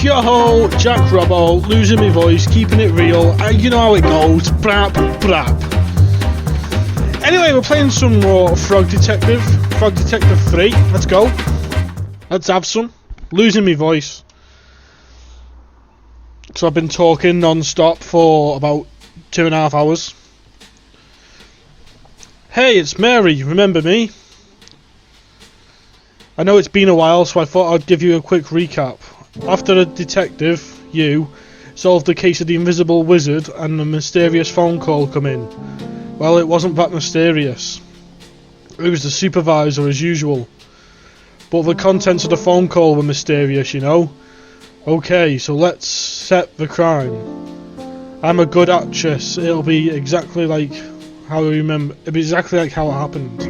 your whole Jack Robbo, losing my voice, keeping it real, and you know how it goes, brap, brap. Anyway, we're playing some more Frog Detective 3, let's go. Let's have some. Losing my voice. So I've been talking non-stop for about 2.5 hours. Hey, it's Mary, remember me? I know it's been a while, so I thought I'd give you a quick recap. After a detective, you, solved the case of the invisible wizard and a mysterious phone call come in. Well, it wasn't that mysterious. It was the supervisor as usual. But the contents of the phone call were mysterious, you know. Okay, so let's set the crime. I'm a good actress. It'll be exactly like how I remember. It'll be exactly like how it happened.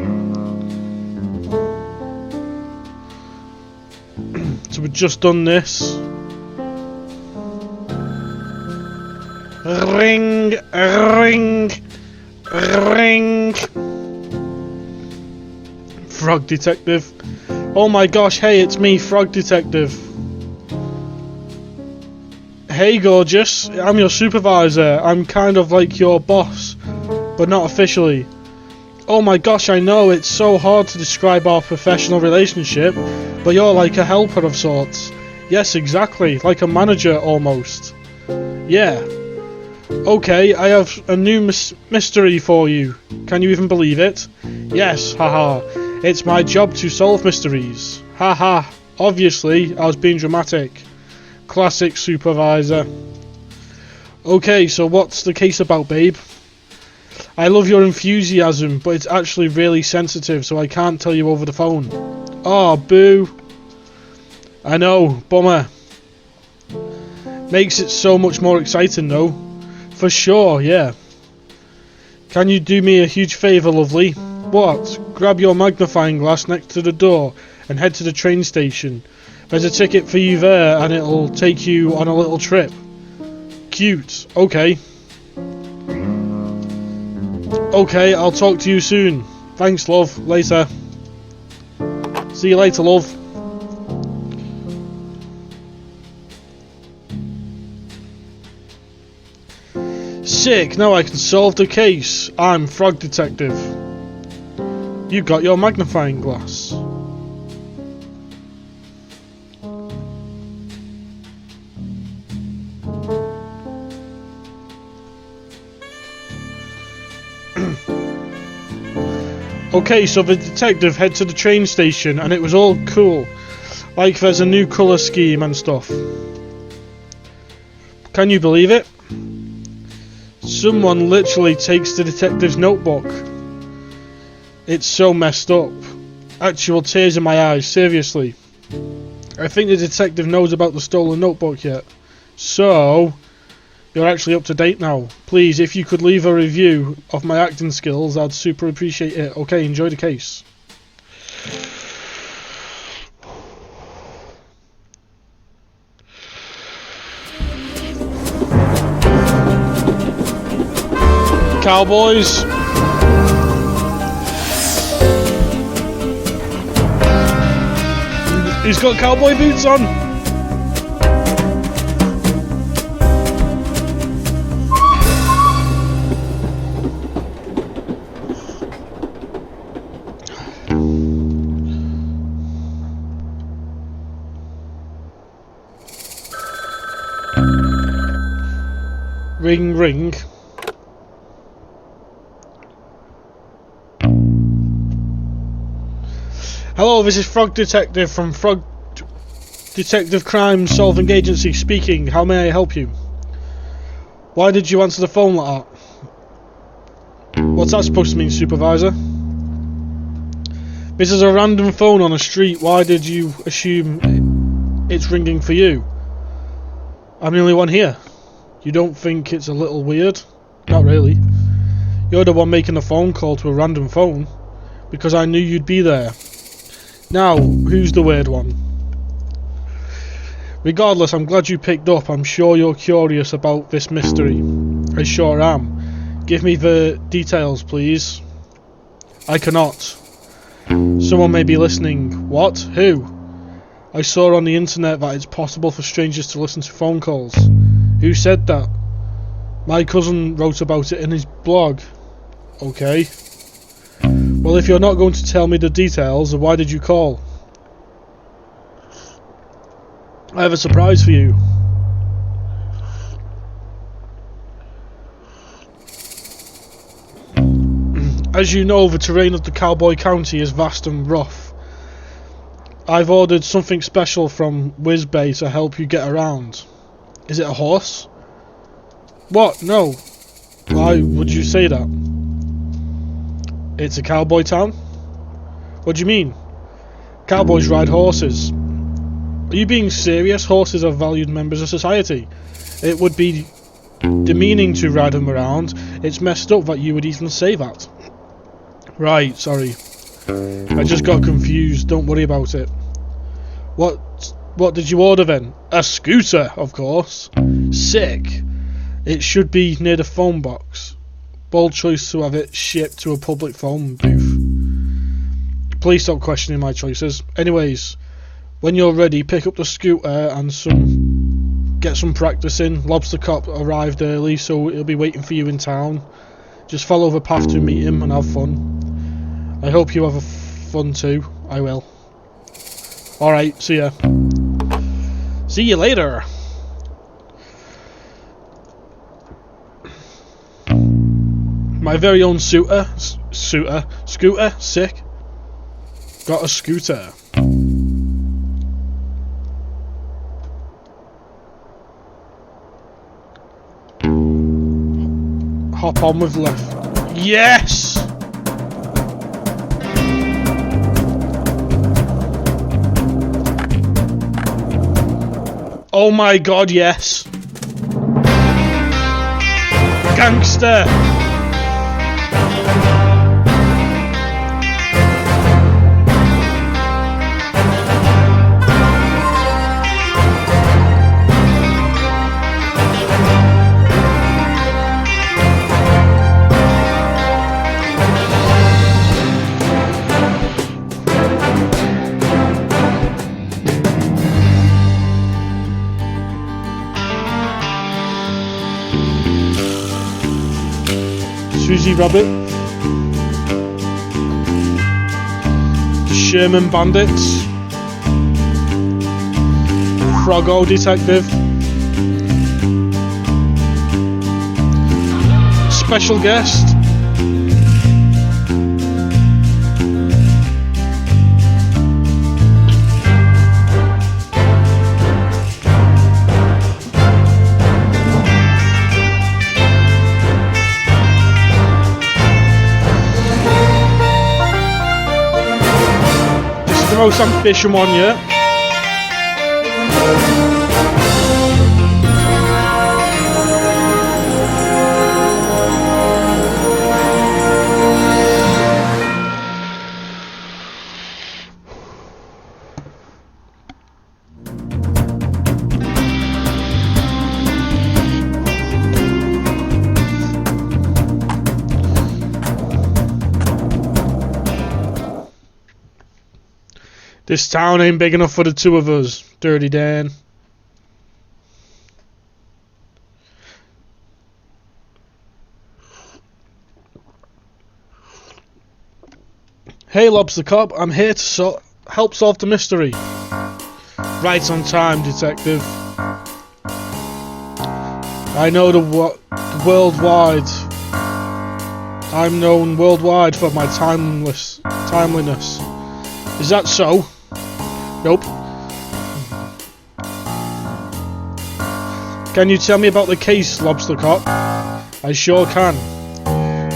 So we've just done this. Ring, ring, ring. Frog Detective. Oh my gosh, hey, it's me, Frog Detective. Hey gorgeous, I'm your supervisor. I'm kind of like your boss, but not officially. Oh my gosh, I know, it's so hard to describe our professional relationship, but you're like a helper of sorts. Yes, exactly, like a manager almost. Yeah. Okay, I have a new mystery for you. Can you even believe it? Yes, haha. It's my job to solve mysteries. Haha. Obviously, I was being dramatic. Classic supervisor. Okay, so what's the case about, babe? I love your enthusiasm, but it's actually really sensitive, so I can't tell you over the phone. Oh, boo. I know, bummer. Makes it so much more exciting, though. For sure, yeah. Can you do me a huge favour, lovely? What? Grab your magnifying glass next to the door and head to the train station. There's a ticket for you there and it'll take you on a little trip. Cute. Okay. Okay, I'll talk to you soon. Thanks, love. Later. See you later, love. Sick, now I can solve the case. I'm Frog Detective. You got your magnifying glass. Okay, so the detective head to the train station and it was all cool. Like there's a new colour scheme and stuff. Can you believe it? Someone literally takes the detective's notebook. It's so messed up. Actual tears in my eyes, seriously. I think the detective knows about the stolen notebook yet. So, you're actually up to date now. Please, if you could leave a review of my acting skills, I'd super appreciate it. Okay, enjoy the case. Cowboys. He's got cowboy boots on. Ring, ring. Hello, this is Frog Detective from Frog Detective Crime Solving Agency speaking. How may I help you? Why did you answer the phone like that? What's that supposed to mean, supervisor? This is a random phone on a street. Why did you assume it's ringing for you? I'm the only one here. You don't think it's a little weird? Not really. You're the one making the phone call to a random phone. Because I knew you'd be there. Now, who's the weird one? Regardless, I'm glad you picked up. I'm sure you're curious about this mystery. I sure am. Give me the details, please. I cannot. Someone may be listening. What? Who? I saw on the internet that it's possible for strangers to listen to phone calls. Who said that? My cousin wrote about it in his blog. Okay. Well, if you're not going to tell me the details, why did you call? I have a surprise for you. As you know, the terrain of the Cowboy County is vast and rough. I've ordered something special from Whizbay to help you get around. Is it a horse? What? No. Why would you say that? It's a cowboy town? What do you mean? Cowboys ride horses. Are you being serious? Horses are valued members of society. It would be demeaning to ride them around. It's messed up that you would even say that. Right, sorry. I just got confused. Don't worry about it. What did you order then? A scooter, of course. Sick. It should be near the phone box. Bold choice to have it shipped to a public phone booth. Please stop questioning my choices. Anyways, when you're ready, pick up the scooter and get some practice in. Lobster Cop arrived early, so he'll be waiting for you in town. Just follow the path to meet him and have fun. I hope you have fun too. I will. Alright, see ya. See you later. My very own scooter, sick. Got a scooter. Hop on with left. Yes! Oh my god, yes! Gangster! Susie Rabbit, Sherman Bandits, Froggo Detective, Special Guest, the most ambitious one yet. This town ain't big enough for the two of us, Dirty Dan. Hey Lobster Cop, I'm here to help solve the mystery. Right on time, detective. I know worldwide. I'm known worldwide for my timeliness. Is that so? Nope. Can you tell me about the case, Lobster Cop? I sure can.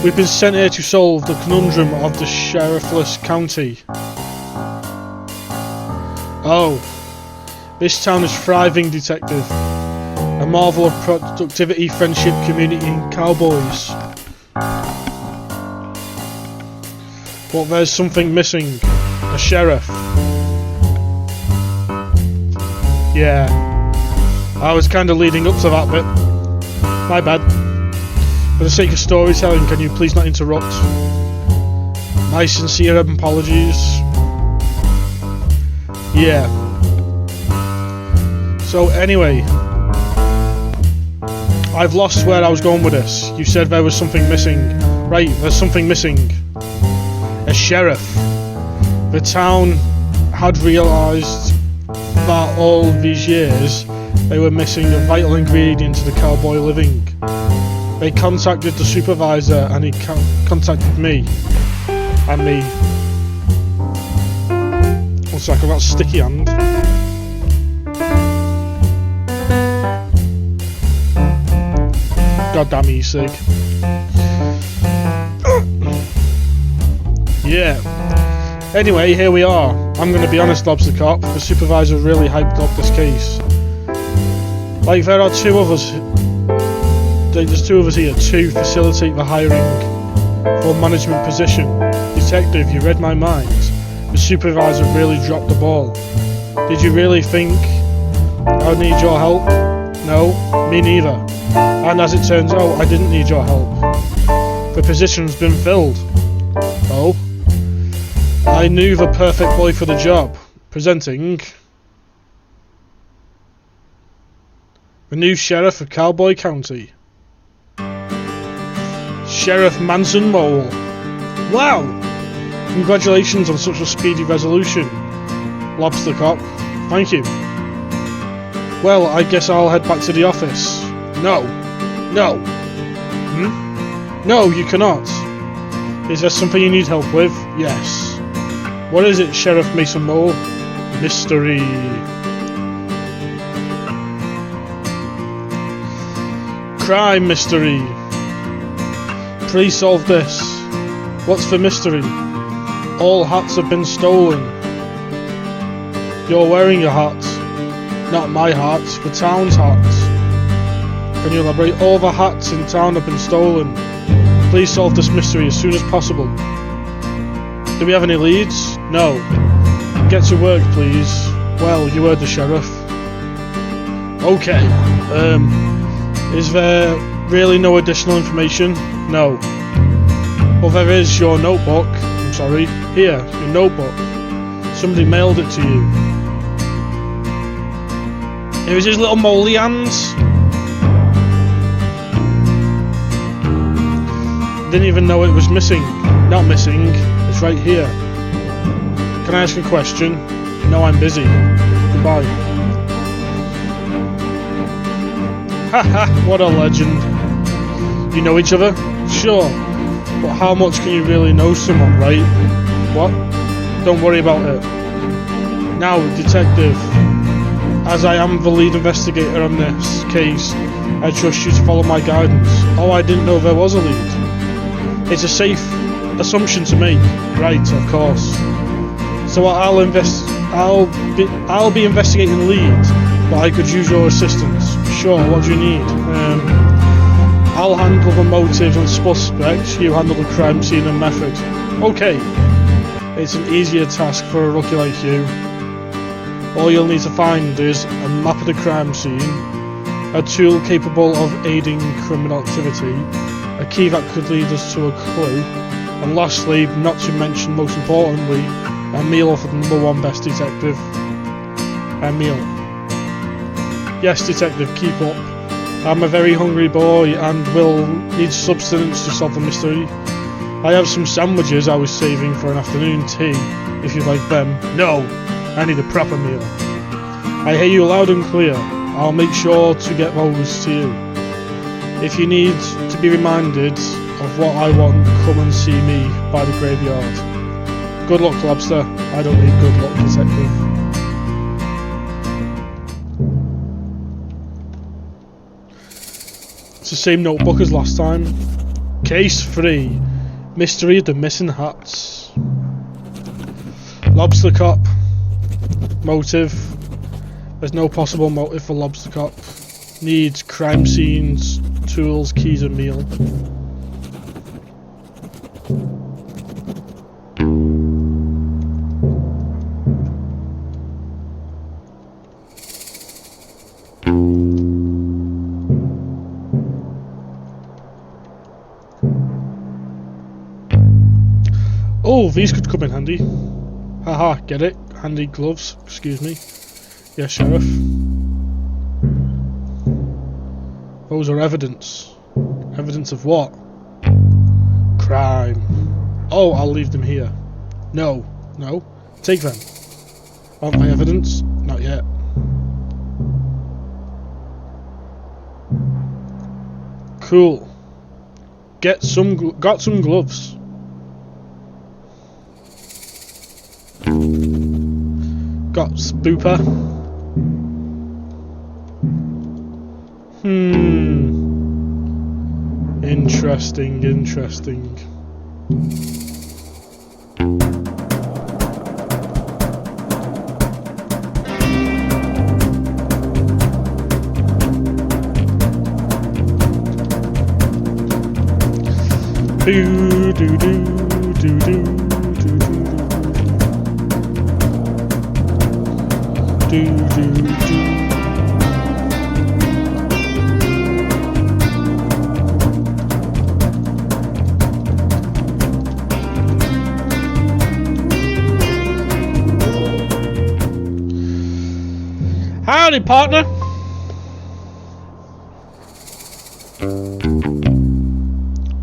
We've been sent here to solve the conundrum of the sheriffless county. Oh, this town is thriving, detective. A marvel of productivity, friendship, community, and cowboys. But there's something missing. A sheriff. Yeah, I was kind of leading up to that bit. My bad. For the sake of storytelling, can you please not interrupt? My sincere apologies. Yeah, So anyway, I've lost where I was going with this. You said there was something missing. Right, there's something missing. A sheriff. The town had realised that all these years they were missing a vital ingredient to the cowboy living. They contacted the supervisor and he contacted me. And me. One second, that's sticky hand. God damn e-cig. Yeah. Anyway, here we are. I'm going to be honest, Lobster Cop. The supervisor really hyped up this case. Like, there are two of us. There's two of us here to facilitate the hiring for a management position. Detective, you read my mind. The supervisor really dropped the ball. Did you really think I would need your help? No, me neither. And as it turns out, I didn't need your help. The position's been filled. Oh? I knew the perfect boy for the job. Presenting the new sheriff of Cowboy County. Sheriff Manson Mole. Wow! Congratulations on such a speedy resolution, Lobster Cop. Thank you. Well, I guess I'll head back to the office. No. No. No, you cannot. Is there something you need help with? Yes. What is it, Sheriff Mason Mole? Mystery. Crime mystery. Please solve this. What's the mystery? All hats have been stolen. You're wearing a hat. Not my hat, the town's hat. Can you elaborate? All the hats in town have been stolen. Please solve this mystery as soon as possible. Do we have any leads? No. Get to work, please. Well, you heard the sheriff. Okay. Is there really no additional information? No. Well, there is your notebook. I'm sorry. Here, your notebook. Somebody mailed it to you. Here is his little moldy hands. Didn't even know it was missing. Not missing. It's right here. Can I ask a question? No, I'm busy. Goodbye. Haha, what a legend. You know each other? Sure. But how much can you really know someone, right? What? Don't worry about it. Now, detective, as I am the lead investigator on this case, I trust you to follow my guidance. Oh, I didn't know there was a lead. It's a safe assumption to make. Right, of course. So I'll be investigating the lead, but I could use your assistance. Sure, what do you need? I'll handle the motives and suspects, you handle the crime scene and method. Okay. It's an easier task for a rookie like you. All you'll need to find is a map of the crime scene, a tool capable of aiding criminal activity, a key that could lead us to a clue, and lastly, not to mention most importantly, a meal for the #1 best detective. A meal. Yes, detective, keep up. I'm a very hungry boy and will need sustenance to solve the mystery. I have some sandwiches I was saving for an afternoon tea, if you'd like them. No, I need a proper meal. I hear you loud and clear. I'll make sure to get those to you. If you need to be reminded of what I want, come and see me by the graveyard. Good luck, Lobster. I don't need good luck, detective. It's the same notebook as last time. Case 3. Mystery of the missing hats. Lobster Cop. Motive. There's no possible motive for Lobster Cop. Needs crime scenes, tools, keys and meal. Oh, these could come in handy. Haha, get it? Handy gloves, excuse me. Yes, Sheriff. Those are evidence. Evidence of what? Crime. Oh, I'll leave them here. No. No. Take them. Want my evidence? Not yet. Cool. Got some gloves. Got spooper. Interesting, interesting. Do do do do do do do do. Howdy, partner.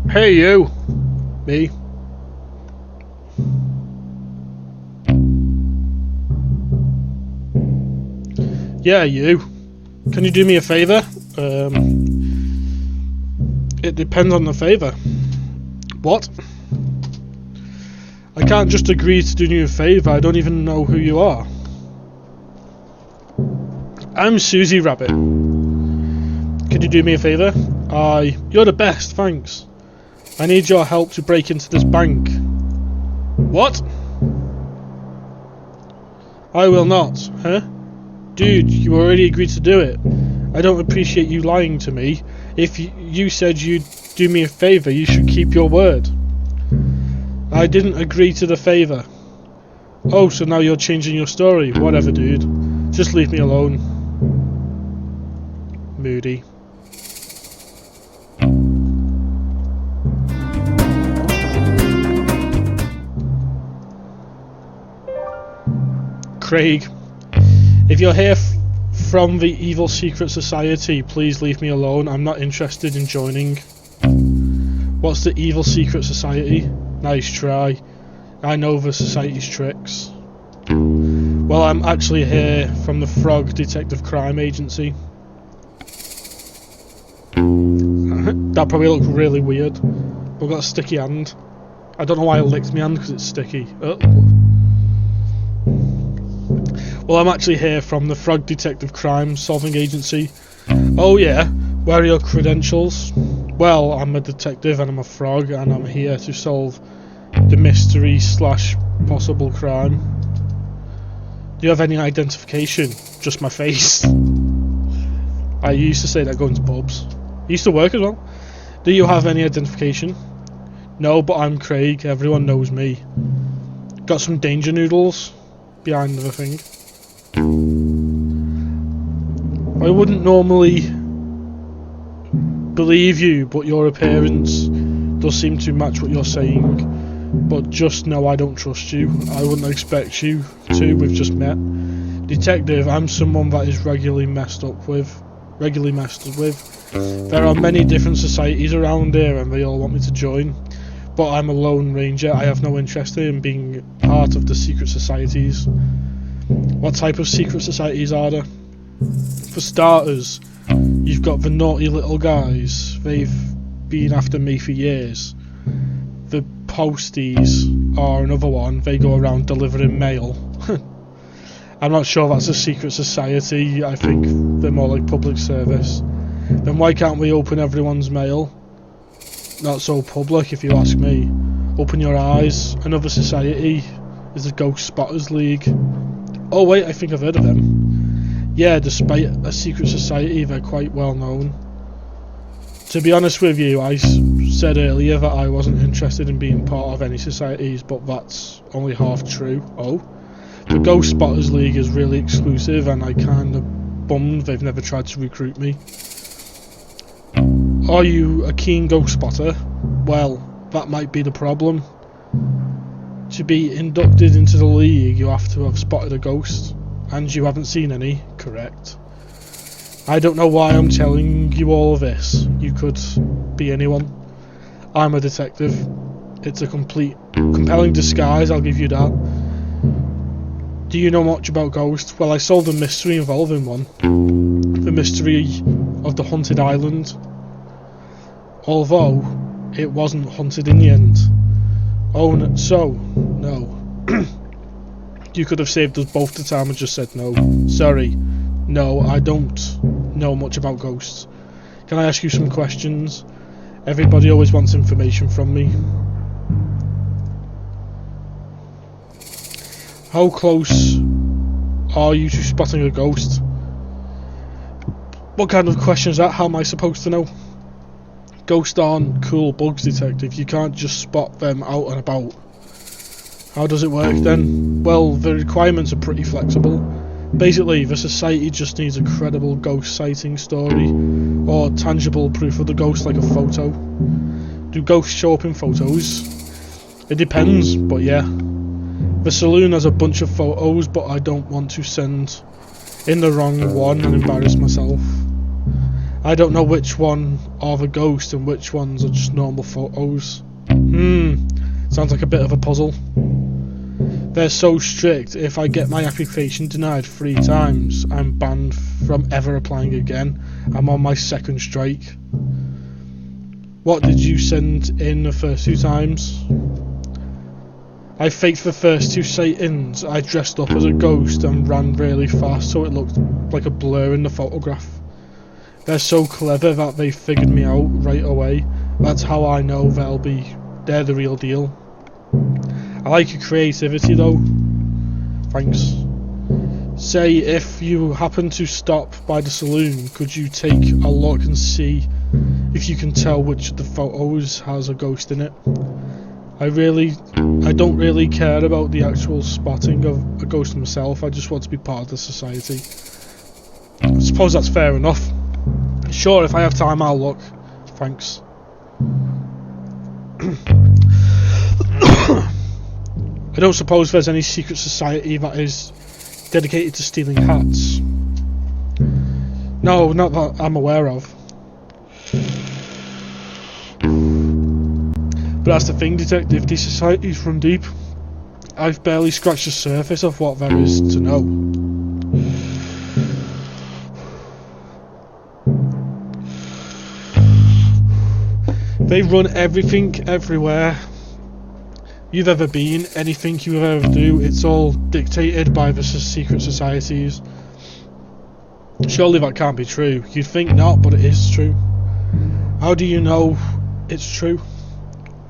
Hey, you. Me. Yeah, you. Can you do me a favour? It depends on the favour. What? I can't just agree to do you a favour. I don't even know who you are. I'm Susie Rabbit. Could you do me a favour? You're the best, thanks. I need your help to break into this bank. What? I will not, huh? Dude, you already agreed to do it. I don't appreciate you lying to me. If you said you'd do me a favour, you should keep your word. I didn't agree to the favour. Oh, so now you're changing your story. Whatever, dude. Just leave me alone. Moody. Craig, if you're here from the Evil Secret Society, please leave me alone. I'm not interested in joining. What's the Evil Secret Society? Nice try. I know the society's tricks. Well, I'm actually here from the Frog Detective Crime Agency. That probably looked really weird. I've got a sticky hand. I don't know why I licked my hand because it's sticky. Oh. Well, I'm actually here from the Frog Detective Crime Solving Agency. Oh yeah, where are your credentials? Well, I'm a detective and I'm a frog and I'm here to solve the mystery / possible crime. Do you have any identification? Just my face. I used to say that going to pubs. I used to work as well. Do you have any identification? No, but I'm Craig. Everyone knows me. Got some danger noodles behind the thing. I wouldn't normally believe you, but your appearance does seem to match what you're saying. But just know I don't trust you. I wouldn't expect you to. We've just met. Detective, I'm someone that is regularly messed with. There are many different societies around here and they all want me to join. But I'm a lone ranger. I have no interest in being part of the secret societies. What type of secret societies are there? For starters, you've got the naughty little guys. They've been after me for years. The posties are another one. They go around delivering mail. I'm not sure that's a secret society. I think they're more like public service. Then why can't we open everyone's mail? Not so public, if you ask me. Open your eyes. Another society is the Ghost Spotters League. Oh wait, I think I've heard of them. Yeah, despite a secret society, they're quite well known. To be honest with you, I said earlier that I wasn't interested in being part of any societies, but that's only half true. Oh? The Ghost Spotters League is really exclusive and I kinda bummed they've never tried to recruit me. Are you a keen ghost spotter? Well, that might be the problem. To be inducted into the league, you have to have spotted a ghost. And you haven't seen any, correct? I don't know why I'm telling you all of this. You could be anyone. I'm a detective. It's a compelling disguise, I'll give you that. Do you know much about ghosts? Well, I solved a mystery involving one. The mystery of the haunted island. Although, it wasn't haunted in the end. Oh, no. You could have saved us both the time and just said no. Sorry. No, I don't know much about ghosts. Can I ask you some questions? Everybody always wants information from me. How close are you to spotting a ghost? What kind of question is that? How am I supposed to know? Ghosts aren't cool bugs, detective. You can't just spot them out and about. How does it work then? Well, the requirements are pretty flexible. Basically, the society just needs a credible ghost sighting story, or tangible proof of the ghost like a photo. Do ghosts show up in photos? It depends, but yeah. The saloon has a bunch of photos, but I don't want to send in the wrong one and embarrass myself. I don't know which one are the ghosts and which ones are just normal photos. Sounds like a bit of a puzzle. They're so strict, if I get my application denied 3 times, I'm banned from ever applying again. I'm on my 2nd strike. What did you send in the first 2 times? I faked the first 2 sightings. I dressed up as a ghost and ran really fast so it looked like a blur in the photograph. They're so clever that they figured me out right away. That's how I know they're the real deal. I like your creativity though. Thanks. Say, if you happen to stop by the saloon, could you take a look and see if you can tell which of the photos has a ghost in it? I don't really care about the actual spotting of a ghost myself. I just want to be part of the society. I suppose that's fair enough. Sure, if I have time I'll look. Thanks. I don't suppose there's any secret society that is dedicated to stealing hats. No, not that I'm aware of. But that's the thing, detective, these societies run deep. I've barely scratched the surface of what there is to know. They run everything, everywhere you've ever been, anything you ever do, it's all dictated by the secret societies. Surely that can't be true. You'd think not, but it is true. How do you know it's true?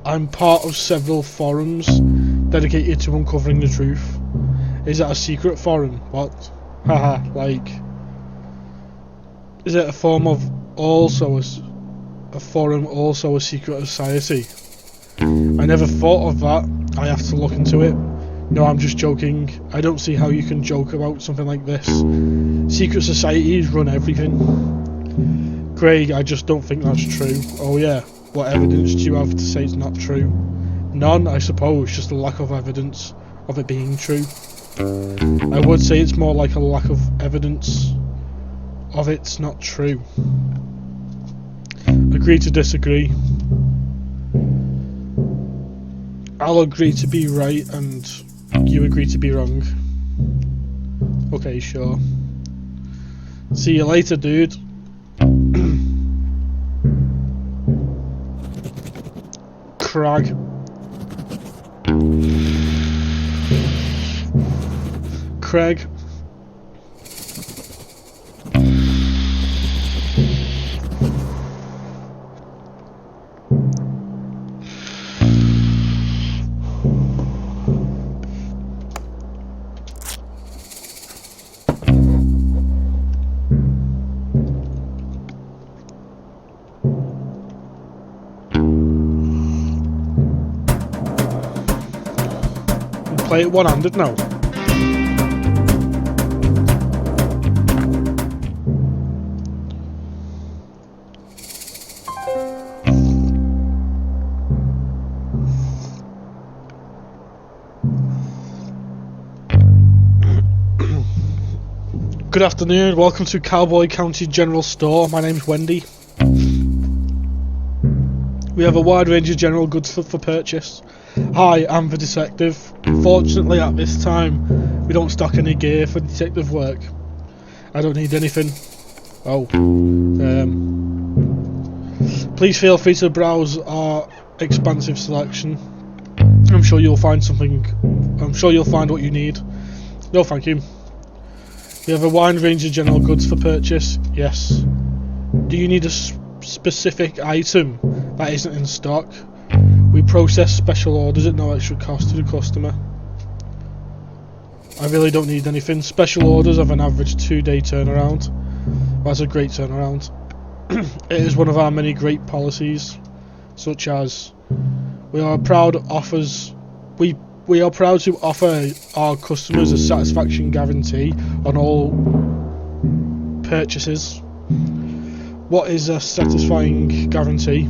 I'm part of several forums dedicated to uncovering the truth. Is that a secret forum? What? Haha, like... Is it a forum also a secret society? I never thought of that. I have to look into it. No, I'm just joking. I don't see how you can joke about something like this. Secret societies run everything. Craig, I just don't think that's true. Oh yeah, what evidence do you have to say it's not true? None, I suppose, just a lack of evidence of it being true. I would say it's more like a lack of evidence of it's not true. Agree to disagree. I'll agree to be right and you agree to be wrong. Okay, sure. See you later, dude. Crag. Craig. Play it one-handed now. Good afternoon, welcome to Cowboy County General Store. My name's Wendy. We have a wide range of general goods for purchase. Hi, I'm the detective. Fortunately at this time, we don't stock any gear for detective work. I don't need anything. Please feel free to browse our expansive selection. I'm sure you'll find what you need. No, thank you. We have a wide range of general goods for purchase. Yes. Do you need a specific item that isn't in stock? We process special orders at no extra cost to the customer. I really don't need anything. Special orders have an average 2-day turnaround. That's a great turnaround. It is one of our many great policies, such as we are proud to offer our customers a satisfaction guarantee on all purchases. What is a satisfying guarantee?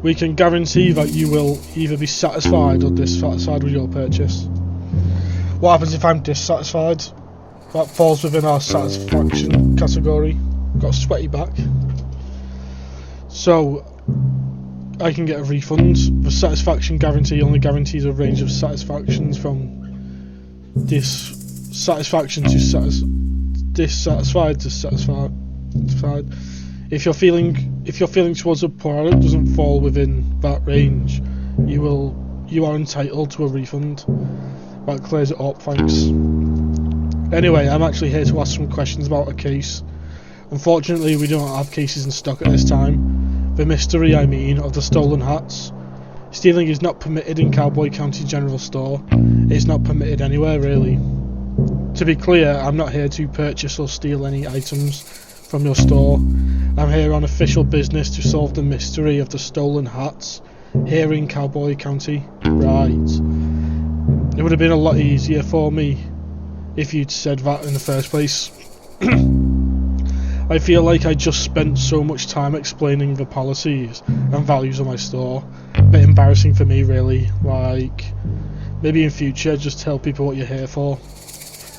We can guarantee that you will either be satisfied or dissatisfied with your purchase. What happens if I'm dissatisfied? That falls within our satisfaction category. Got a sweaty back. So I can get a refund. The satisfaction guarantee only guarantees a range of satisfactions from dissatisfaction to dissatisfied to satisfied. If your feeling towards a product doesn't fall within that range, you are entitled to a refund. That clears it up, thanks. Anyway, I'm actually here to ask some questions about a case. Unfortunately, we don't have cases in stock at this time. The mystery, of the stolen hats. Stealing is not permitted in Cowboy County General Store. It's not permitted anywhere, really. To be clear, I'm not here to purchase or steal any items from your store. I'm here on official business to solve the mystery of the stolen hats here in Cowboy County. Right. It would have been a lot easier for me if you'd said that in the first place. I feel like I just spent so much time explaining the policies and values of my store. A bit embarrassing for me, really. Like, maybe in future just tell people what you're here for.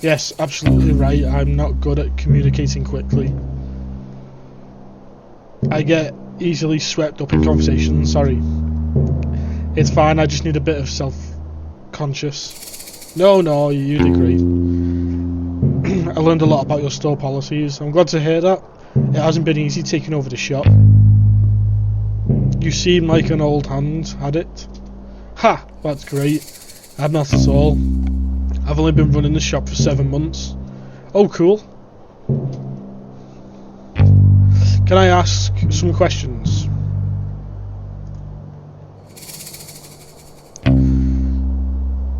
Yes, absolutely right, I'm not good at communicating quickly. I get easily swept up in conversations, sorry. It's fine, I just need a bit of self-conscious. No, you'd agree. I learned a lot about your store policies. I'm glad to hear that. It hasn't been easy taking over the shop. You seem like an old hand at it. Ha! That's great. I'm not at all. I've only been running the shop for 7 months. Oh, cool. Can I ask some questions?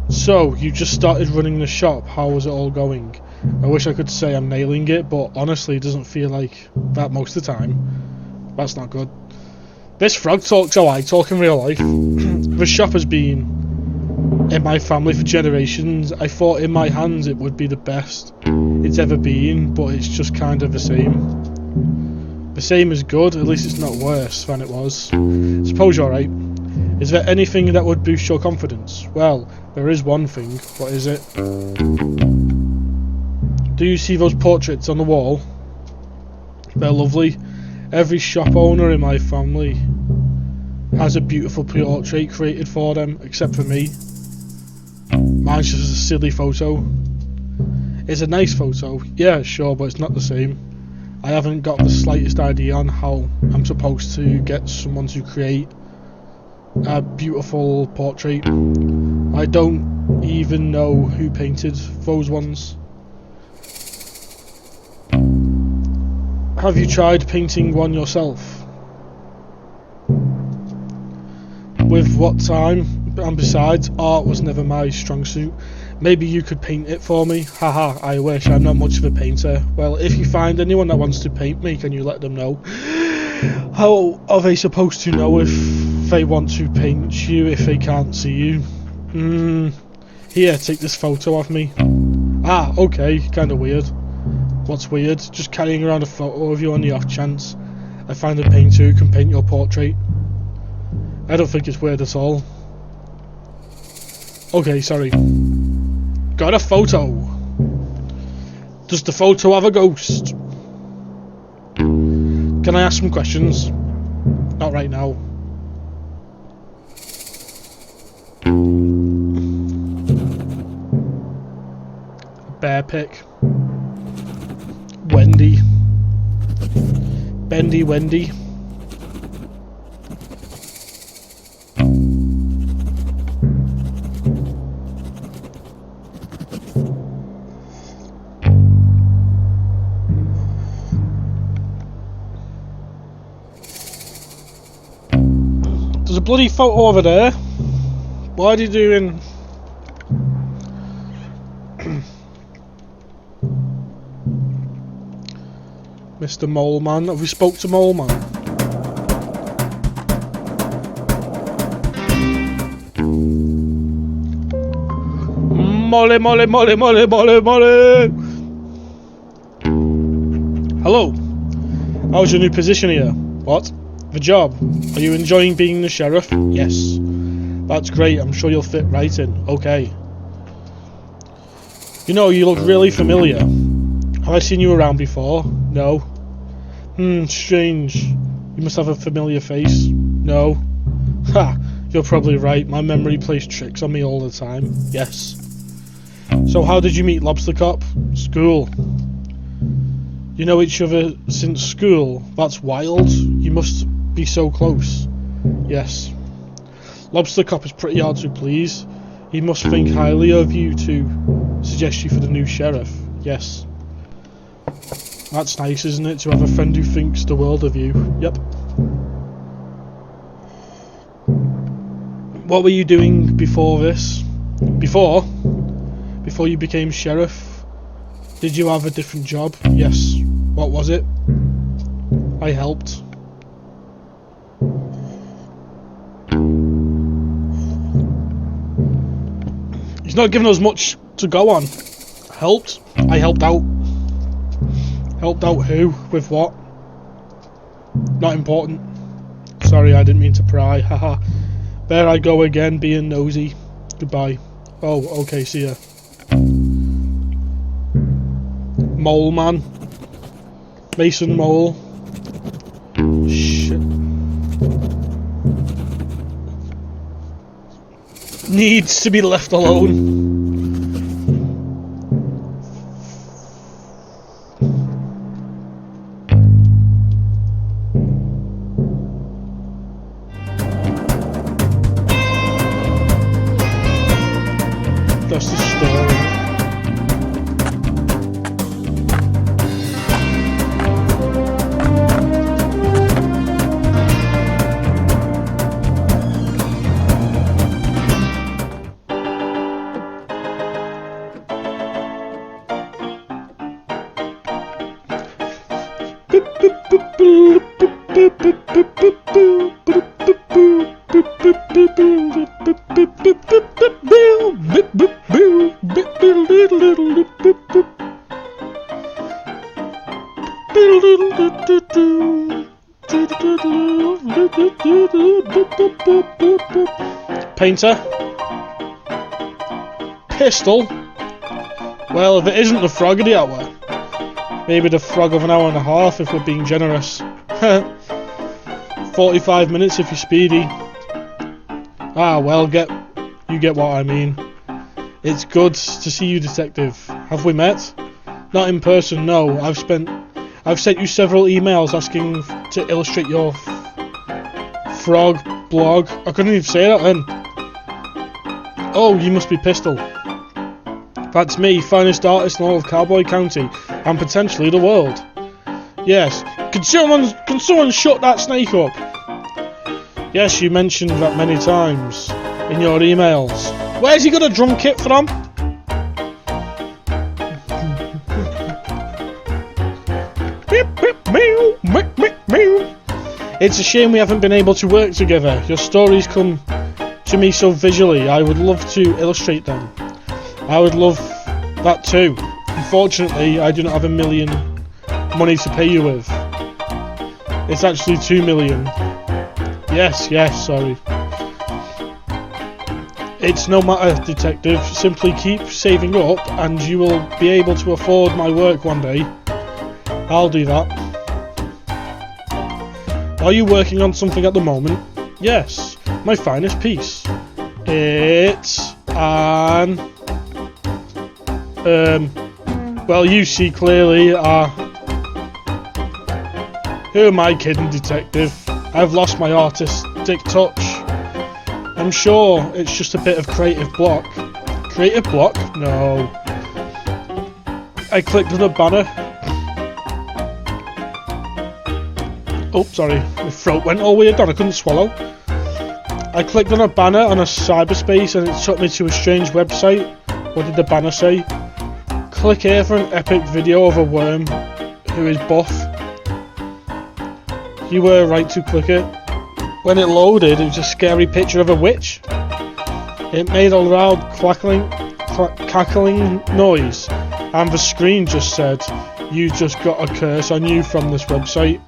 So, you just started running the shop. How was it all going? I wish I could say I'm nailing it, but honestly it doesn't feel like that most of the time. That's not good. This frog talks how I talk in real life. The shop has been in my family for generations. I thought in my hands it would be the best it's ever been, but it's just kind of the same. The same is good, at least it's not worse than it was. Suppose you're right. Is there anything that would boost your confidence? Well, there is one thing. What is it? Do you see those portraits on the wall? They're lovely. Every shop owner in my family has a beautiful portrait created for them, except for me. Mine's just a silly photo. It's a nice photo, yeah, sure, but it's not the same. I haven't got the slightest idea on how I'm supposed to get someone to create a beautiful portrait. I don't even know who painted those ones. Have you tried painting one yourself? With what time? And besides, art was never my strong suit. Maybe you could paint it for me? Haha, I wish. I'm not much of a painter. Well, if you find anyone that wants to paint me, can you let them know? How are they supposed to know if they want to paint you if they can't see you? Here, take this photo of me. Ah, okay, kinda weird. What's weird? Just carrying around a photo of you on the off chance I find a painter who can paint your portrait. I don't think it's weird at all. Okay, sorry. Got a photo. Does the photo have a ghost? Can I ask some questions? Not right now. Bear pick. Wendy. Bendy Wendy. There's a bloody photo over there. What are you doing? Mr. Mole Man. Have we spoke to Mole Man? Molly, Molly, Molly, Molly, Molly, Molly. Hello. How's your new position here? What? The job. Are you enjoying being the sheriff? Yes. That's great. I'm sure you'll fit right in. Okay. You know, you look really familiar. Have I seen you around before? No. Strange. You must have a familiar face. No. Ha! You're probably right. My memory plays tricks on me all the time. Yes. So how did you meet Lobster Cop? School. You know each other since school? That's wild. You must be so close. Yes. Lobster Cop is pretty hard to please. He must think highly of you to suggest you for the new sheriff. Yes. That's nice, isn't it, to have a friend who thinks the world of you? Yep. What were you doing before this? Before you became sheriff? Did you have a different job? Yes. What was it? I helped. He's not giving us much to go on. Helped? I helped out. Helped out who? With what? Not important. Sorry, I didn't mean to pry. Haha. There I go again, being nosy. Goodbye. Oh, okay, see ya. Mole Man. Mason Mole. Shit. Needs to be left alone. That's the story. Painter? Pistol? Well, if it isn't the frog of the hour, maybe the frog of an hour and a half if we're being generous. 45 minutes if you're speedy. Ah, well, you get what I mean. It's good to see you, detective. Have we met? Not in person, no. I've sent you several emails asking to illustrate your frog blog. I couldn't even say that then. Oh, you must be Pistol. That's me, finest artist in all of Cowboy County, and potentially the world. Yes. Can someone shut that snake up? Yes, you mentioned that many times in your emails. Where's he got a drum kit from? It's a shame we haven't been able to work together. Your stories come to me so visually. I would love to illustrate them. I would love that too. Unfortunately, I do not have $1 million money to pay you with. It's actually 2 million. Yes, sorry. It's no matter, detective. Simply keep saving up and you will be able to afford my work one day. I'll do that. Are you working on something at the moment? Yes, my finest piece. It's an... well, you see clearly, who am I kidding, detective? I've lost my artistic touch. I'm sure it's just a bit of creative block. Creative block? No. I clicked on a banner. Oh, sorry, my throat went all weird down, I couldn't swallow. I clicked on a banner on a cyberspace and it took me to a strange website. What did the banner say? Click here for an epic video of a worm who is buff. You were right to click it. When it loaded, it was a scary picture of a witch. It made a loud cackling noise, and the screen just said, "You just got a curse on you from this website."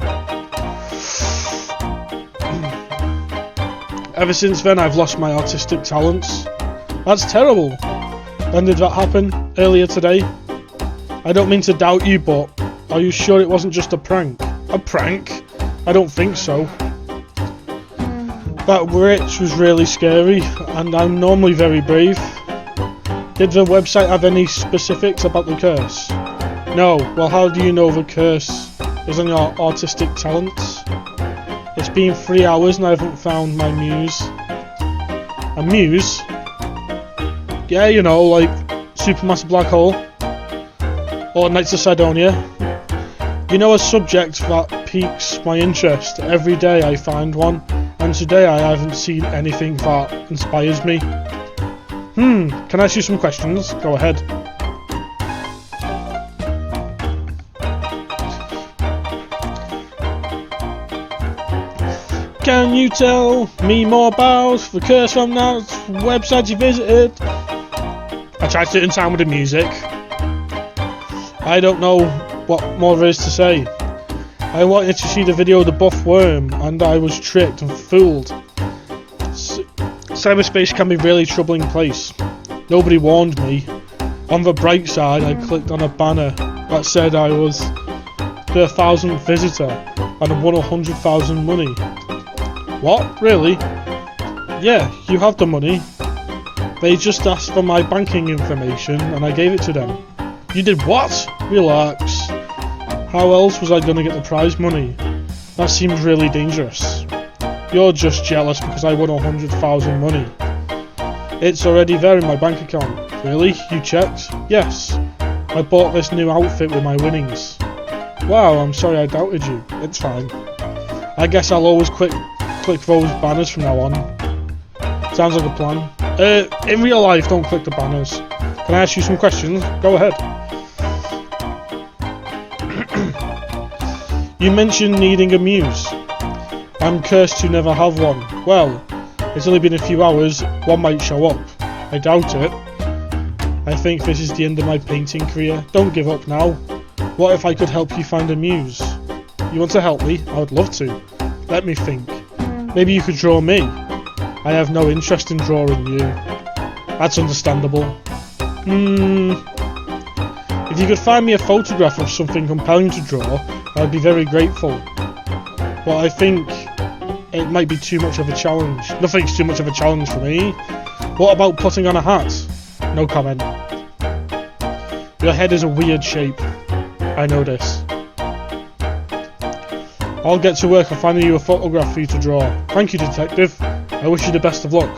Ever since then, I've lost my artistic talents. That's terrible. When did that happen? Earlier today? I don't mean to doubt you, but are you sure it wasn't just a prank? A prank? I don't think so. That witch was really scary, and I'm normally very brave. Did the website have any specifics about the curse? No. Well, how do you know the curse is on your artistic talents? It's been 3 hours and I haven't found my muse. A muse? Yeah, you know, like supermassive black hole. Or Knights of Sidonia. You know, a subject that piques my interest. Every day I find one. And today I haven't seen anything that inspires me. Can I ask you some questions? Go ahead. Can you tell me more about the curse from that website you visited? I tried to do it in time with the music. I don't know what more there is to say. I wanted to see the video of the buff worm, and I was tricked and fooled. Cyberspace can be a really troubling place. Nobody warned me. On the bright side, I clicked on a banner that said I was the 1,000th visitor and won 100,000 money. What? Really? Yeah, you have the money. They just asked for my banking information and I gave it to them. You did what? Relax. How else was I going to get the prize money? That seems really dangerous. You're just jealous because I won 100,000 money. It's already there in my bank account. Really? You checked? Yes. I bought this new outfit with my winnings. Wow, I'm sorry I doubted you. It's fine. I guess I'll always click those banners from now on. Sounds like a plan. In real life, don't click the banners. Can I ask you some questions? Go ahead. You mentioned needing a muse. I'm cursed to never have one. Well, it's only been a few hours, one might show up. I doubt it. I think this is the end of my painting career. Don't give up now. What if I could help you find a muse? You want to help me? I would love to. Let me think. Maybe you could draw me. I have no interest in drawing you. That's understandable. If you could find me a photograph of something compelling to draw, I'd be very grateful. But I think it might be too much of a challenge. Nothing's too much of a challenge for me. What about putting on a hat? No comment. Your head is a weird shape. I know this. I'll get to work on finding you a photograph for you to draw. Thank you, detective. I wish you the best of luck.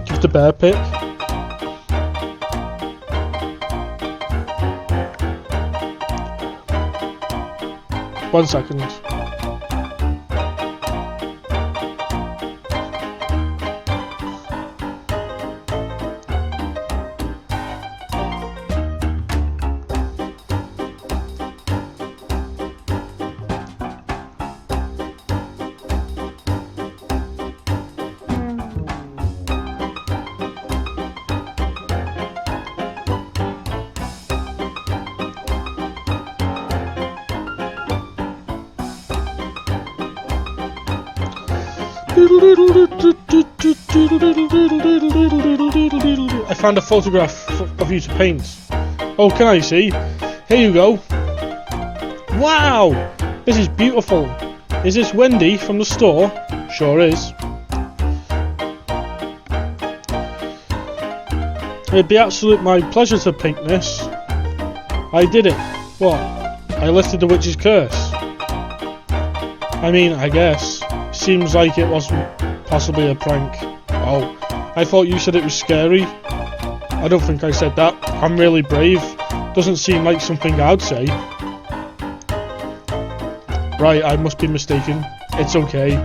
Just a bear pic. 1 second. I found a photograph of you to paint. Oh, can I see? Here you go. Wow! This is beautiful. Is this Wendy from the store? Sure is. It'd be absolute my pleasure to paint this. I did it. What? I lifted the witch's curse. I mean, I guess. Seems like it wasn't possibly a prank. Oh, I thought you said it was scary. I don't think I said that. I'm really brave. Doesn't seem like something I'd say. Right, I must be mistaken. It's okay.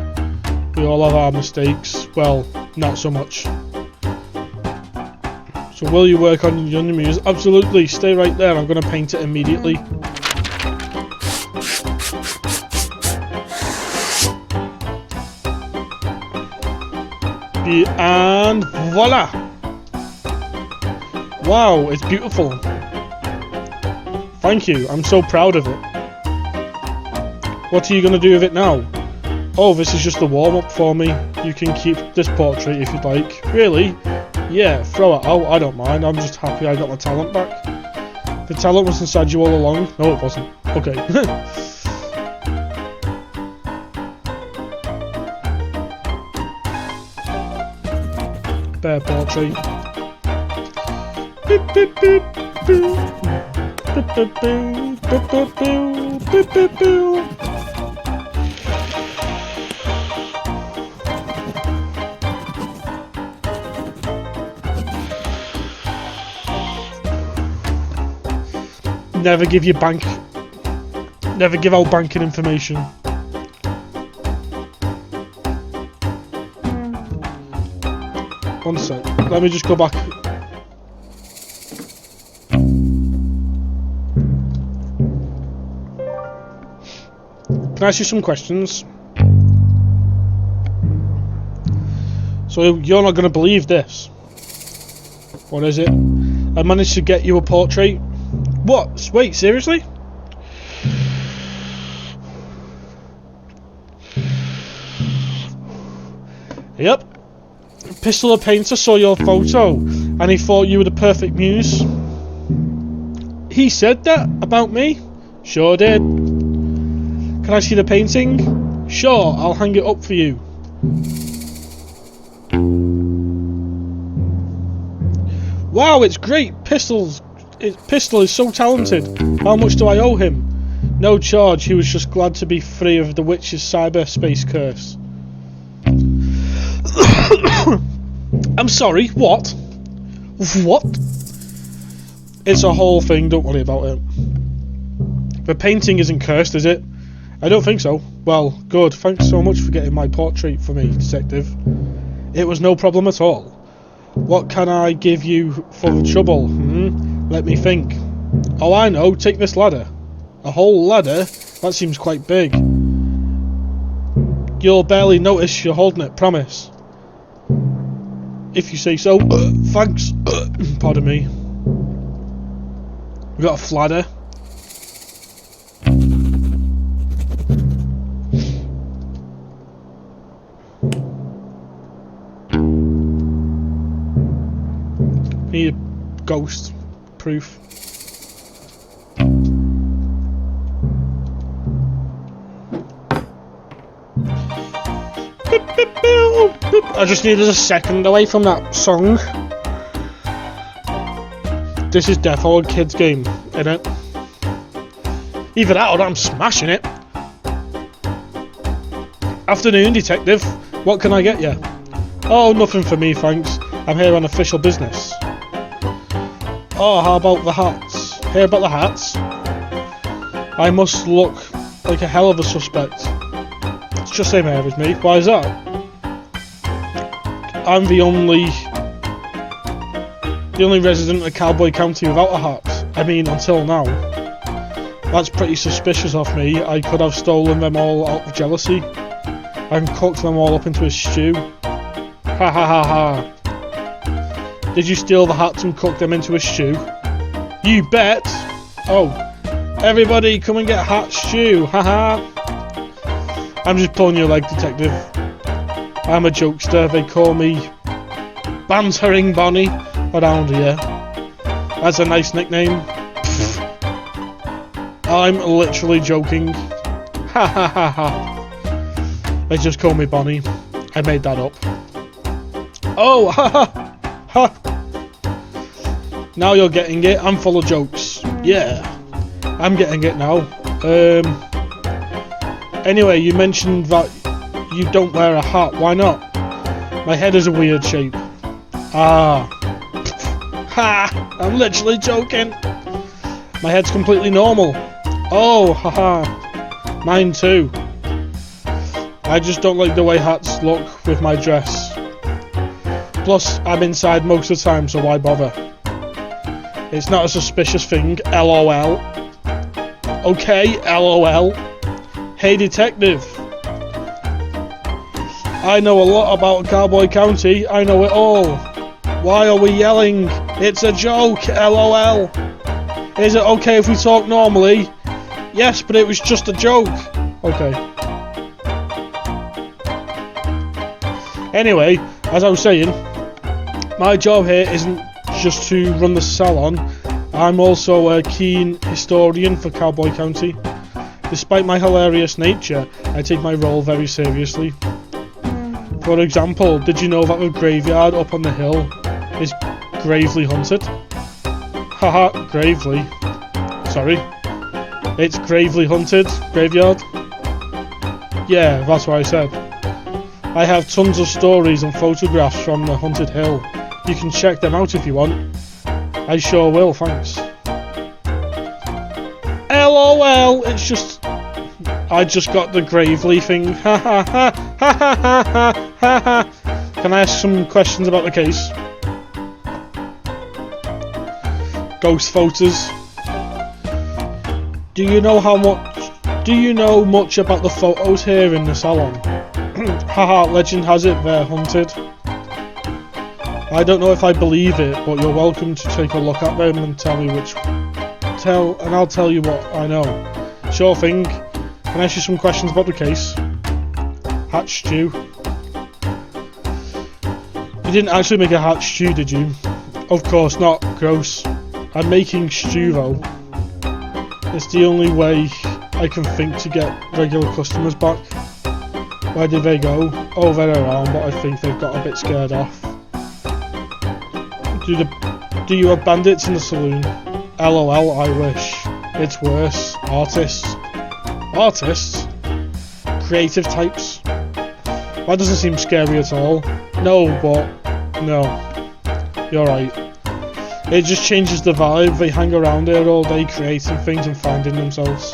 We all have our mistakes. Well, not so much. So will you work on your new music? Absolutely. Stay right there. I'm going to paint it immediately. And voila! Wow, it's beautiful. Thank you. I'm so proud of it. What are you going to do with it now? Oh, this is just a warm-up for me. You can keep this portrait if you'd like. Really? Yeah, throw it out. I don't mind. I'm just happy I got my talent back. The talent was inside you all along. No, it wasn't. Okay. Bear portrait. Beep, beep, beep, beep. Beep, beep, beep, beep, beep, beep, beep, beep. Never give out banking information. One sec. Let me just go back. Can I ask you some questions? So you're not going to believe this. What is it? I managed to get you a portrait. What? Wait, seriously? Yep. Pistola Painter saw your photo and he thought you were the perfect muse. He said that about me? Sure did. Can I see the painting? Sure, I'll hang it up for you. Wow, it's great. Pistol is so talented. How much do I owe him? No charge, he was just glad to be free of the witch's cyberspace curse. I'm sorry, what? What? It's a whole thing, don't worry about it. The painting isn't cursed, is it? I don't think so. Well, good. Thanks so much for getting my portrait for me, detective. It was no problem at all. What can I give you for the trouble? Let me think. Oh, I know. Take this ladder. A whole ladder? That seems quite big. You'll barely notice you're holding it, promise. If you say so. Thanks. Pardon me. We got a fladder. Need a ghost proof. I just needed a second away from that song. This is defo a kid's game, innit? Either that or I'm smashing it. Afternoon, detective. What can I get you? Oh, nothing for me, thanks. I'm here on official business. Oh, how about the hats? Hear about the hats? I must look like a hell of a suspect. It's just the same hair as me. Why is that? I'm the only resident of Cowboy County without a hat. I mean, until now. That's pretty suspicious of me. I could have stolen them all out of jealousy and cooked them all up into a stew. Ha ha ha ha. Did you steal the hats and cook them into a stew? You bet! Oh, everybody come and get hat stew, haha! I'm just pulling your leg, detective. I'm a jokester. They call me Bantering Bonnie around here. That's a nice nickname. I'm literally joking. Ha ha ha ha. They just call me Bonnie. I made that up. Oh, ha ha ha. Now you're getting it. I'm full of jokes. Yeah, I'm getting it now. Anyway, you mentioned that you don't wear a hat. Why not? My head is a weird shape. Ah. Ha! I'm literally joking. My head's completely normal. Oh, haha. Mine too. I just don't like the way hats look with my dress. Plus, I'm inside most of the time, so why bother? It's not a suspicious thing, LOL. Okay, LOL. Hey detective. I know a lot about Cowboy County, I know it all. Why are we yelling? It's a joke, LOL. Is it okay if we talk normally? Yes, but it was just a joke. Okay. Anyway, as I was saying, my job here isn't just to run the salon. I'm also a keen historian for Cowboy County. Despite my hilarious nature, I take my role very seriously. For example, did you know that the graveyard up on the hill is gravely haunted? Haha, gravely. Sorry. It's gravely haunted, graveyard. Yeah, that's what I said. I have tons of stories and photographs from the haunted hill. You can check them out if you want. I sure will, thanks. LOL, it's just... I just got the gravely thing. Ha ha ha ha ha ha ha ha. Can I ask some questions about the case? Ghost photos. Do you know much about the photos here in the salon? Haha, legend has it they're haunted. I don't know if I believe it, but you're welcome to take a look at them and tell me and I'll tell you what I know. Sure thing. Can I ask you some questions about the case? Hat stew. You didn't actually make a hat stew, did you? Of course not. Gross. I'm making stew though. It's the only way I can think to get regular customers back. Where did they go? Oh, they're around, but I think they've got a bit scared off. Do you have bandits in the saloon? LOL, I wish. It's worse. Artists. Artists? Creative types? That doesn't seem scary at all. No, but... no. You're right. It just changes the vibe. They hang around here all day creating things and finding themselves.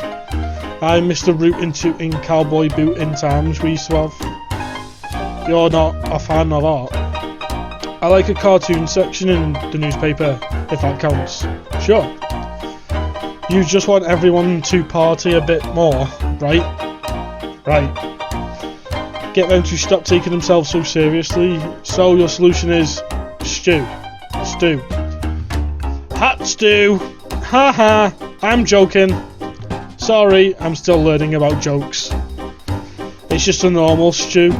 I'm Mr. Rootin' Tootin' Cowboy Bootin' Times we used to have. You're not a fan of art? I like a cartoon section in the newspaper, if that counts. Sure. You just want everyone to party a bit more, right? Right. Get them to stop taking themselves so seriously. So your solution is stew. Stew. Hat stew. Haha. I'm joking. Sorry, I'm still learning about jokes. It's just a normal stew.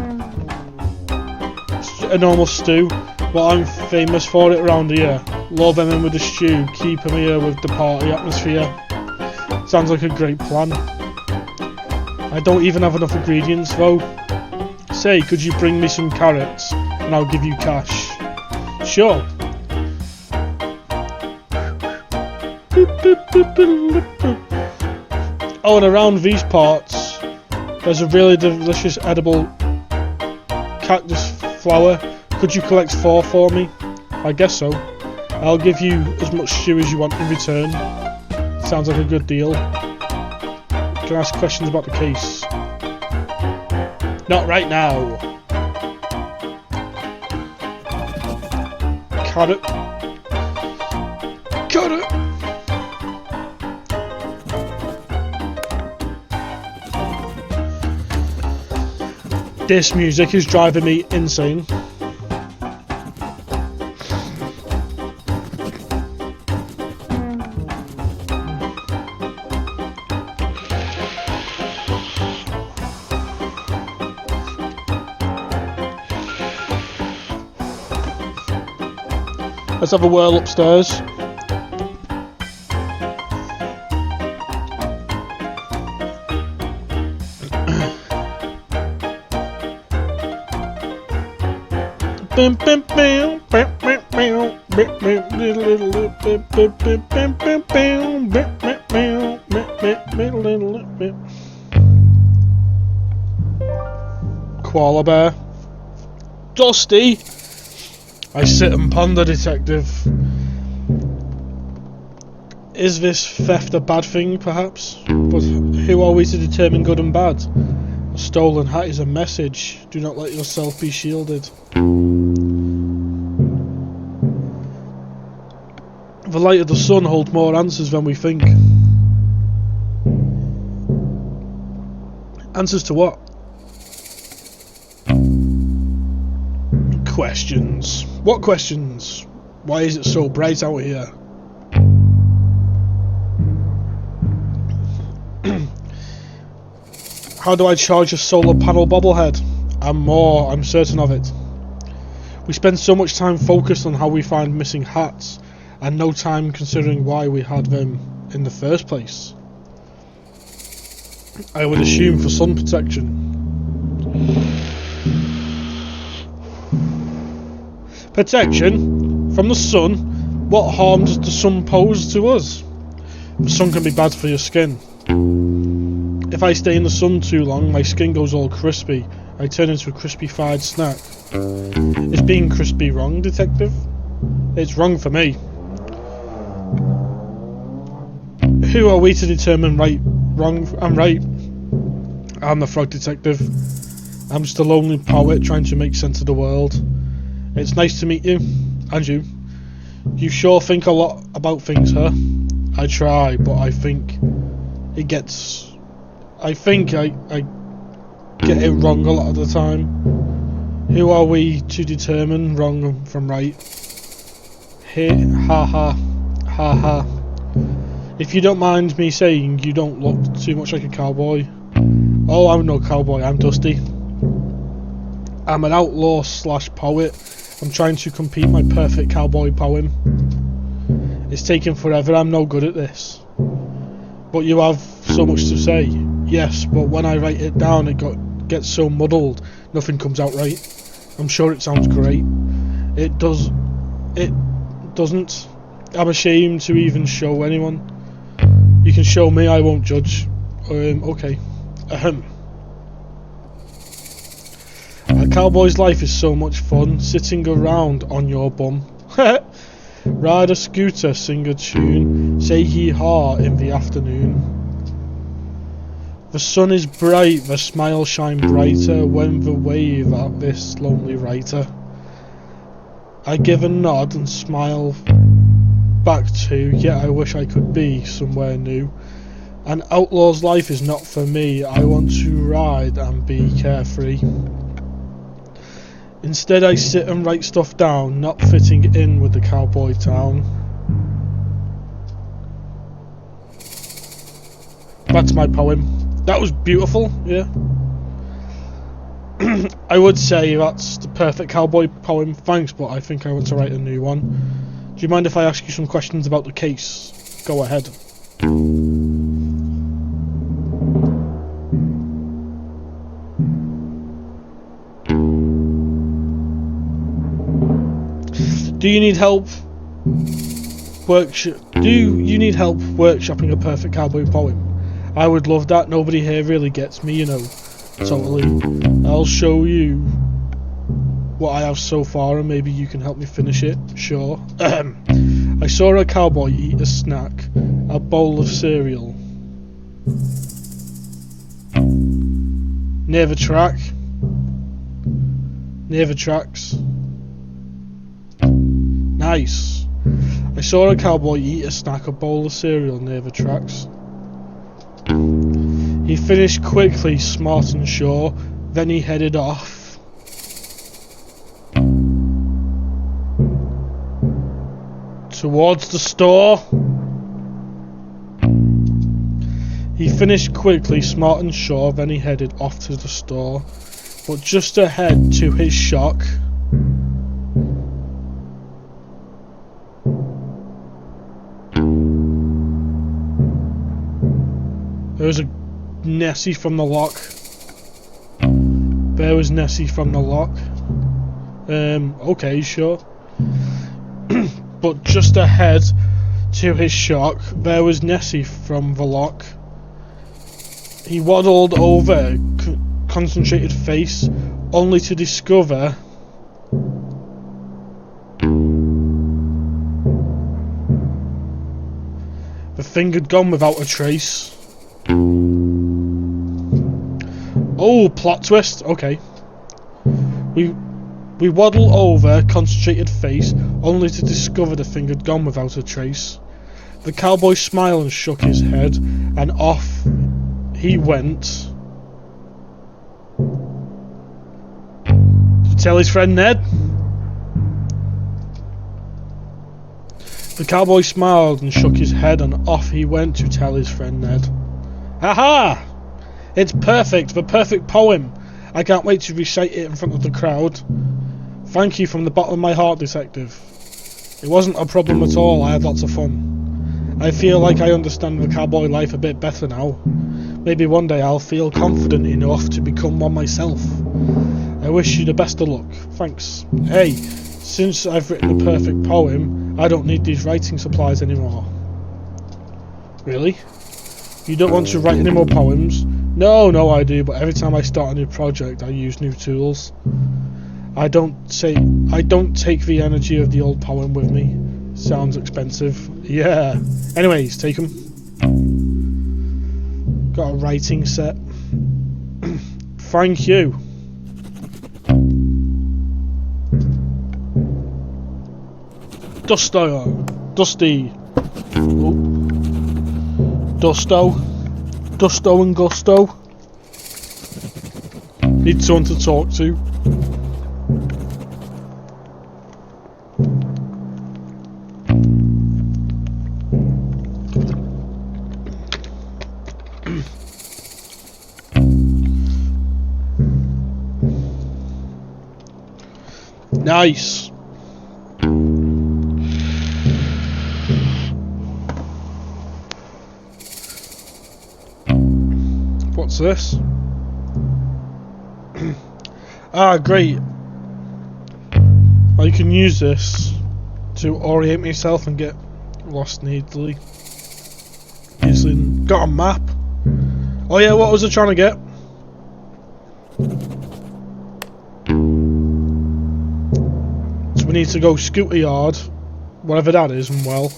A normal stew. But I'm famous for it around here. Love them in with the stew. Keep them here with the party atmosphere. Sounds like a great plan. I don't even have enough ingredients though. Say, could you bring me some carrots and I'll give you cash? Sure. Oh, and around these parts, there's a really delicious edible cactus flower. Could you collect 4 for me? I guess so. I'll give you as much stew as you want in return. Sounds like a good deal. Can I ask questions about the case? Not right now. Carrot. Carrot. This music is driving me insane. Let's have a whirl upstairs. Koala bear. Dusty. I sit and ponder, detective. Is this theft a bad thing, perhaps? But who are we to determine good and bad? A stolen hat is a message. Do not let yourself be shielded. The light of the sun holds more answers than we think. Answers to what? Questions. What questions? Why is it so bright out here? How do I charge a solar panel bobblehead? I'm certain of it. We spend so much time focused on how we find missing hats, and no time considering why we had them in the first place. I would assume for sun protection. Protection? From the sun? What harm does the sun pose to us? The sun can be bad for your skin. If I stay in the sun too long, my skin goes all crispy. I turn into a crispy fried snack. Is being crispy wrong, detective? It's wrong for me. Who are we to determine right, wrong, and right? I'm the frog detective. I'm just a lonely poet trying to make sense of the world. It's nice to meet you, and you. You sure think a lot about things, huh? I try, but I think I get it wrong a lot of the time. Who are we to determine wrong from right? Ha ha, ha ha. If you don't mind me saying, you don't look too much like a cowboy. Oh, I'm no cowboy, I'm Dusty. I'm an outlaw / poet. I'm trying to complete my perfect cowboy poem. It's taken forever, I'm no good at this. But you have so much to say. Yes, but when I write it down it gets so muddled, nothing comes out right. I'm sure it sounds great. It doesn't. I'm ashamed to even show anyone. You can show me, I won't judge. Okay. Ahem. A cowboy's life is so much fun, sitting around on your bum. Ride a scooter, sing a tune, say hee-haw in the afternoon. The sun is bright, the smile shine brighter when the wave at this lonely writer. I give a nod and smile back too, yet I wish I could be somewhere new. An outlaw's life is not for me, I want to ride and be carefree. Instead I sit and write stuff down, not fitting in with the cowboy town. That's my poem. That was beautiful, yeah. I would say that's the perfect cowboy poem, thanks, but I think I want to write a new one. Do you mind if I ask you some questions about the case? Go ahead. Do you need help workshopping a perfect cowboy poem? I would love that. Nobody here really gets me, you know. Totally. I'll show you what I have so far and maybe you can help me finish it. Sure. I saw a cowboy eat a snack, a bowl of cereal. Near the track. Near the tracks. Nice. I saw a cowboy eat a snack, a bowl of cereal near the tracks. He finished quickly, smart and sure, then he headed off. Towards the store. He finished quickly, smart and sure, then he headed off to the store. But just ahead, to his shock, There was a Nessie from the lock. There was Nessie from the lock. Okay, sure. But just ahead, to his shock, there was Nessie from the lock. He waddled over, concentrated face, only to discover the thing had gone without a trace. Oh, plot twist. Okay. We waddle over, concentrated face, only to discover the thing had gone without a trace. The cowboy smiled and shook his head, and off he went to tell his friend Ned. The cowboy smiled and shook his head, and off he went to tell his friend Ned. Aha! It's perfect, the perfect poem. I can't wait to recite it in front of the crowd. Thank you from the bottom of my heart, detective. It wasn't a problem at all, I had lots of fun. I feel like I understand the cowboy life a bit better now. Maybe one day I'll feel confident enough to become one myself. I wish you the best of luck. Thanks. Hey, since I've written a perfect poem, I don't need these writing supplies anymore. Really? You don't want to write any more poems? No, I do, but every time I start a new project, I use new tools. I don't take the energy of the old poem with me. Sounds expensive. Yeah. Anyways, take them. Got a writing set. Thank you. Dusty. Oh. Dusto and Gusto. Need someone to talk to. Nice. What's this? Ah, great. I can use this to orient myself and get lost neatly. Got a map. Oh yeah, what was I trying to get? So we need to go scooter yard, whatever that is, and well.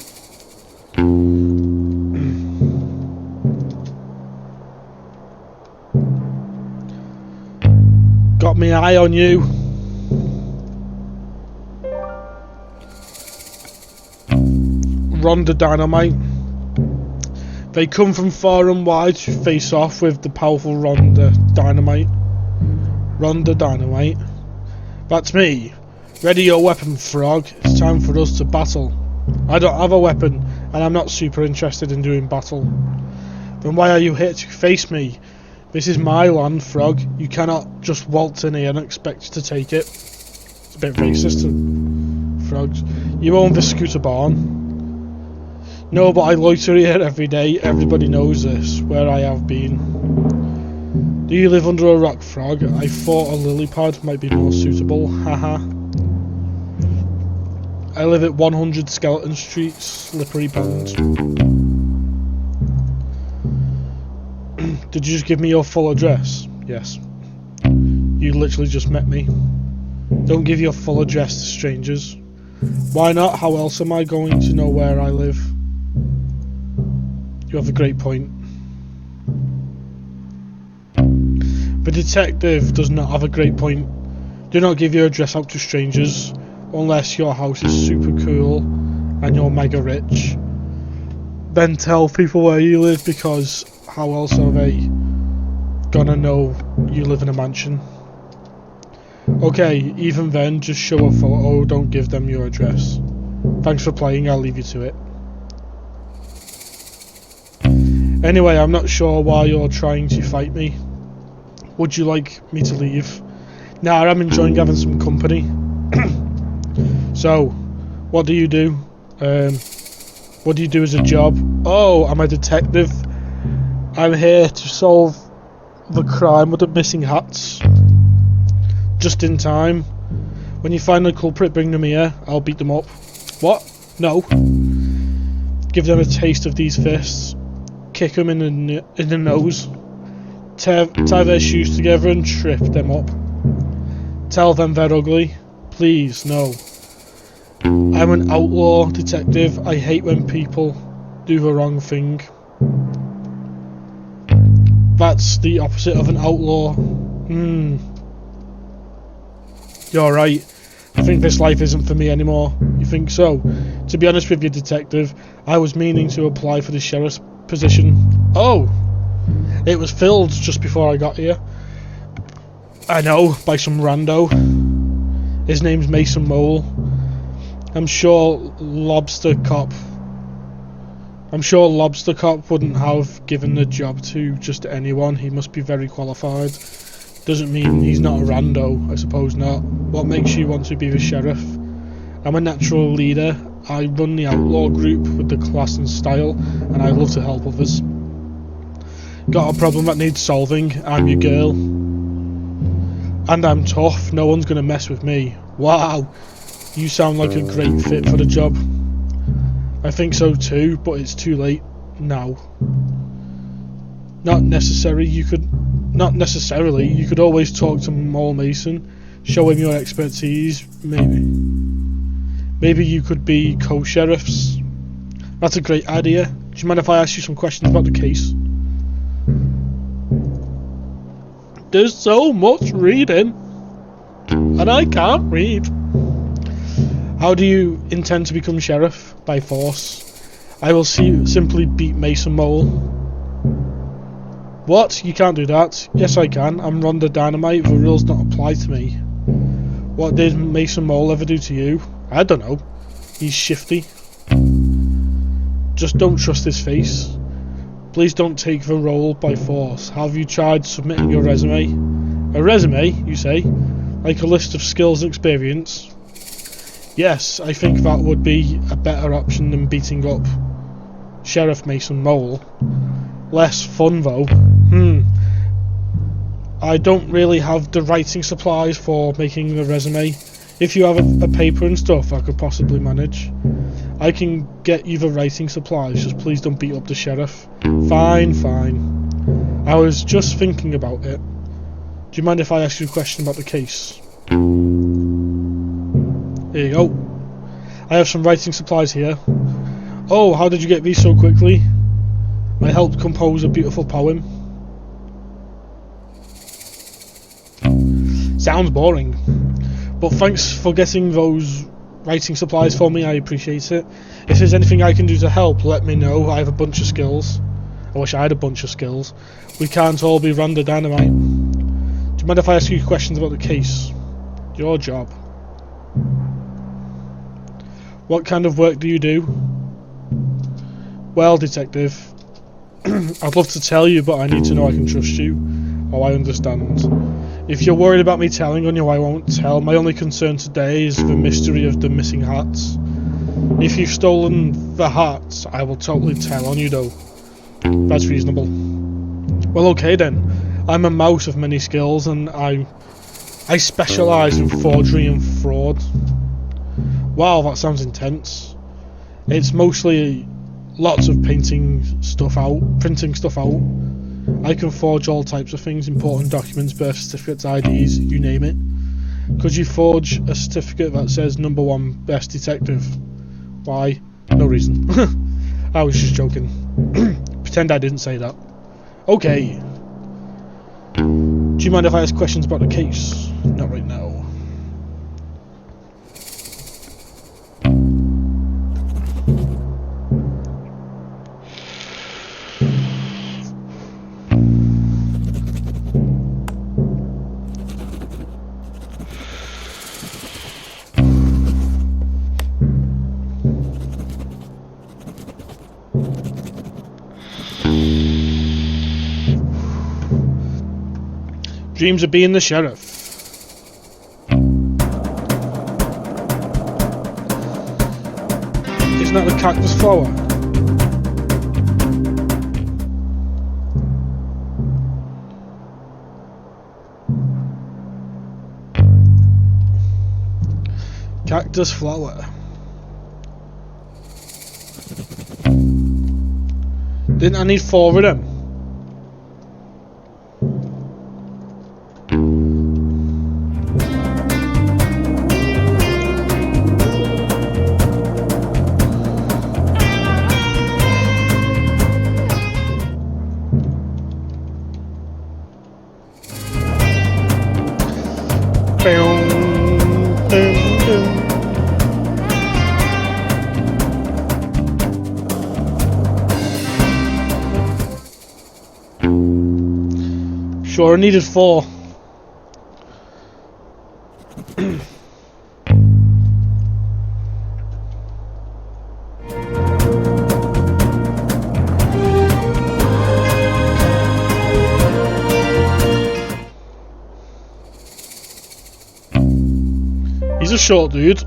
Got my eye on you. Rhonda Dynamite. They come from far and wide to face off with the powerful Rhonda Dynamite. Rhonda Dynamite. That's me. Ready your weapon, Frog. It's time for us to battle. I don't have a weapon, and I'm not super interested in doing battle. Then why are you here to face me? This is my land, Frog. You cannot just waltz in here and expect to take it. It's a bit racist to frogs. You own the scooter barn. No, but I loiter here every day. Everybody knows this, where I have been. Do you live under a rock, Frog? I thought a lily pad might be more suitable. Haha. I live at 100 Skeleton Street, Slippery Pond. Did you just give me your full address? Yes. You literally just met me. Don't give your full address to strangers. Why not? How else am I going to know where I live? You have a great point. The detective does not have a great point. Do not give your address out to strangers unless your house is super cool and you're mega rich. Then tell people where you live, because how else are they gonna know you live in a mansion? Okay, even then, just show a photo, don't give them your address. Thanks for playing, I'll leave you to it. Anyway, I'm not sure why you're trying to fight me. Would you like me to leave? Nah, I'm enjoying having some company. So, what do you do? What do you do as a job? Oh, I'm a detective. I'm here to solve the crime with the missing hats. Just in time. When you find the culprit, bring them here. I'll beat them up. What? No. Give them a taste of these fists. Kick them in the nose. Tie their shoes together and trip them up. Tell them they're ugly. Please, no. I'm an outlaw detective. I hate when people do the wrong thing. That's the opposite of an outlaw. You're right. I think this life isn't for me anymore. You think so? To be honest with you, detective, I was meaning to apply for the sheriff's position. Oh! It was filled just before I got here. I know, by some rando. His name's Mason Mole. I'm sure Lobster Cop wouldn't have given the job to just anyone. He must be very qualified. Doesn't mean he's not a rando, I suppose not. What makes you want to be the sheriff? I'm a natural leader. I run the outlaw group with the class and style, and I love to help others. Got a problem that needs solving? I'm your girl. And I'm tough. No one's gonna mess with me. Wow. You sound like a great fit for the job. I think so too, but it's too late now. Not necessarily. You could always talk to Mole Mason, show him your expertise. Maybe you could be co-sheriffs. That's a great idea. Do you mind if I ask you some questions about the case? There's so much reading, and I can't read. How do you intend to become sheriff? By force. I will simply beat Mason Mole. What? You can't do that. Yes, I can. I'm Rhonda Dynamite. The rules don't apply to me. What did Mason Mole ever do to you? I don't know. He's shifty. Just don't trust his face. Please don't take the role by force. Have you tried submitting your resume? A resume, you say? Like a list of skills and experience? Yes, I think that would be a better option than beating up Sheriff Mason Mole. Less fun though. I don't really have the writing supplies for making the resume. If you have a paper and stuff, I could possibly manage. I can get you the writing supplies, just please don't beat up the sheriff. Fine. I was just thinking about it. Do you mind if I ask you a question about the case? Here you go. I have some writing supplies here. Oh, how did you get these so quickly? I helped compose a beautiful poem. Sounds boring. But thanks for getting those writing supplies for me, I appreciate it. If there's anything I can do to help, let me know. I have a bunch of skills. I wish I had a bunch of skills. We can't all be Rhonda Dynamite. Do you mind if I ask you questions about the case? Your job. What kind of work do you do? Well, detective, I'd love to tell you, but I need to know I can trust you. Oh, I understand. If you're worried about me telling on you, I won't tell. My only concern today is the mystery of the missing hats. If you've stolen the hats, I will totally tell on you though. That's reasonable. Well, okay then. I'm a mouse of many skills, and I specialise in forgery and fraud. Wow, that sounds intense. It's mostly lots of printing stuff out. I can forge all types of things, important documents, birth certificates, IDs, you name it. Could you forge a certificate that says #1 best detective? Why? No reason. I was just joking. Pretend I didn't say that. Okay. Do you mind if I ask questions about the case? Not right now. Dreams of being the sheriff. Isn't that the cactus flower? Cactus flower. Didn't I need 4 of them? Sure, I needed 4. He's a short dude.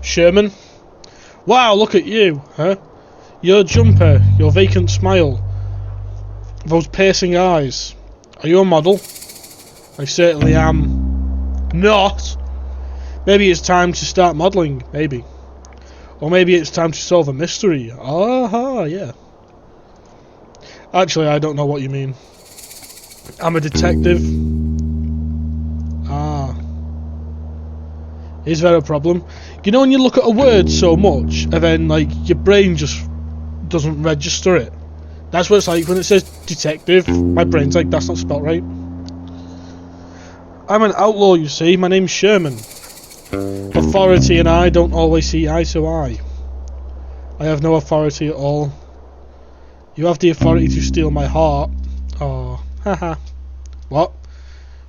Sherman. Wow, look at you, huh? Your jumper, your vacant smile, those piercing eyes. Are you a model? I certainly am not. Maybe it's time to start modelling, maybe. Or maybe it's time to solve a mystery. Aha, yeah. Actually, I don't know what you mean. I'm a detective. Ah. Is there a problem? You know when you look at a word so much, and then, like, your brain just doesn't register it? That's what it's like when it says detective. My brain's like, that's not spelt right. I'm an outlaw, you see. My name's Sherman. Authority and I don't always see eye to eye. I have no authority at all. You have the authority to steal my heart. Oh, haha. What?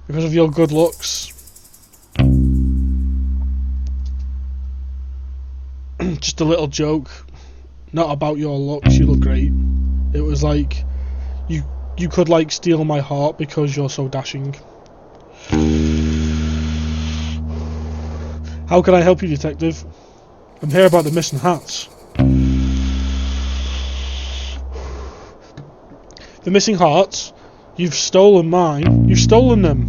Because of your good looks. Just a little joke. Not about your looks, you look great. It was like, you could like steal my heart because you're so dashing. How can I help you, detective? I'm here about the missing hats. The missing hearts? You've stolen mine. You've stolen them.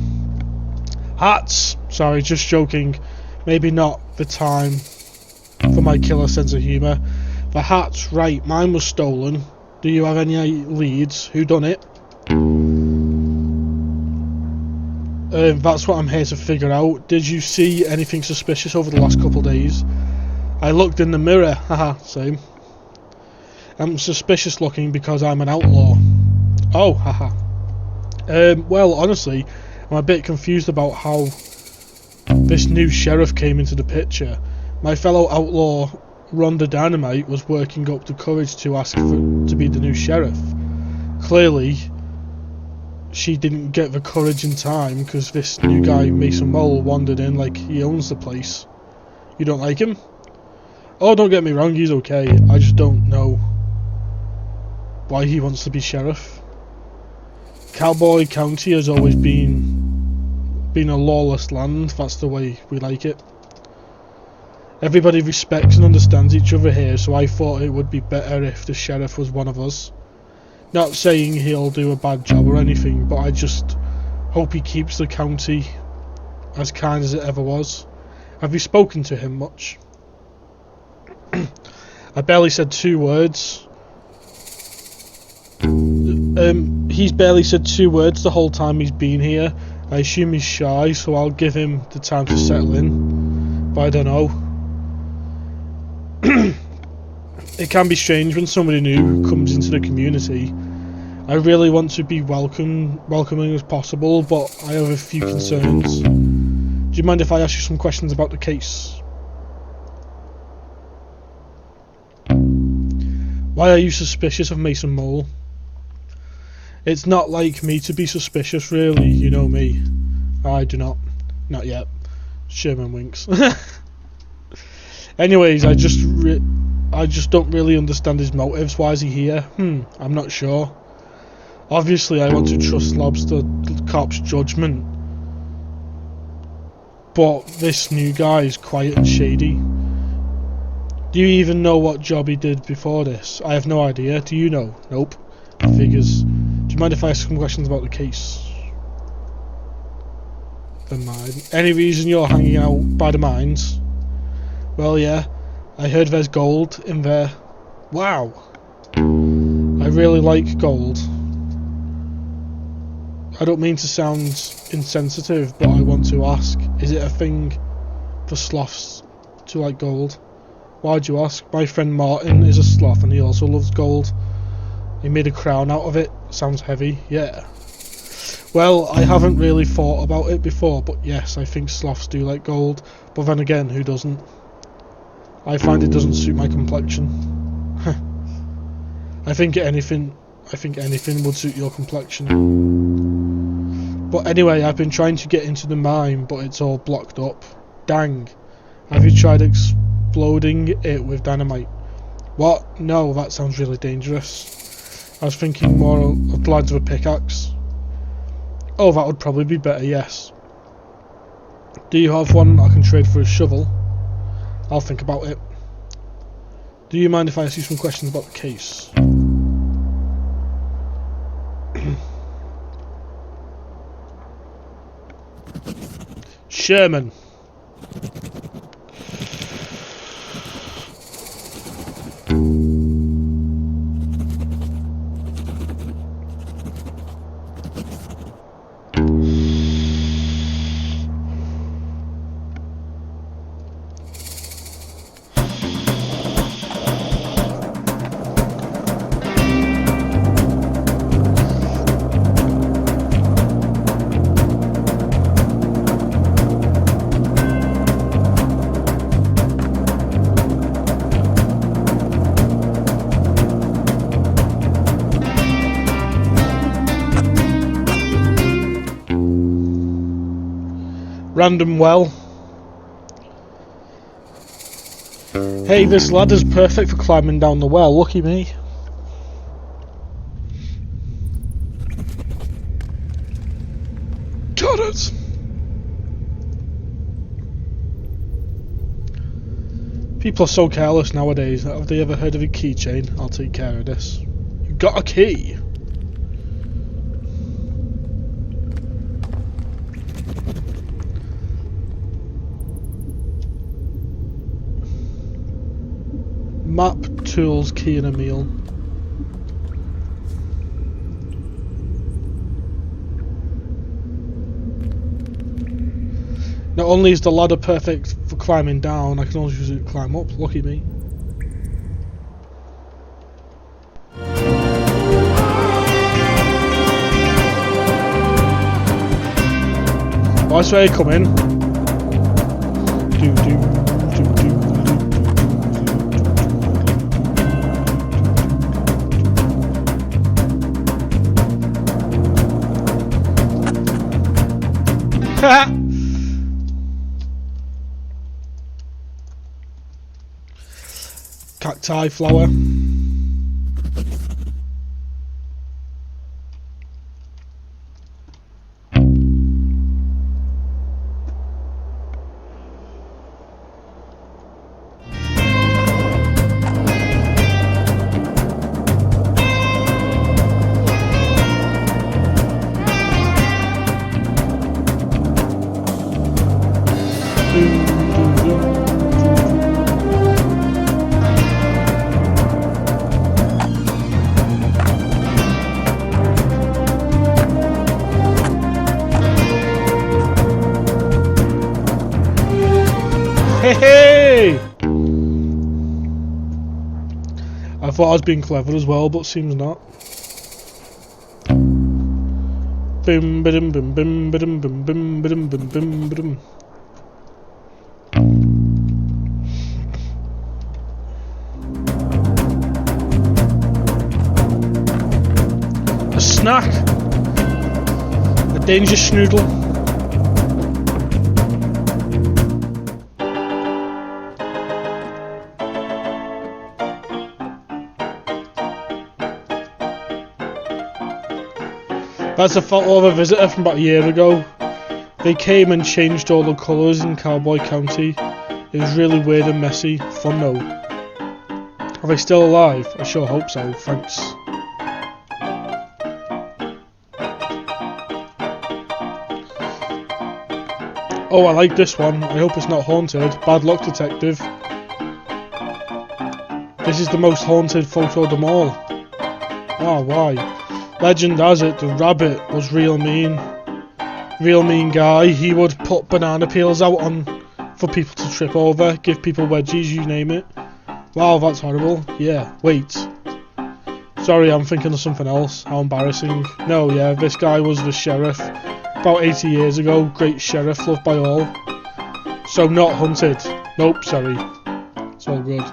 Hats! Sorry, just joking. Maybe not the time for my killer sense of humour. The hats, right, mine was stolen. Do you have any leads? Who done it? That's what I'm here to figure out. Did you see anything suspicious over the last couple of days? I looked in the mirror. Haha, same. I'm suspicious looking because I'm an outlaw. Oh, haha. Well, honestly, I'm a bit confused about how this new sheriff came into the picture. My fellow outlaw, Rhonda Dynamite, was working up the courage to ask to be the new sheriff. Clearly, she didn't get the courage in time because this new guy, Mason Mole, wandered in like he owns the place. You don't like him? Oh, don't get me wrong, he's okay. I just don't know why he wants to be sheriff. Cowboy County has always been a lawless land. That's the way we like it. Everybody respects and understands each other here, so I thought it would be better if the sheriff was one of us. Not saying he'll do a bad job or anything, but I just hope he keeps the county as kind as it ever was. Have you spoken to him much? I barely said 2 words. He's barely said 2 words the whole time he's been here. I assume he's shy, so I'll give him the time to settle in. But I don't know. It can be strange when somebody new comes into the community. I really want to be welcoming as possible, but I have a few concerns. Do you mind if I ask you some questions about the case? Why are you suspicious of Mason Mole? It's not like me to be suspicious, really. You know me. I do not. Not yet. Sherman winks. Anyways, I just don't really understand his motives. Why is he here? I'm not sure. Obviously, I want to trust Lobster Cop's judgment, but this new guy is quiet and shady. Do you even know what job he did before this? I have no idea. Do you know? Nope. Figures. Do you mind if I ask some questions about the case? Never mind. Any reason you're hanging out by the mines? Well, yeah, I heard there's gold in there. Wow. I really like gold. I don't mean to sound insensitive, but I want to ask, is it a thing for sloths to like gold? Why'd you ask? My friend Martin is a sloth and he also loves gold. He made a crown out of it. Sounds heavy, yeah. Well, I haven't really thought about it before, but yes, I think sloths do like gold. But then again, who doesn't? I find it doesn't suit my complexion. I think anything would suit your complexion. But anyway, I've been trying to get into the mine, but it's all blocked up. Dang. Have you tried exploding it with dynamite? What? No, that sounds really dangerous. I was thinking more of the lines of a pickaxe. Oh, that would probably be better, yes. Do you have one I can trade for a shovel? I'll think about it. Do you mind if I ask you some questions about the case? Sherman. Random well. Hey, this ladder's perfect for climbing down the well, lucky me. Got it! People are so careless nowadays. Have they ever heard of a keychain? I'll take care of this. You got a key! Map, tools, key and a meal. Not only is the ladder perfect for climbing down, I can also use it to climb up, lucky me. Oh, I swear you come in. Do do do do. Cacti flower. Hey! I thought I was being clever as well, but seems not. Bim bim bim bim bim bim bim bim bim bim bim. A snack. A danger schnoodle. That's a photo of a visitor from about a year ago. They came and changed all the colours in Cowboy County. It was really weird and messy. Fun though. Are they still alive? I sure hope so. Thanks. Oh, I like this one. I hope it's not haunted. Bad luck, detective. This is the most haunted photo of them all. Oh, why? Legend has it the rabbit was real mean. Real mean guy. He would put banana peels out on for people to trip over, give people wedgies, you name it. Wow, that's horrible. Yeah, wait. Sorry, I'm thinking of something else. How embarrassing. No, yeah, this guy was the sheriff about 80 years ago. Great sheriff, loved by all. So not hunted. Nope, sorry. It's all good.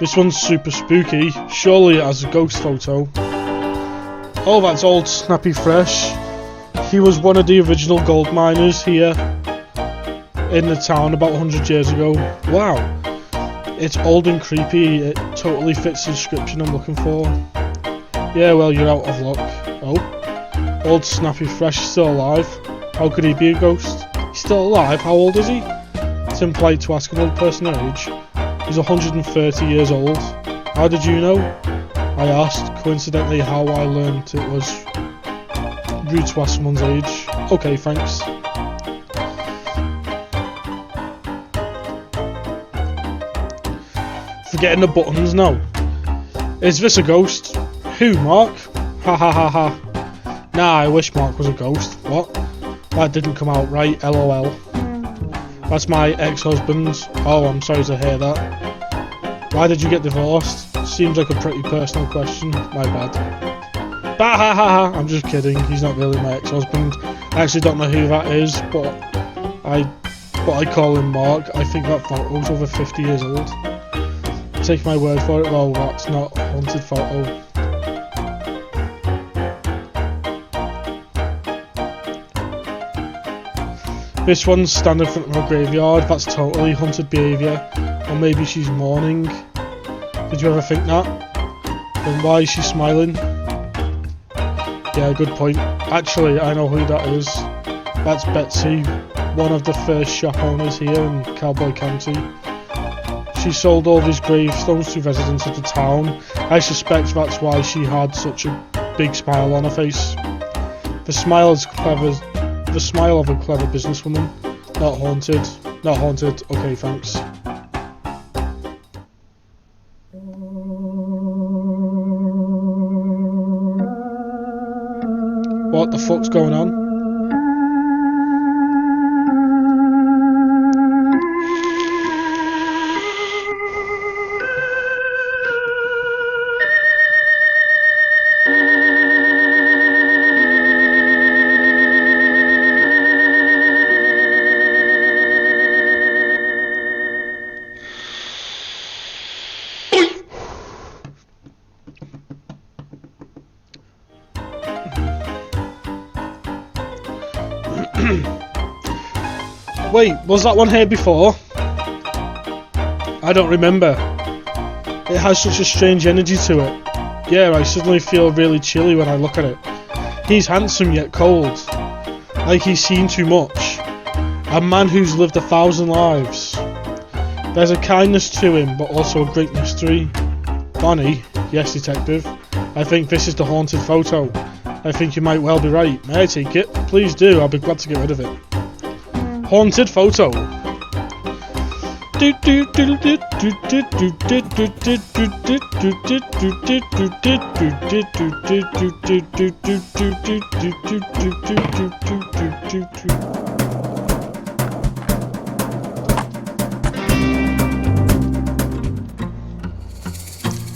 This one's super spooky. Surely it has a ghost photo. Oh, that's old Snappy Fresh. He was one of the original gold miners here in the town about 100 years ago. Wow. It's old and creepy. It totally fits the description I'm looking for. Yeah, well, you're out of luck. Oh. Old Snappy Fresh is still alive. How could he be a ghost? He's still alive? How old is he? It's impolite to ask an old person their age. He's 130 years old. How did you know? I asked. Coincidentally, how I learned it was rude to ask someone's age. Okay, thanks. Forgetting the buttons now. Is this a ghost? Who, Mark? Ha ha ha ha. Nah, I wish Mark was a ghost. What? That didn't come out right, LOL. That's my ex-husband. Oh, I'm sorry to hear that. Why did you get divorced? Seems like a pretty personal question. My bad. Bah ha ha ha. I'm just kidding. He's not really my ex-husband. I actually don't know who that is, but I call him Mark. I think that photo's over 50 years old. Take my word for it. Well, that's not a haunted photo. This one's standing in front of a graveyard. That's totally haunted behaviour. Or maybe she's mourning. Did you ever think that? Then why is she smiling? Yeah, good point. Actually, I know who that is. That's Betsy, one of the first shop owners here in Cowboy County. She sold all these gravestones to residents of the town. I suspect that's why she had such a big smile on her face. The smile is clever. The smile of a clever businesswoman. Not haunted. Not haunted. Okay, thanks. What the fuck's going on? Wait, was that one here before? I don't remember. It has such a strange energy to it. Yeah, I suddenly feel really chilly when I look at it. He's handsome yet cold. Like he's seen too much. A man who's lived 1,000 lives. There's a kindness to him, but also a great mystery. Bonnie? Yes, detective. I think this is the haunted photo. I think you might well be right. May I take it? Please do, I'll be glad to get rid of it. Haunted photo.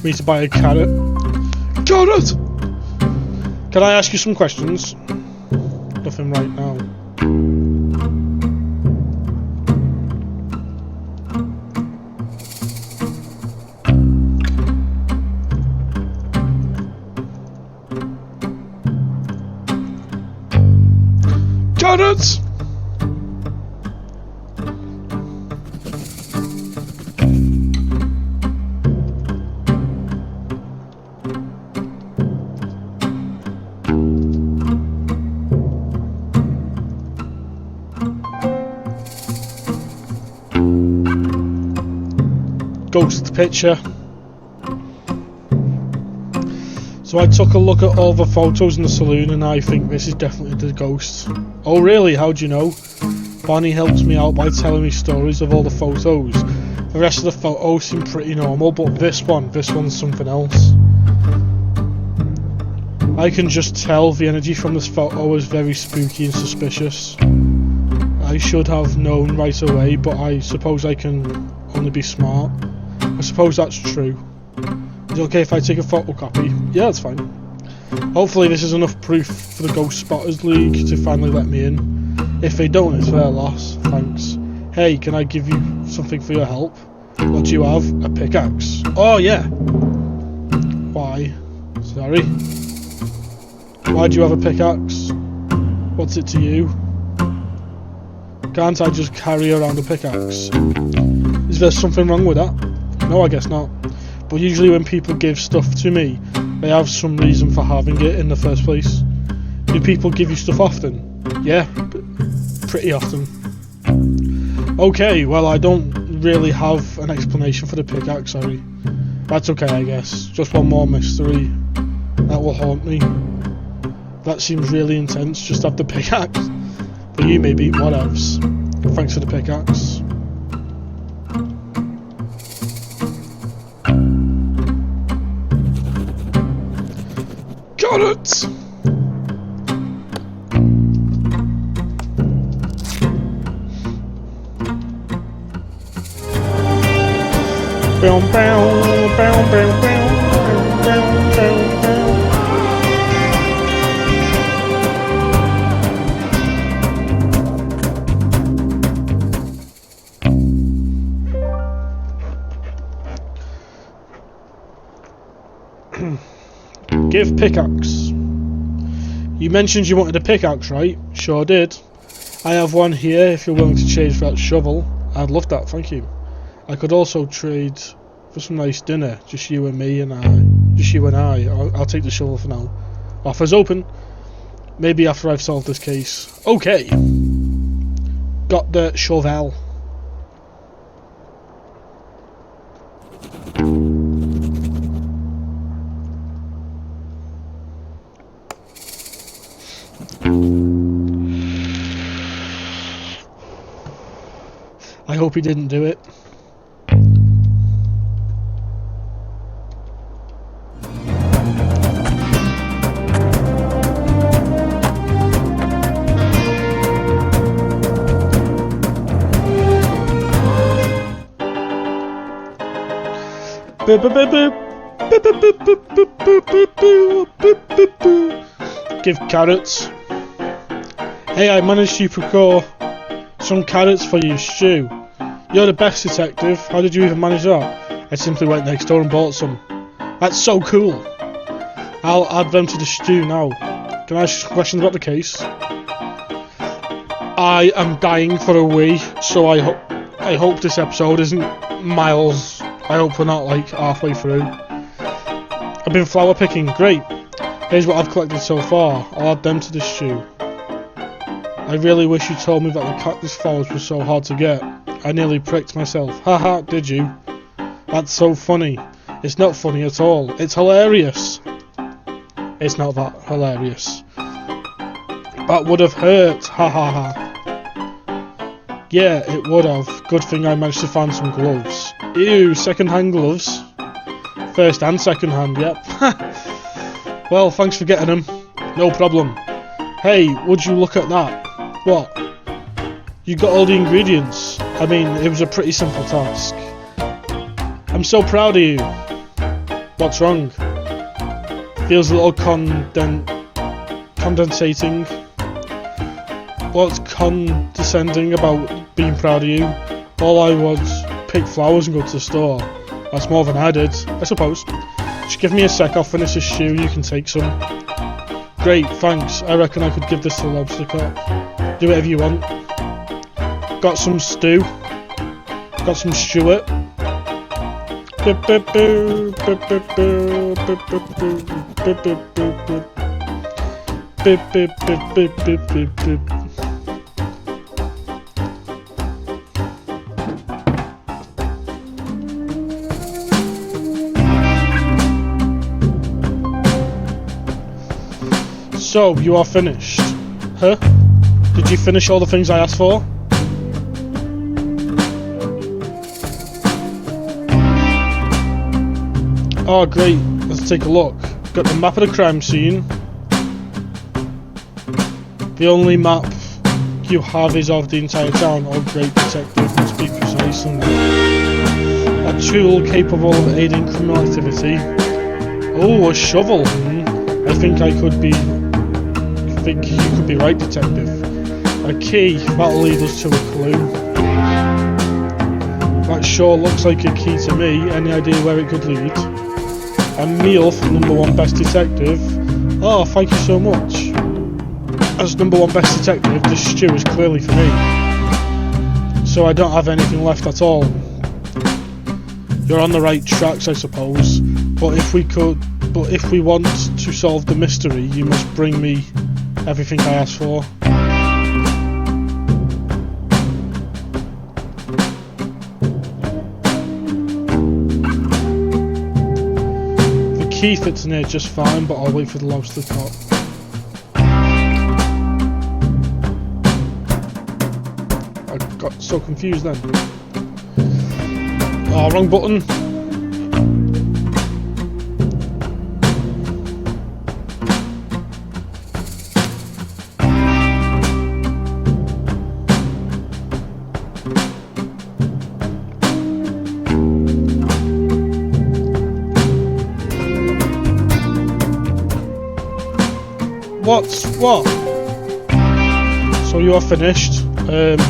We need to buy a carrot. Carrot! Can I ask you some questions? Nothing right now. Carrots! Ghost picture. So I took a look at all the photos in the saloon and I think this is definitely the ghost. Oh really? How do you know? Bonnie helps me out by telling me stories of all the photos. The rest of the photos seem pretty normal, but this one's something else. I can just tell the energy from this photo is very spooky and suspicious. I should have known right away, but I suppose I can only be smart. I suppose that's true. Is it okay if I take a photocopy? Yeah, that's fine. Hopefully this is enough proof for the Ghost Spotters League to finally let me in. If they don't, it's their loss. Thanks. Hey, can I give you something for your help? What do you have? A pickaxe? Oh yeah! Why? Sorry. Why do you have a pickaxe? What's it to you? Can't I just carry around a pickaxe? Is there something wrong with that? No, I guess not. But usually when people give stuff to me, they have some reason for having it in the first place. Do people give you stuff often? Yeah, pretty often. Okay, well I don't really have an explanation for the pickaxe, sorry. That's okay, I guess. Just one more mystery that will haunt me. That seems really intense, just have the pickaxe. For you maybe, whatevs. Thanks for the pickaxe. Got it! Bow, bow, bow, bow, bow, bow, bow, bow. Give pickaxe. You mentioned you wanted a pickaxe, right? Sure did. I have one here if you're willing to trade for that shovel. I'd love that, thank you. I could also trade for some nice dinner, just you and me and I. Just you and I. I'll take the shovel for now. Offers open. Maybe after I've solved this case. Okay. Got the shovel. I hope he didn't do it. Give carrots. Hey, I managed to procure some carrots for you, Stu. You're the best detective. How did you even manage that? I simply went next door and bought some. That's so cool. I'll add them to the stew now. Can I ask you some questions about the case? I am dying for a wee, so I hope this episode isn't miles. I hope we're not like halfway through. I've been flower picking. Great. Here's what I've collected so far. I'll add them to the stew. I really wish you told me that the cactus flowers were so hard to get. I nearly pricked myself. Haha, did you? That's so funny. It's not funny at all. It's hilarious. It's not that hilarious. That would have hurt. Ha ha ha. Yeah, it would have. Good thing I managed to find some gloves. Ew, second-hand gloves. First and second-hand, yep. Well, thanks for getting them. No problem. Hey, would you look at that? What? You got all the ingredients. I mean, it was a pretty simple task. I'm so proud of you. What's wrong? Feels a little condensating. What's condescending about being proud of you? All I was pick flowers and go to the store. That's more than I did, I suppose. Just give me a sec, I'll finish this stew, you can take some. Great, thanks. I reckon I could give this to the lobster cop. Do whatever you want. Got some stew. Got some Stuart. So, you are finished. Huh? Did you finish all the things I asked for? Oh great, let's take a look. Got the map of the crime scene. The only map you have is of the entire town. Oh great, detective must be precise and a tool capable of aiding criminal activity. Oh, a shovel. I think you could be right, detective. A key, that'll lead us to a clue. That sure looks like a key to me. Any idea where it could lead? A meal for #1 best detective. Oh, thank you so much. As #1 best detective, this stew is clearly for me. So I don't have anything left at all. You're on the right tracks, I suppose. But if we want to solve the mystery, you must bring me everything I asked for. The key fits in here just fine, but I'll wait for the logs to the top. I got so confused then. Oh, wrong button. What? So you are finished. Did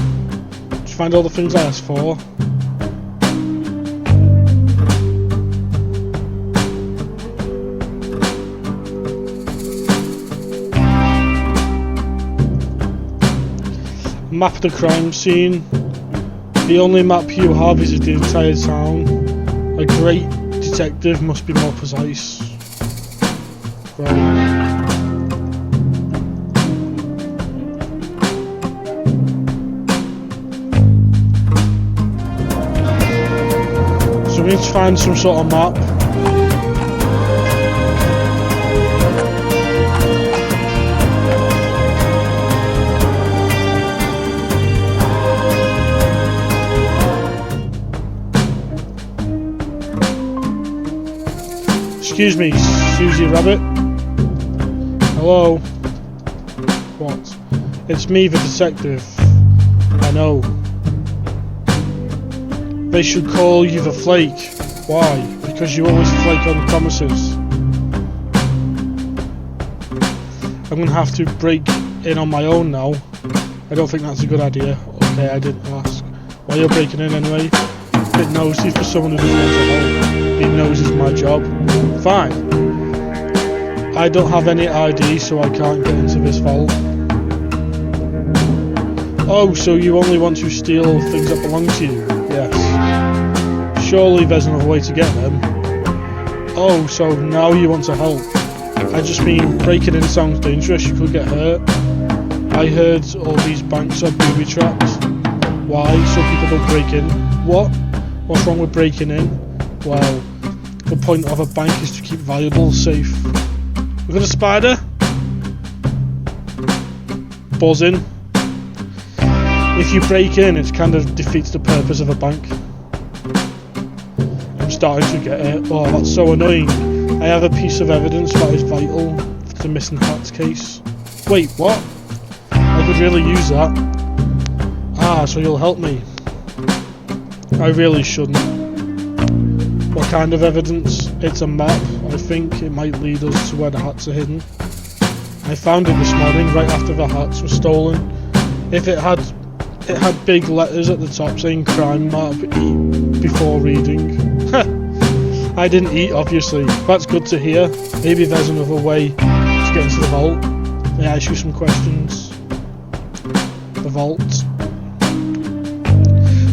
you find all the things I asked for? Map of the crime scene. The only map you have is the entire town. A great detective must be more precise. Right. So we need to find some sort of map. Excuse me, Susie Rabbit. Hello? What? It's me, the detective. I know. They should call you the Flake. Why? Because you always flake on promises. I'm gonna have to break in on my own now. I don't think that's a good idea. Okay, I didn't ask. Why are you breaking in anyway? A bit nosy for someone who doesn't want to help. Being nosy is my job. Fine. I don't have any ID, so I can't get into this vault. Oh, so you only want to steal things that belong to you? Yes. Surely there's another way to get them. Oh, so now you want to help. I just mean, breaking in sounds dangerous, you could get hurt. I heard all these banks are booby traps. Why? So people don't break in. What? What's wrong with breaking in? Well, the point of a bank is to keep valuables safe. We've got a spider. Buzzing. If you break in, it kind of defeats the purpose of a bank. I'm starting to get it. Oh, that's so annoying. I have a piece of evidence that is vital for the missing hats case. Wait, what? I could really use that. Ah, so you'll help me. I really shouldn't. What kind of evidence? It's a map. I think it might lead us to where the hats are hidden. I found it this morning right after the hats were stolen. If it had big letters at the top saying crime map, eat before reading. I didn't eat, obviously. That's good to hear. Maybe there's another way to get into the vault. May I ask you some questions? The vault.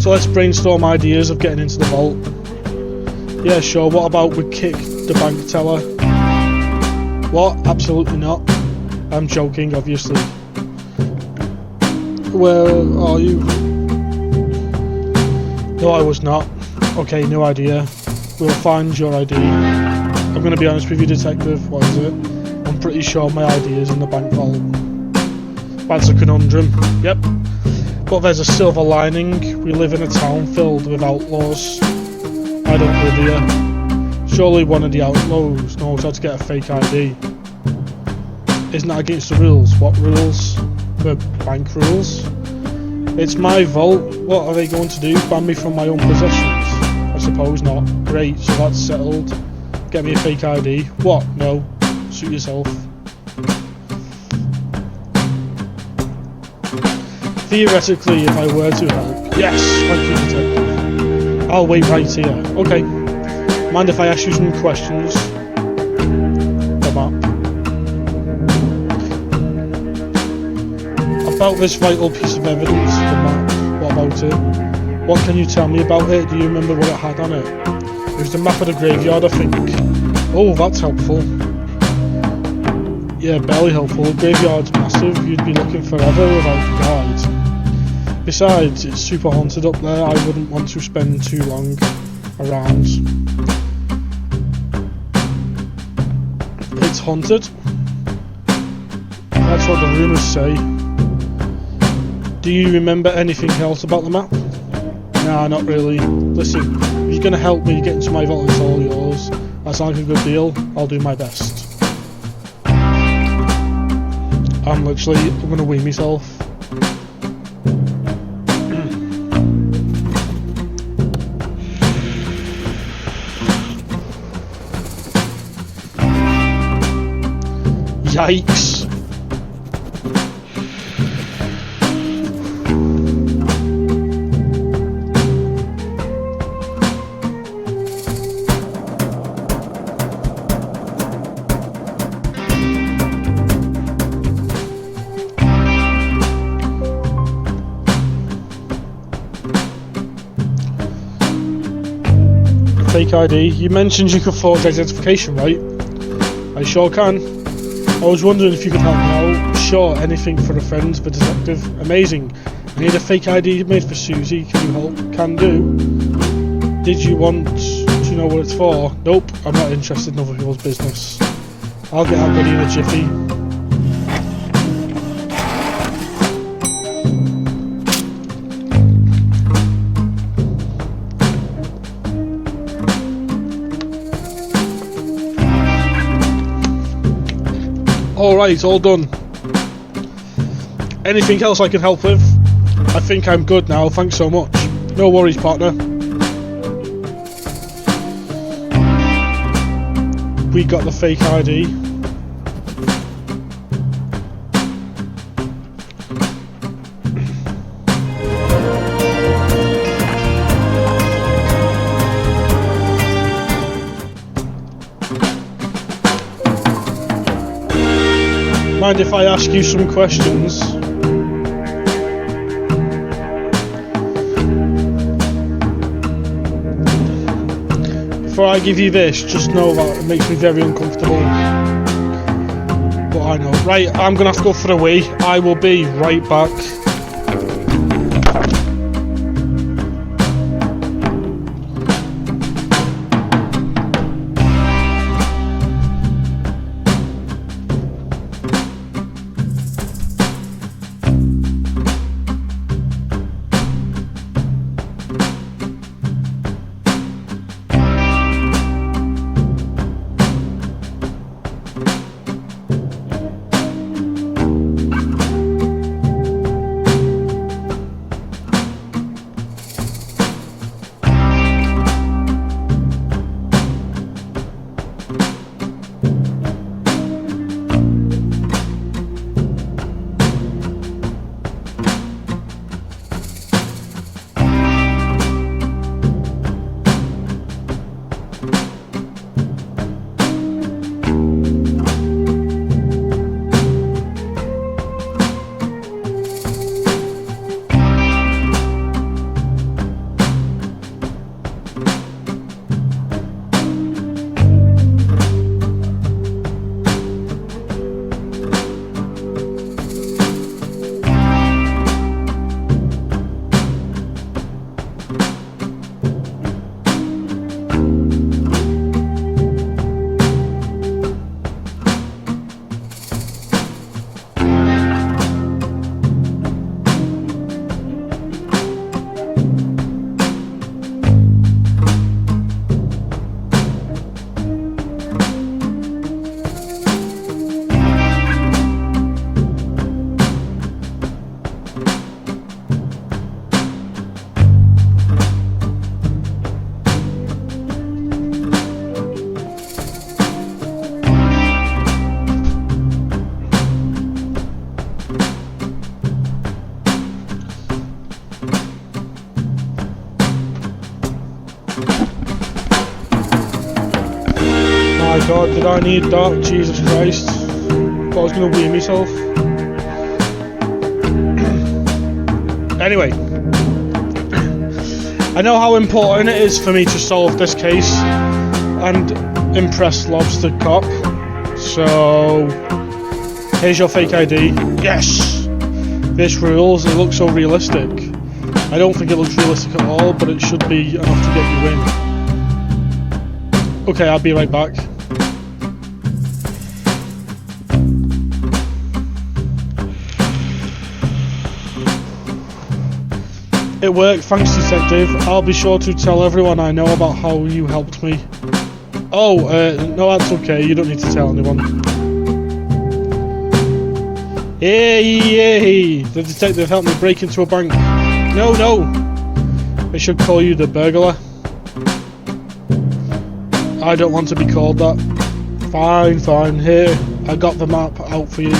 So let's brainstorm ideas of getting into the vault. Yeah, sure. What about we kick the bank teller? What? Absolutely not. I'm joking, obviously. Where are you? No, I was not. Okay, no idea. We'll find your ID. I'm going to be honest with you, detective. What is it? I'm pretty sure my ID is in the bank vault. That's a conundrum. Yep. But there's a silver lining. We live in a town filled with outlaws. I don't live here. Surely one of the outlaws knows how to get a fake ID. Isn't that against the rules? What rules? The bank rules? It's my vault. What are they going to do? Ban me from my own possessions? I suppose not. Great, so that's settled. Get me a fake ID. What? No. Suit yourself. Theoretically, if I were to help. Yes! Thank you, detective. I'll wait right here. Okay. Mind if I ask you some questions? The map. About this vital piece of evidence, the map. What about it? What can you tell me about it? Do you remember what it had on it? It was the map of the graveyard, I think. Oh, that's helpful. Yeah, barely helpful. The graveyard's massive. You'd be looking forever without a guide. Besides, it's super haunted up there. I wouldn't want to spend too long around. It's haunted? That's what the rumours say. Do you remember anything else about the map? Nah, not really. Listen, if you're gonna help me get into my vault, it's all yours. That sounds like a good deal. I'll do my best. I'm gonna wee myself. Yikes. Fake ID. You mentioned you could forge identification, right? I sure can. I was wondering if you could help me out. Sure, anything for a friend, the detective. Amazing. I need a fake ID made for Susie. Can you help? Can do. Did you want to know what it's for? Nope, I'm not interested in other people's business. I'll get that ready in a jiffy. Alright, all done. Anything else I can help with? I think I'm good now, thanks so much. No worries, partner. We got the fake ID. Mind if I ask you some questions? Before I give you this, just know that it makes me very uncomfortable. But I know. Right, I'm gonna have to go for a wee. I will be right back. my god, did I need that? Jesus Christ. Thought I was gonna wee myself. Anyway. I know how important it is for me to solve this case and impress Lobster Cop. So here's your fake ID. Yes! This rules. It looks so realistic. I don't think it looks realistic at all, but it should be enough to get you in. Okay, I'll be right back. It worked, thanks detective. I'll be sure to tell everyone I know about how you helped me. Oh, no, that's okay, you don't need to tell anyone. Hey, the detective helped me break into a bank. No, I should call you the burglar. I don't want to be called that. Fine, here, I got the map out for you.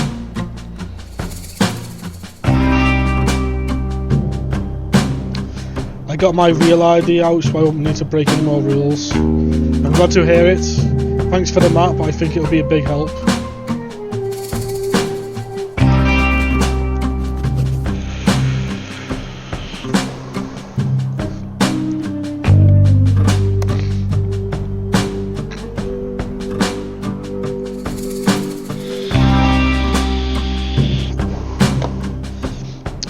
I got my real ID out, so I won't need to break any more rules. I'm glad to hear it. Thanks for the map, I think it'll be a big help.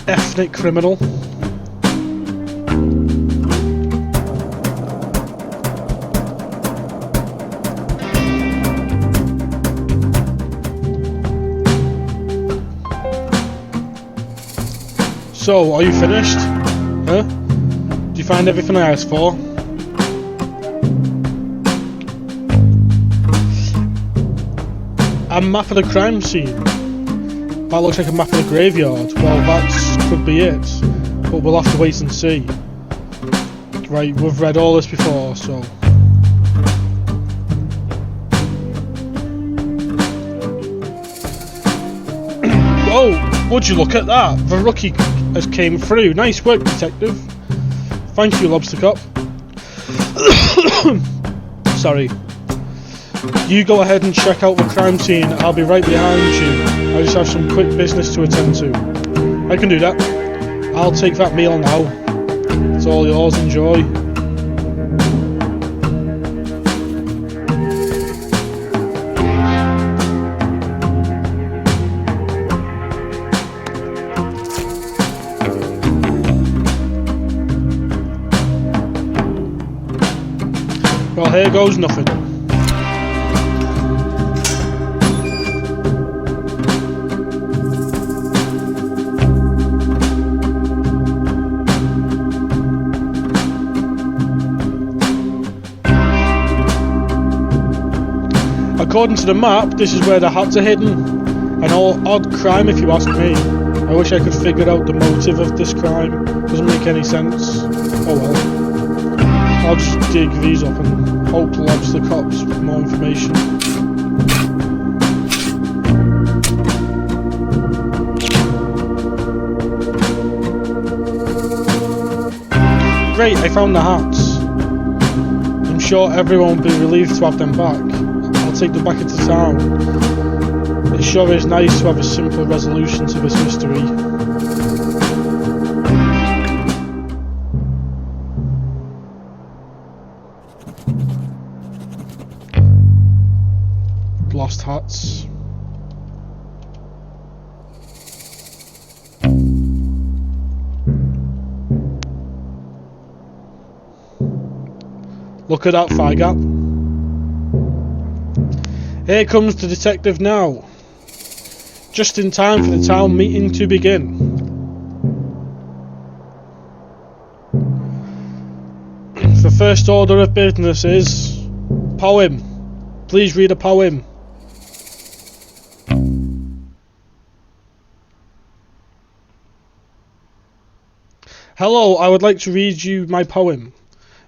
Ethnic criminal. So, are you finished? Huh? Did you find everything I asked for? A map of the crime scene. That looks like a map of the graveyard. Well, that could be it. But we'll have to wait and see. Right, we've read all this before, so... Oh, would you look at that? The rookie has came through. Nice work, detective. Thank you, Lobster Cop. Sorry. You go ahead and check out the crime scene. I'll be right behind you. I just have some quick business to attend to. I can do that. I'll take that meal now. It's all yours. Enjoy. Well, here goes nothing. According to the map, this is where the hats are hidden. An odd crime if you ask me. I wish I could figure out the motive of this crime. Doesn't make any sense. Oh well. I'll just dig these up and hope Lobster Cops with more information. Great, I found the hats. I'm sure everyone will be relieved to have them back. I'll take them back into town. It sure is nice to have a simple resolution to this mystery. Lost hats. Look at that fire gap. Here comes the detective now. Just in time for the town meeting to begin. The first order of business is poem. Please read a poem. Hello, I would like to read you my poem.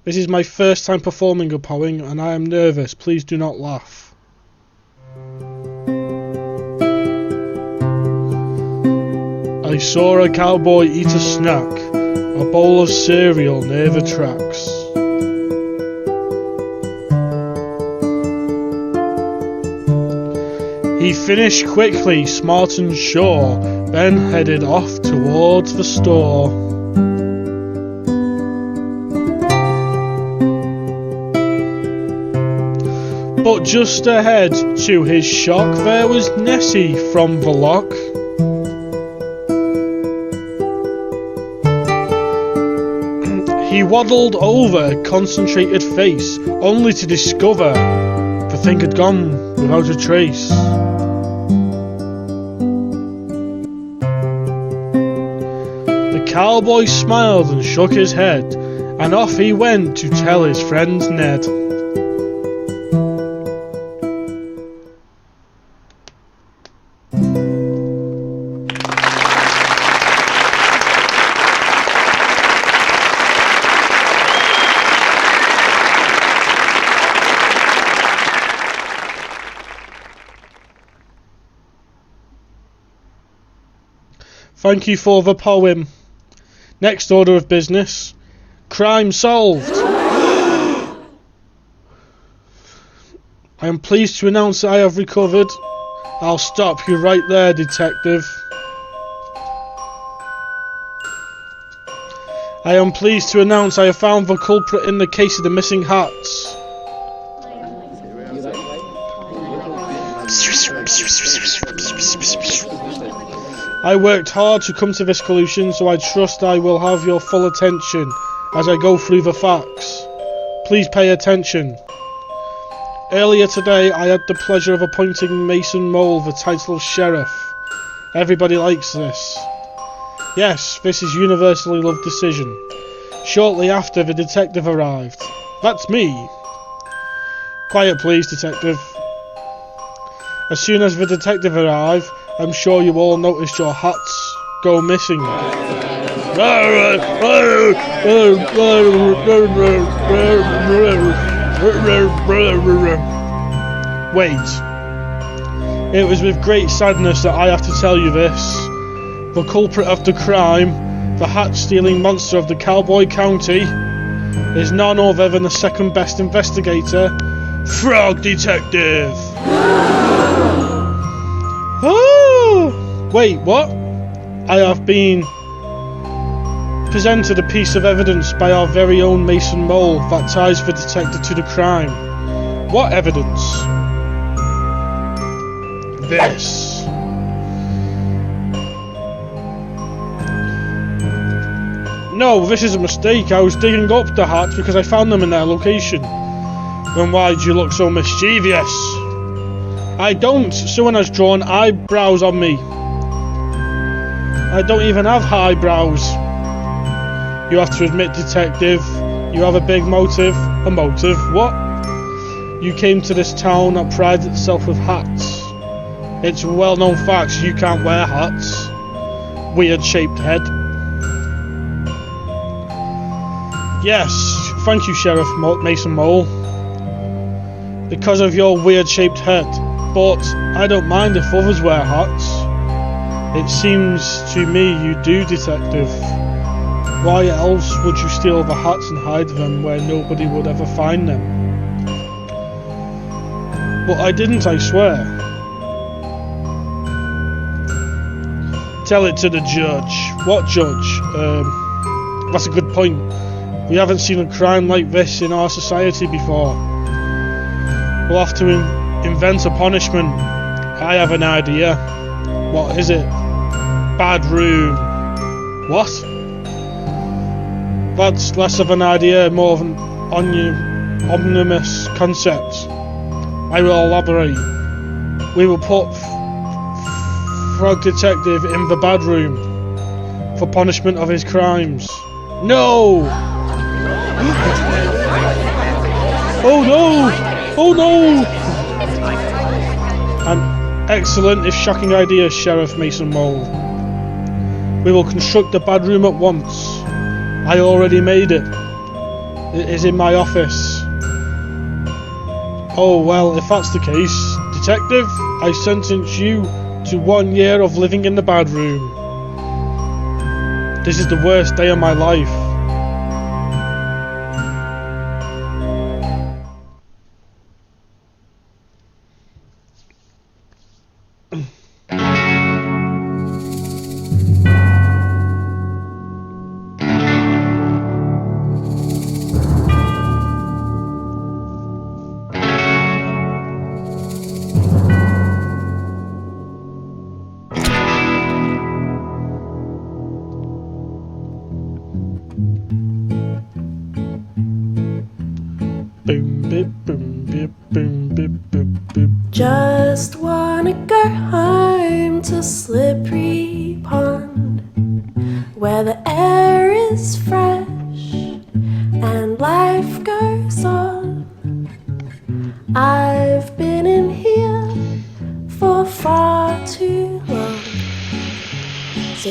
This is my first time performing a poem and I am nervous. Please do not laugh. I saw a cowboy eat a snack, a bowl of cereal near the tracks. He finished quickly, smart and sure, then headed off towards the store. But just ahead, to his shock, there was Nessie from the lock. He waddled over, concentrated face, only to discover the thing had gone without a trace. The cowboy smiled and shook his head, and off he went to tell his friend Ned. Thank you for the poem. Next order of business. Crime solved. I am pleased to announce that I have recovered. I'll stop you right there, detective. I am pleased to announce I have found the culprit in the case of the missing hats. I worked hard to come to this conclusion, so I trust I will have your full attention as I go through the facts. Please pay attention. Earlier today, I had the pleasure of appointing Mason Mole the title of sheriff. Everybody likes this. Yes, this is universally loved decision. Shortly after, the detective arrived. That's me. Quiet please, detective. As soon as the detective arrived, I'm sure you all noticed your hats go missing. Wait. It was with great sadness that I have to tell you this. The culprit of the crime, the hat-stealing monster of the Cowboy County, is none other than the second best investigator, Frog Detective. Wait, what? I have been presented a piece of evidence by our very own Mason Mole that ties the detective to the crime. What evidence? This. No, this is a mistake. I was digging up the hats because I found them in their location. Then why do you look so mischievous? I don't. Someone has drawn eyebrows on me. I don't even have eyebrows. You have to admit, detective, you have a big motive. A motive? What? You came to this town that prides itself with hats. It's a well-known fact you can't wear hats. Weird-shaped head. Yes, thank you, Sheriff Mason Mole. Because of your weird-shaped head. But I don't mind if others wear hats. It seems to me you do, detective. Why else would you steal the hats and hide them where nobody would ever find them? But I didn't, I swear. Tell it to the judge. What judge? That's a good point. We haven't seen a crime like this in our society before. We'll have to invent a punishment. I have an idea. What is it? Bad room. What? That's less of an idea, more of an ominous concept. I will elaborate. We will put Frog Detective in the bad room for punishment of his crimes. No! Oh no! Oh no! An excellent if shocking idea, Sheriff Mason Mole. We will construct the bad room at once. I already made it. It is in my office. Oh well, if that's the case, detective, I sentence you to 1 year of living in the bad room. This is the worst day of my life.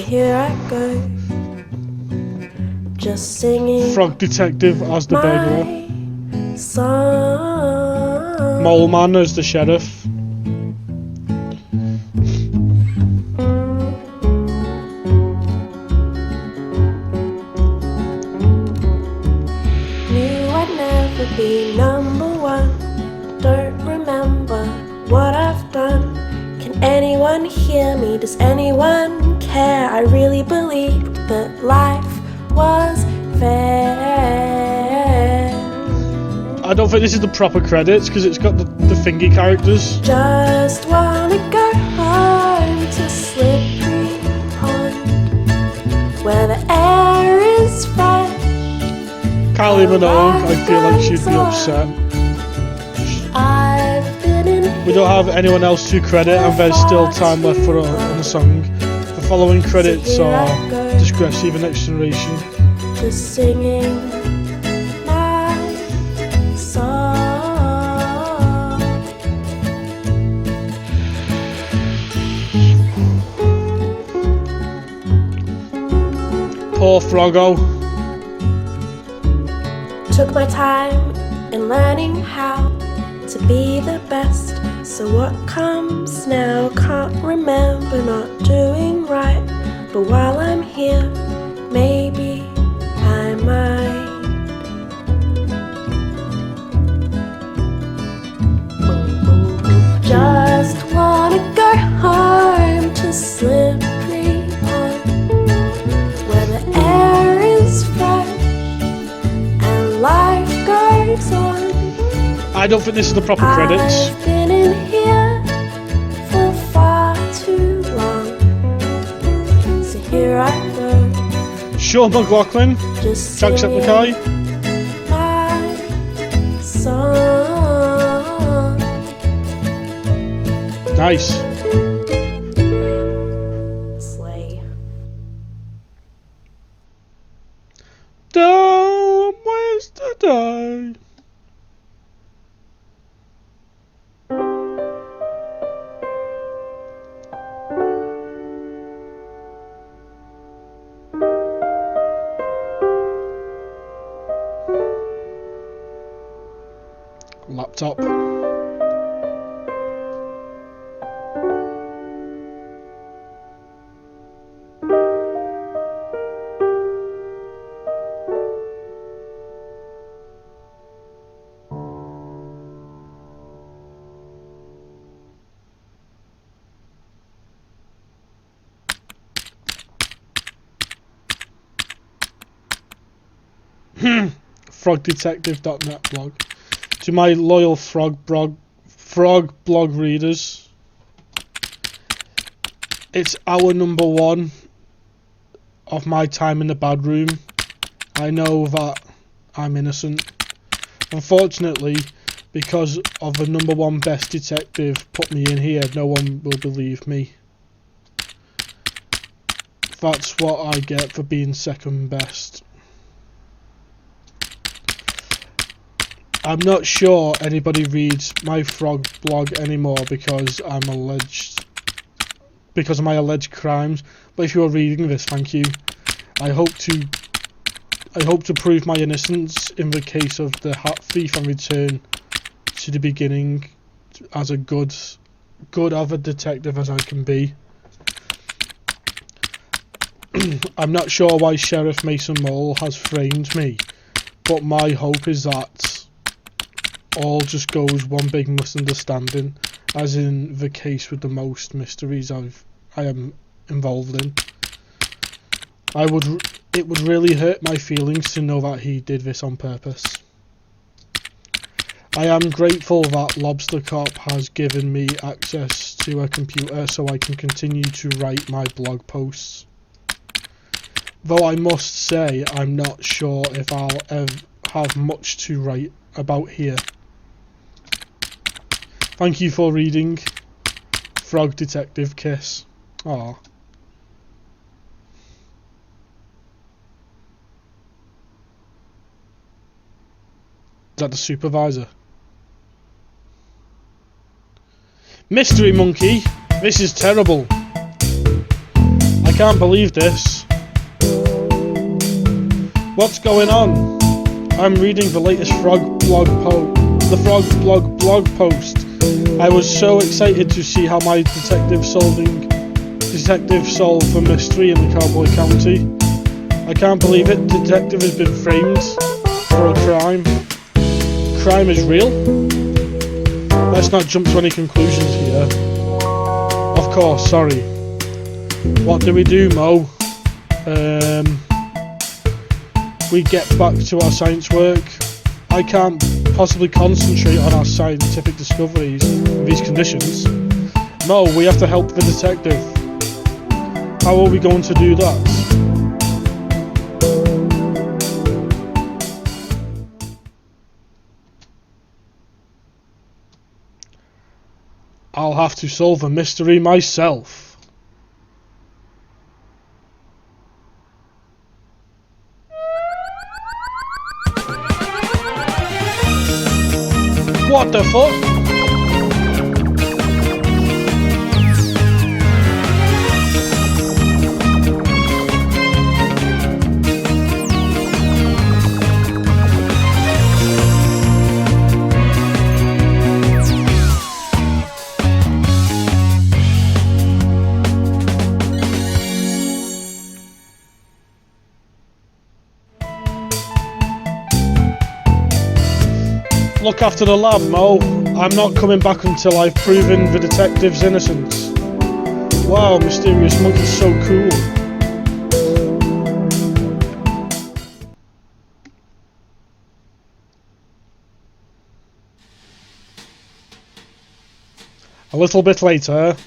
here I go, just singing Frog Detective as the burglar. my song. Mole Man as the sheriff. Knew I'd never be number one. Don't remember what I've done. Can anyone hear me? Does anyone care? I really believed that life was fair. I don't think this is the proper credits because it's got the thingy characters. Just wanna go home to Slippery Pond, where the air is fresh. Kylie Minogue, I feel like she'd be upset. I've been in We don't have anyone else to credit, and there's still time left for on the song. The following credits are Disgrace, The Next Generation. just singing my song. Poor Froggo. Took my time in learning how to be the best. So what comes now? Can't remember not doing right. But while I'm here, maybe I might. Just wanna go home to Slippery Pond, where the air is fresh and life goes on. I don't think this is the proper credits. I've been in here for far too long, so here I go, Sean McLaughlin, just Jacksepticeye. singing my song. Nice. Slay. Don't waste the day. Laptop. Frogdetective.net blog. To my loyal frog blog readers, it's hour number 1 of my time in the bad room. I know that I'm innocent. Unfortunately, because of the number 1 best detective put me in here, no one will believe me. That's what I get for being second best. I'm not sure anybody reads my frog blog anymore because of my alleged crimes. But if you are reading this, thank you. I hope to prove my innocence in the case of the hat thief and return to the beginning as a good of a detective as I can be. I'm not sure why Sheriff Mason Mole has framed me, but my hope is that all just goes one big misunderstanding, as in the case with the most mysteries I am involved in. It would really hurt my feelings to know that he did this on purpose. I am grateful that Lobster Cop has given me access to a computer so I can continue to write my blog posts. Though I must say I'm not sure if I'll ever have much to write about here. Thank you for reading. Frog Detective Kiss. Aww. Is that the supervisor? Mystery Monkey, this is terrible. I can't believe this. What's going on? I'm reading the latest Frog blog post. I was so excited to see how my detective solved the mystery in the Cowboy County. I can't believe it. The detective has been framed for a crime. Crime is real? Let's not jump to any conclusions here. Of course, sorry. What do we do, Mo? We get back to our science work. I can't possibly concentrate on our scientific discoveries in these conditions. Mo, we have to help the detective. How are we going to do that? I'll have to solve a mystery myself. What the fuck? Look after the lab, Mo. I'm not coming back until I've proven the detective's innocence. Wow, Mysterious Monkey's so cool. A little bit later.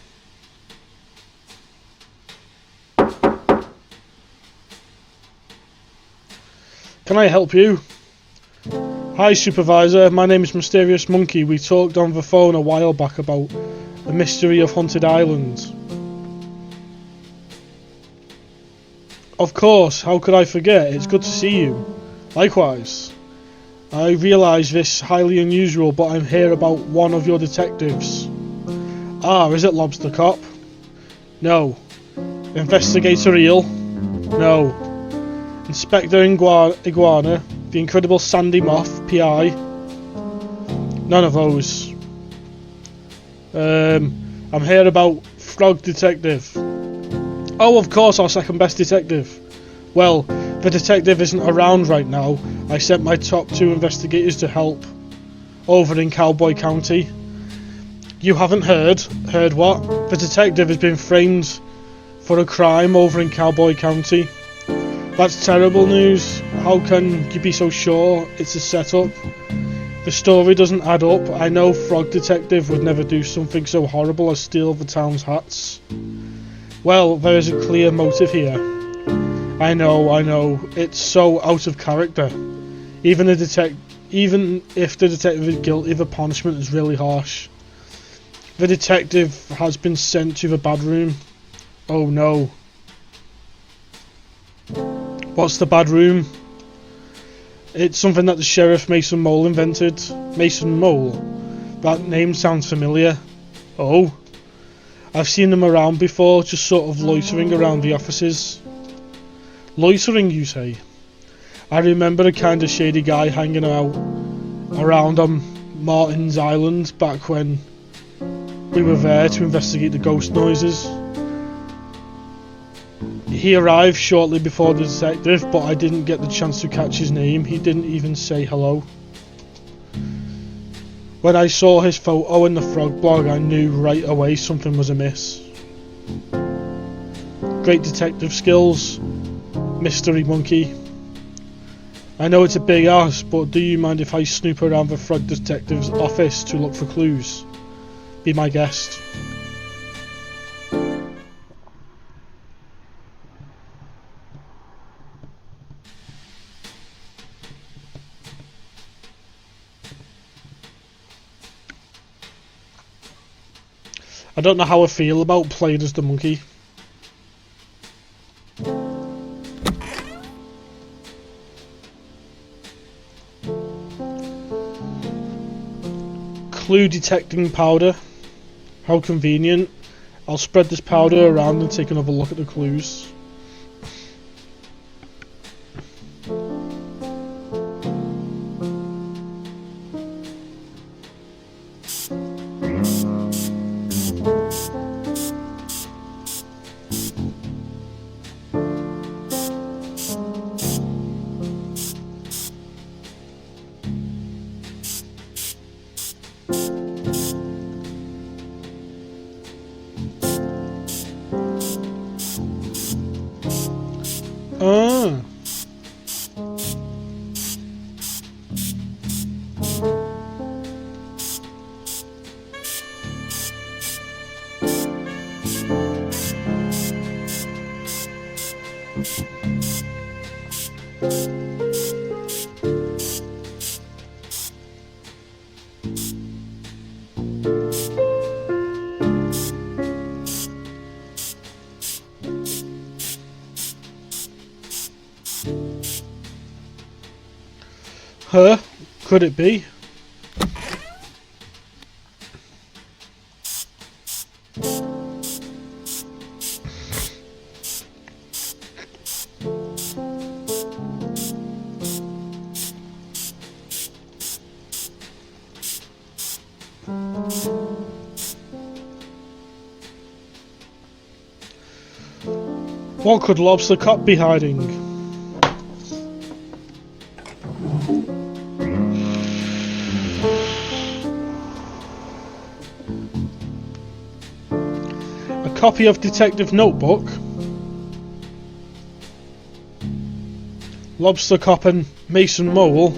Can I help you? Hi Supervisor, my name is Mysterious Monkey. We talked on the phone a while back about the mystery of Haunted Island. Of course, how could I forget? It's good to see you. Likewise. I realise this is highly unusual, but I'm here about one of your detectives. Ah, is it Lobster Cop? No. Investigator Eel? No. Inspector Iguana? The Incredible Sandy Moth, PI? None of those. I'm here about Frog Detective. Oh, of course, our second best detective. Well, the detective isn't around right now. I sent my top 2 investigators to help over in Cowboy County. You haven't heard? Heard what? The detective has been framed for a crime over in Cowboy County. That's terrible news. How can you be so sure it's a setup? The story doesn't add up. I know Frog Detective would never do something so horrible as steal the town's hats. Well, there is a clear motive here. I know. It's so out of character. Even if the detective is guilty, the punishment is really harsh. The detective has been sent to the bad room. Oh no. What's the bad room? It's something that the Sheriff Mason Mole invented. Mason Mole? That name sounds familiar. Oh? I've seen them around before, just sort of loitering around the offices. Loitering, you say? I remember a kind of shady guy hanging out around on Martin's Island back when we were there to investigate the ghost noises. He arrived shortly before the detective, but I didn't get the chance to catch his name. He didn't even say hello. When I saw his photo in the Frog blog, I knew right away something was amiss. Great detective skills, Mystery Monkey. I know it's a big ask, but do you mind if I snoop around the Frog Detective's office to look for clues? Be my guest. I don't know how I feel about playing as the monkey. Clue detecting powder. How convenient. I'll spread this powder around and take another look at the clues. Ah. Her? Could it be? What could Lobster Cop be hiding? Copy of Detective Notebook. Lobster Cop and Mason Mole.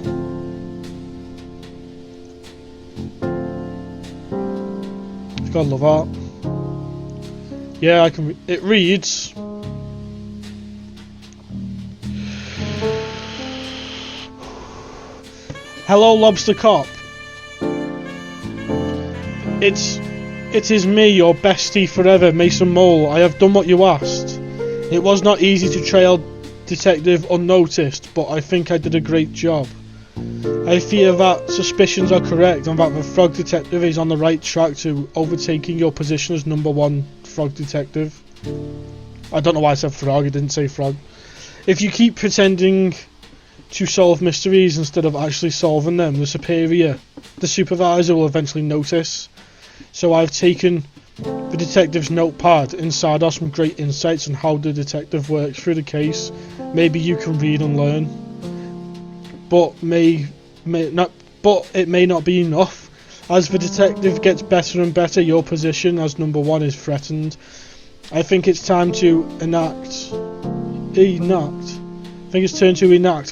You've gotta love that. Yeah, I can. It reads. Hello, Lobster Cop. It is me, your bestie forever, Mason Mole. I have done what you asked. It was not easy to trail Detective unnoticed, but I think I did a great job. I fear that suspicions are correct and that the Frog Detective is on the right track to overtaking your position as #1 Frog Detective. I don't know why I said frog, I didn't say frog. If you keep pretending to solve mysteries instead of actually solving them, the supervisor will eventually notice. So I've taken the detective's notepad. Inside are some great insights on how the detective works through the case. Maybe you can read and learn. But it may not be enough. As the detective gets better and better, your position as #1 is threatened. I think it's time to enact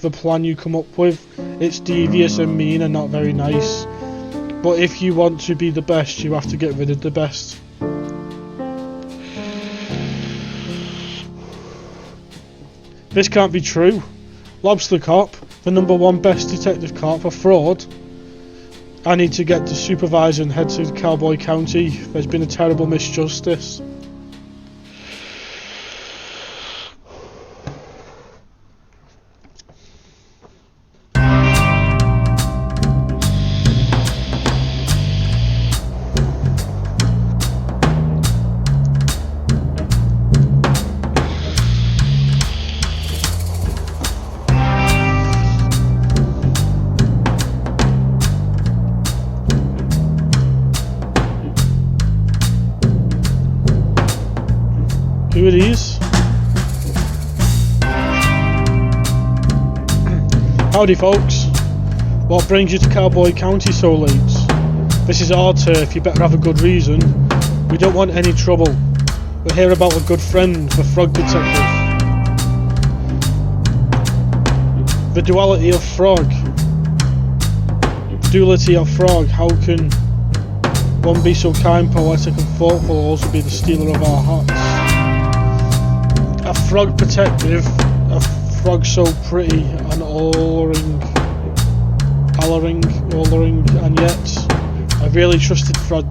the plan you come up with. It's devious and mean and not very nice. But if you want to be the best, you have to get rid of the best. This can't be true. Lobster Cop, the #1 best detective cop, a fraud. I need to get the supervisor and head to Cowboy County. There's been a terrible misjustice. Who are these? Howdy folks. What brings you to Cowboy County so late? This is our turf, you better have a good reason. We don't want any trouble. We're here about a good friend, the Frog Detective. The duality of frog. Duality of frog. How can one be so kind, poetic and thoughtful, also be the stealer of our hearts? A frog detective, a frog so pretty and alluring, and yet I really trusted frog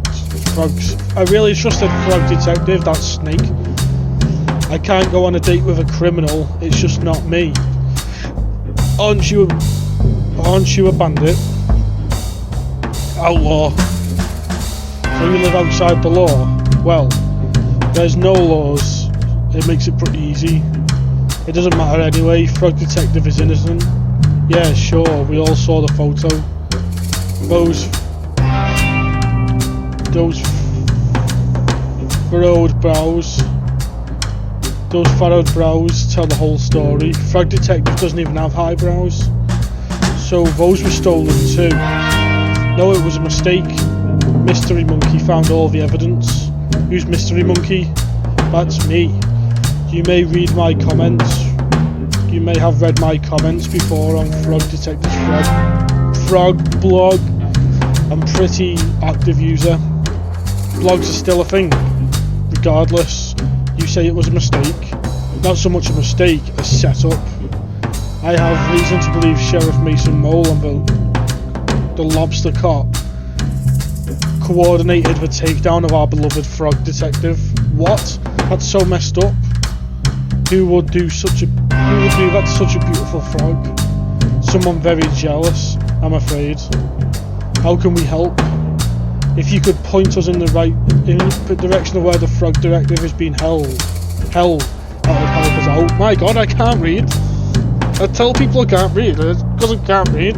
detective, that snake. I can't go on a date with a criminal, it's just not me. Aren't you a bandit? Outlaw. So you live outside the law? Well, There's no laws. It makes it pretty easy. It doesn't matter anyway. Frog Detective is innocent. Yeah, sure. We all saw the photo. Those furrowed brows. Those furrowed brows tell the whole story. Frog Detective doesn't even have eyebrows. So those were stolen too. No, it was a mistake. Mystery Monkey found all the evidence. Who's Mystery Monkey? That's me. You may read my comments. You may have read my comments before on Frog Detective's Frog blog. I'm a pretty active user. Blogs are still a thing. Regardless, you say it was a mistake. Not so much a mistake, a setup. I have reason to believe Sheriff Mason Mole and the Lobster Cop coordinated the takedown of our beloved Frog Detective. What? That's so messed up. Who would do that to such a beautiful frog? Someone very jealous, I'm afraid. How can we help? If you could point us in the direction of where the Frog Detective is being held, that would help us out. My god, I can't read. I tell people I can't read because I can't read.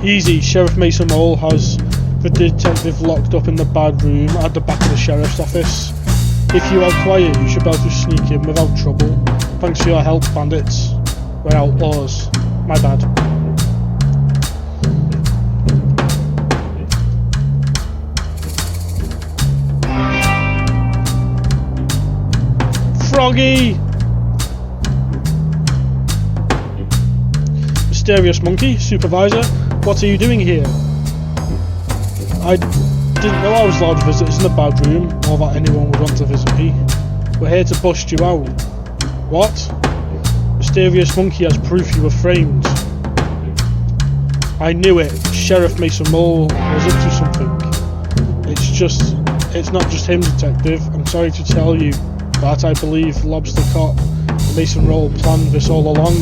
Easy. Sheriff Mason Mole has the detective locked up in the bad room at the back of the sheriff's office. If you are quiet, you should be able to sneak in without trouble. Thanks for your help, bandits. We're outlaws. My bad. Froggy! Mysterious Monkey, Supervisor, what are you doing here? I didn't know I was allowed visitors in the bad room, or that anyone would want to visit me. We're here to bust you out. What? Mysterious Monkey has proof you were framed. I knew it. Sheriff Mason Mole was up to something. It's not just him, Detective. I'm sorry to tell you that I believe Lobster Cop and Mason Mole planned this all along.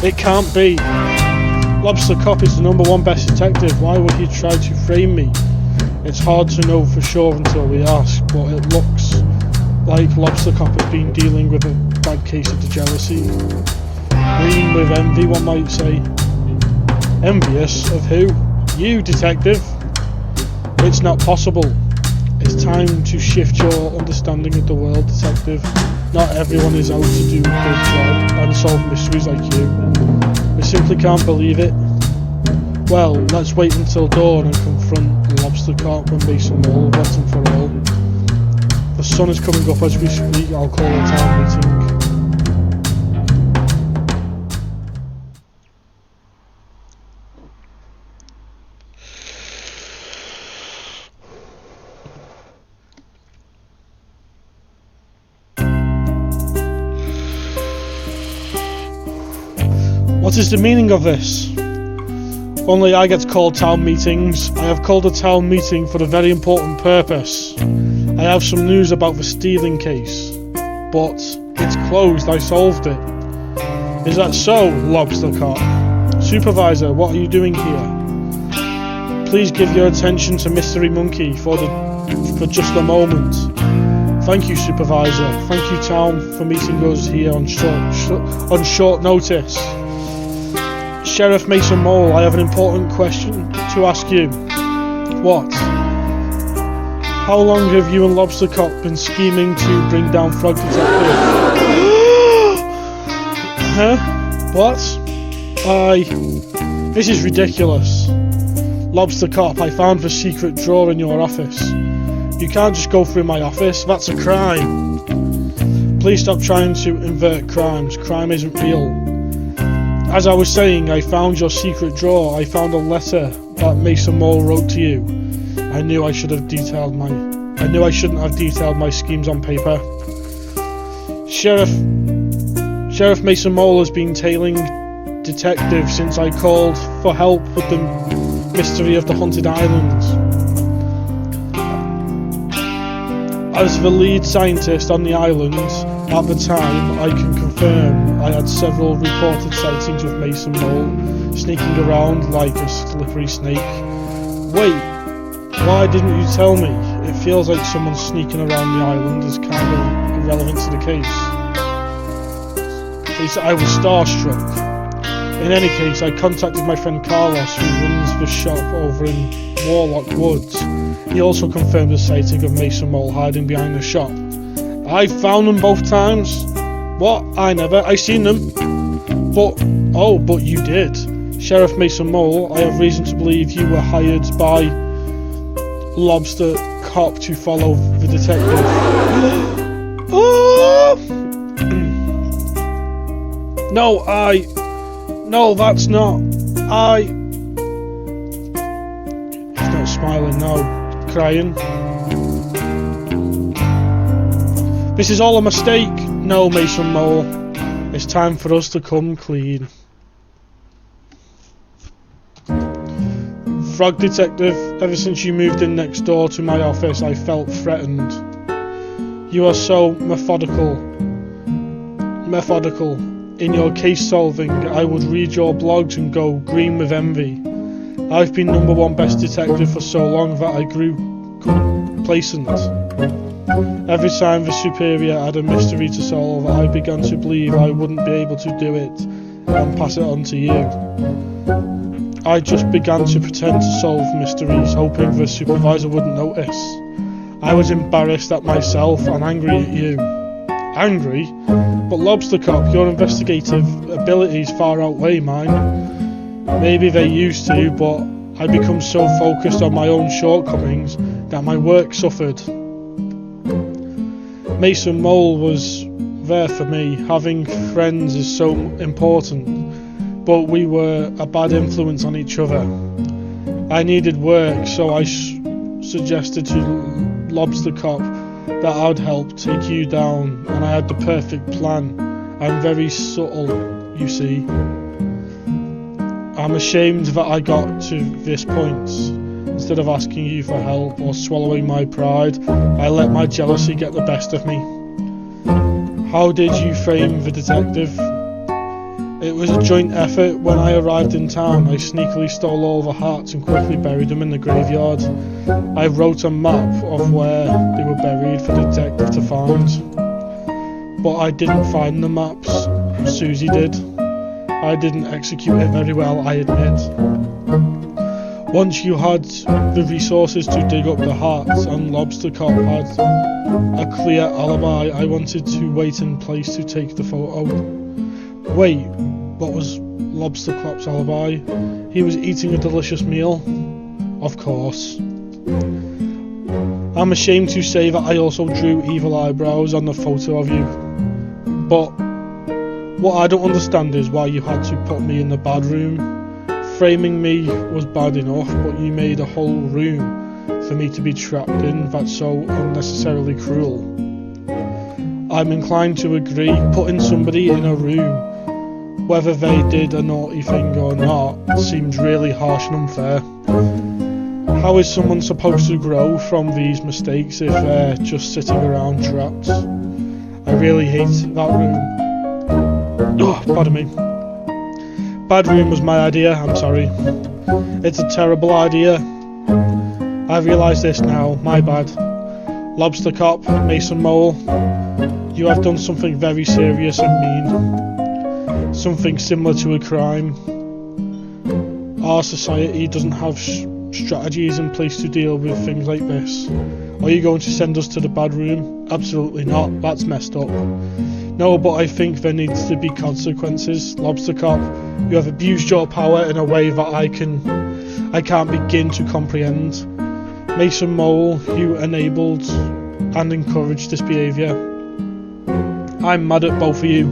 It can't be. Lobster Cop is the #1 best detective. Why would he try to frame me? It's hard to know for sure until we ask, but it looks like Lobster Cop has been dealing with a bad case of jealousy. Green with envy, one might say. Envious of who? You, Detective. It's not possible. It's time to shift your understanding of the world, Detective. Not everyone is out to do a good job and solve mysteries like you. We simply can't believe it. Well, let's wait until dawn and confront Lobster Cop and Mason Mole once and for all. The sun is coming up as we speak. I'll call a town meeting. What is the meaning of this? Only I get called town meetings. I have called a town meeting for a very important purpose. I have some news about the stealing case, but it's closed. I solved it. Is that so, Lobster Cop? Supervisor, what are you doing here? Please give your attention to Mystery Monkey for just a moment. Thank you, Supervisor. Thank you, town, for meeting us here on short notice. Sheriff Mason Mole, I have an important question to ask you. What? How long have you and Lobster Cop been scheming to bring down Frog Detective? Huh? What? This is ridiculous. Lobster Cop, I found the secret drawer in your office. You can't just go through my office, that's a crime. Please stop trying to invert crimes. Crime isn't real. As I was saying, I found your secret drawer. I found a letter that Mason Mole wrote to you. I knew I shouldn't have detailed my schemes on paper. Sheriff Mason Mole has been tailing detectives since I called for help with the mystery of the haunted islands. As the lead scientist on the island at the time, I can confirm I had several reported sightings of Mason Mole sneaking around like a slippery snake. Wait, Why didn't you tell me? It feels like someone sneaking around the island is kind of irrelevant to the case. They said I was starstruck. In any case, I contacted my friend Carlos, who runs the shop over in Warlock Woods. He also confirmed the sighting of Mason Mole hiding behind the shop. I found them both times. What? I never. I seen them. But you did. Sheriff Mason Mole, I have reason to believe you were hired by Lobster Cop to follow the detective. Oh! No, that's not. He's not smiling now, crying. This is all a mistake. No, Mason Mole. It's time for us to come clean. Frog Detective, ever since you moved in next door to my office, I felt threatened. You are so methodical. In your case solving, I would read your blogs and go green with envy. I've been #1 best detective for so long that I grew complacent. Every time the superior had a mystery to solve, I began to believe I wouldn't be able to do it and pass it on to you. I just began to pretend to solve mysteries, hoping the supervisor wouldn't notice. I was embarrassed at myself and angry at you. Angry? But Lobster Cop, your investigative abilities far outweigh mine. Maybe they used to, but I become so focused on my own shortcomings that my work suffered. Mason Mole was there for me. Having friends is so important, but we were a bad influence on each other. I needed work, so I suggested to Lobster Cop that I'd help take you down, and I had the perfect plan. I'm very subtle, you see. I'm ashamed that I got to this point. Instead of asking you for help or swallowing my pride, I let my jealousy get the best of me. How did you frame the detective? It was a joint effort. When I arrived in town, I sneakily stole all the hearts and quickly buried them in the graveyard. I wrote a map of where they were buried for the detective to find. But I didn't find the maps. Susie did. I didn't execute it very well, I admit. Once you had the resources to dig up the hearts and Lobster Cop had a clear alibi, I wanted to wait in place to take the photo. Wait, what was Lobster Cop's alibi? He was eating a delicious meal? Of course. I'm ashamed to say that I also drew evil eyebrows on the photo of you. But what I don't understand is why you had to put me in the bad room. Framing me was bad enough, but you made a whole room for me to be trapped in. That's so unnecessarily cruel. I'm inclined to agree. Putting somebody in a room, whether they did a naughty thing or not, seems really harsh and unfair. How is someone supposed to grow from these mistakes if they're just sitting around trapped? I really hate that room. Oh, pardon me. Bad room was my idea, I'm sorry. It's a terrible idea. I realise this now, my bad. Lobster Cop, Mason Mole, you have done something very serious and mean. Something similar to a crime. Our society doesn't have strategies in place to deal with things like this. Are you going to send us to the bad room? Absolutely not, that's messed up. No, but I think there needs to be consequences. Lobster Cop, you have abused your power in a way that I can't begin to comprehend. Mason Mole, you enabled and encouraged this behaviour. I'm mad at both of you.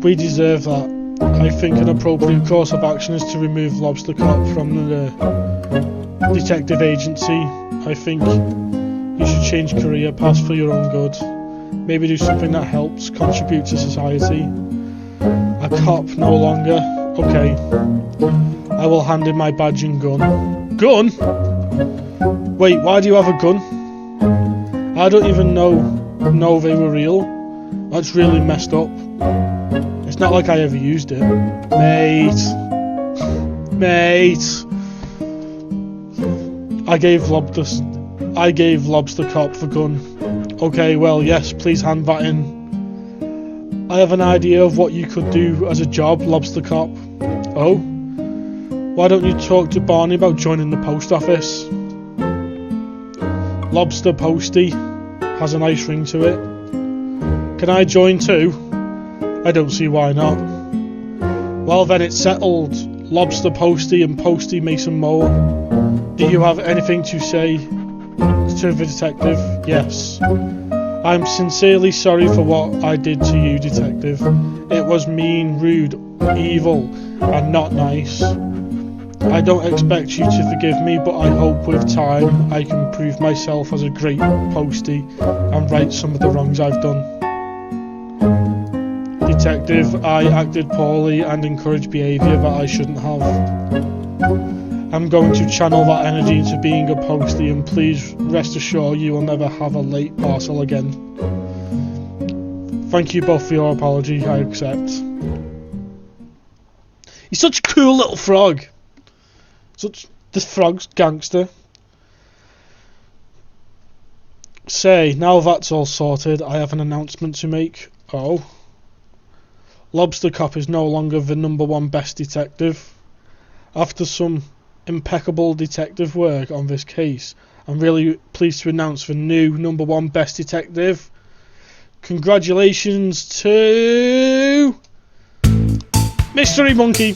We deserve that. I think an appropriate course of action is to remove Lobster Cop from the detective agency. I think you should change career paths for your own good. Maybe do something that helps contribute to society. A cop no longer. Okay. I will hand in my badge and gun. Gun? Wait, why do you have a gun? I don't even know they were real. That's really messed up. It's not like I ever used it. Mate. I gave Lobster Cop the gun. Okay, well, yes, please hand that in. I have an idea of what you could do as a job, Lobster Cop. Oh? Why don't you talk to Barney about joining the post office? Lobster Posty has a nice ring to it. Can I join too? I don't see why not. Well then, it's settled. Lobster Posty and Posty Mason Mole. Do you have anything to say to the detective? Yes. I'm sincerely sorry for what I did to you, detective. It was mean, rude, evil, and not nice. I don't expect you to forgive me, but I hope with time I can prove myself as a great postie and right some of the wrongs I've done. Detective, I acted poorly and encouraged behaviour that I shouldn't have. I'm going to channel that energy into being a postie, and please rest assured you will never have a late parcel again. Thank you both for your apology, I accept. He's such a cool little frog. This frog's gangster. Say, now that's all sorted, I have an announcement to make. Oh. Lobster Cop is no longer the #1 best detective. After some impeccable detective work on this case, I'm really pleased to announce the new #1 best detective. Congratulations to Mystery Monkey.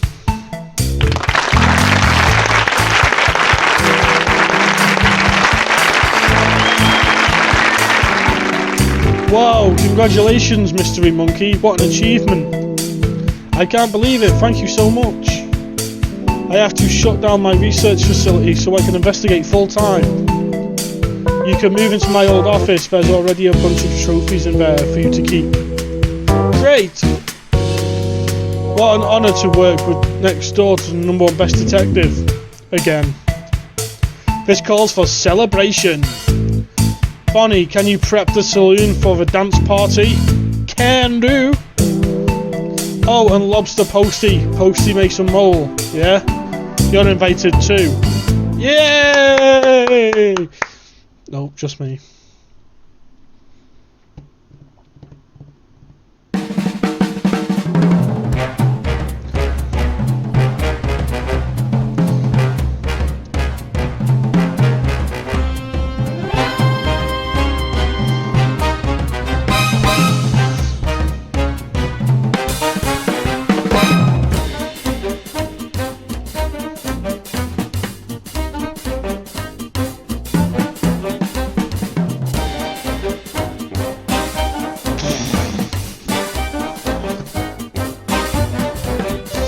Wow, congratulations Mystery Monkey, what an achievement. I can't believe it, thank you so much. I have to shut down my research facility so I can investigate full time. You can move into my old office, there's already a bunch of trophies in there for you to keep. Great! What an honour to work with next door to the #1 best detective. Again. This calls for celebration. Bonnie, can you prep the saloon for the dance party? Can do! Oh, and Lobster Posty Mason Mole, yeah? You're invited too. Yay! No, just me.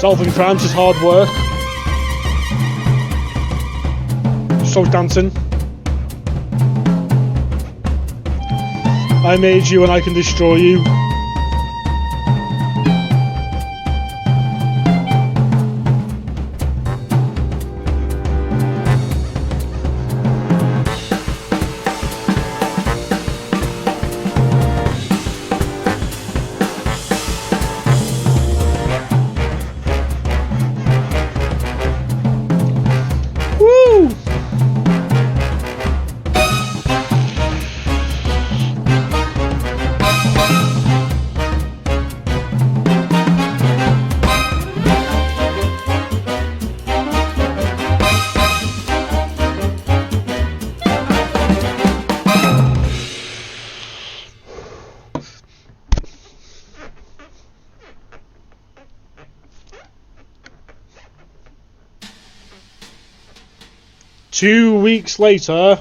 Solving crimes is hard work. So's dancing. I made you and I can destroy you. Two weeks later,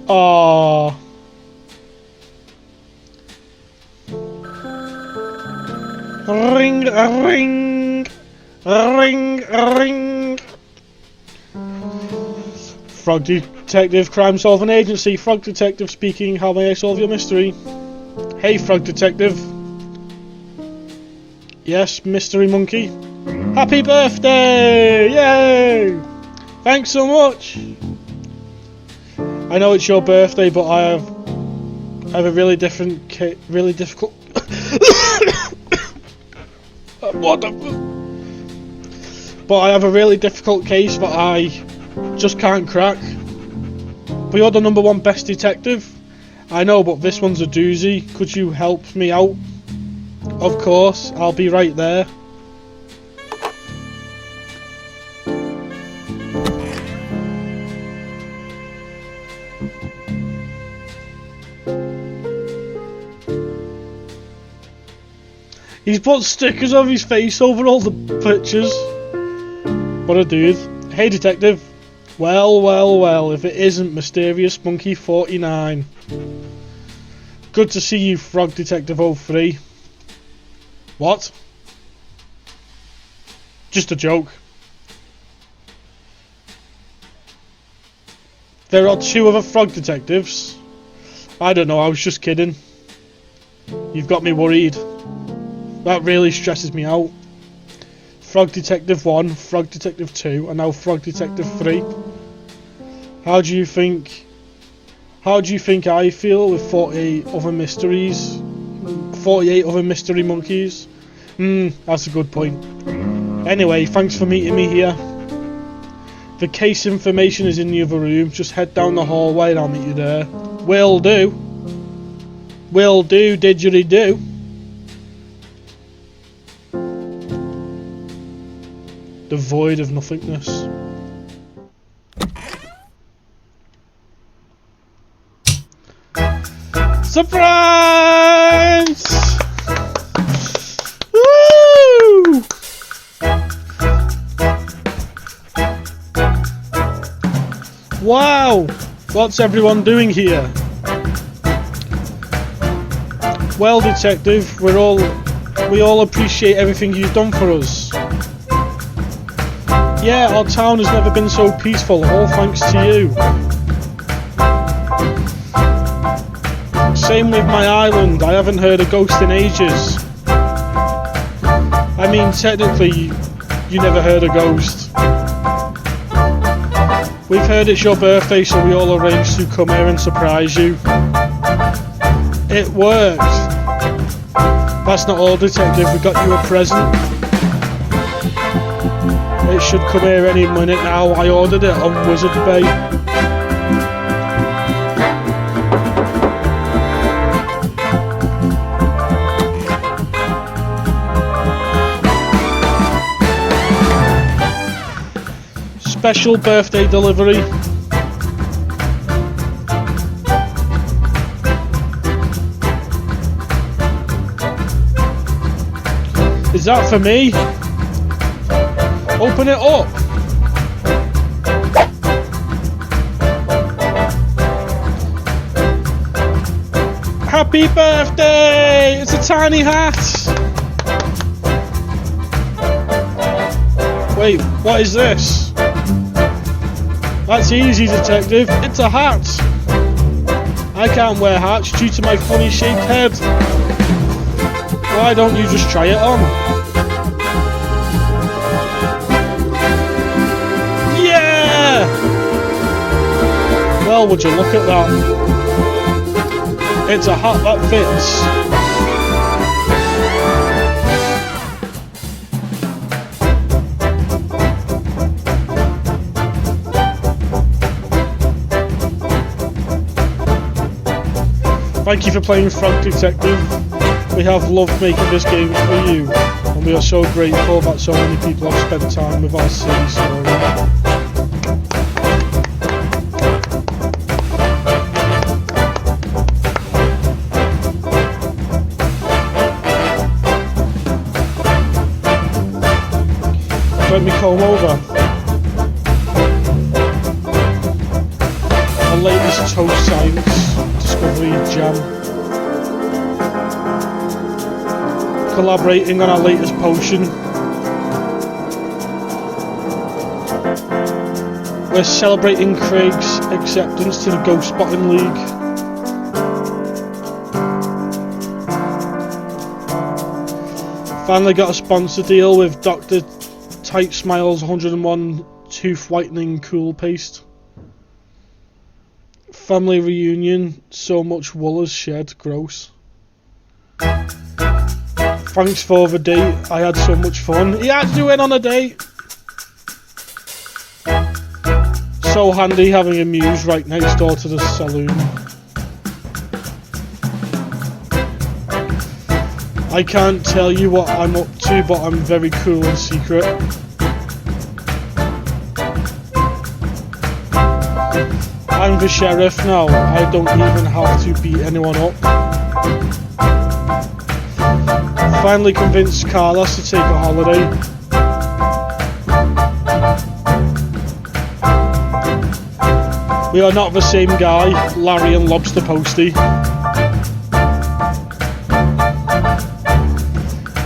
ah, ring, ring, ring, ring. Frog Detective, crime solving agency. Frog Detective speaking. How may I solve your mystery? Hey, Frog Detective. Yes, Mystery Monkey. Happy birthday! Yay! Thanks so much. I know it's your birthday, but I have a really difficult What the... But I have a really difficult case that I just can't crack. But you're the #1 best detective. I know, but this one's a doozy. Could you help me out? Of course, I'll be right there. He's put stickers of his face over all the pictures. What a dude. Hey detective. Well, if it isn't Mysterious Monkey 49. Good to see you, Frog Detective 03. What? Just a joke. There are 2 other Frog Detectives. I don't know, I was just kidding. You've got me worried. That really stresses me out. Frog Detective 1, Frog Detective 2, and now Frog Detective 3. How do you think I feel with 48 other mysteries? 48 other mystery monkeys? That's a good point. Anyway, thanks for meeting me here. The case information is in the other room. Just head down the hallway and I'll meet you there. Will do. Will do, didgeridoo. The void of nothingness. Surprise! Woo! Wow! What's everyone doing here? Well, detective, we all appreciate everything you've done for us. Yeah, our town has never been so peaceful, all thanks to you. Same with my island, I haven't heard a ghost in ages. I mean, technically, you never heard a ghost. We've heard it's your birthday, so we all arranged to come here and surprise you. It worked. That's not all, detective, we got you a present. It should come here any minute now. I ordered it on Wizard Bay. Special birthday delivery. Is that for me? Open it up. Happy birthday! It's a tiny hat. Wait, what is this? That's easy, detective. It's a hat. I can't wear hats due to my funny shaped head. Why don't you just try it on? Yeah! Well, would you look at that? It's a hat that fits. Thank you for playing Frog Detective. We have loved making this game for you, and we are so grateful that so many people have spent time with our silly story. Let me comb over. Our latest toast science discovery jam. Collaborating on our latest potion. We're celebrating Craig's acceptance to the Ghost Spotting League. Finally got a sponsor deal with Dr. Tight Smiles 101 Tooth Whitening Cool Paste. Family reunion, so much wool is shed, gross. Thanks for the date. I had so much fun. He actually went on a date. So handy having a muse right next door to the saloon. I can't tell you what I'm up to, but I'm very cool and secret. I'm the sheriff now. I don't even have to beat anyone up. Finally convinced Carlos to take a holiday. We are not the same guy, Larry and Lobster Posty.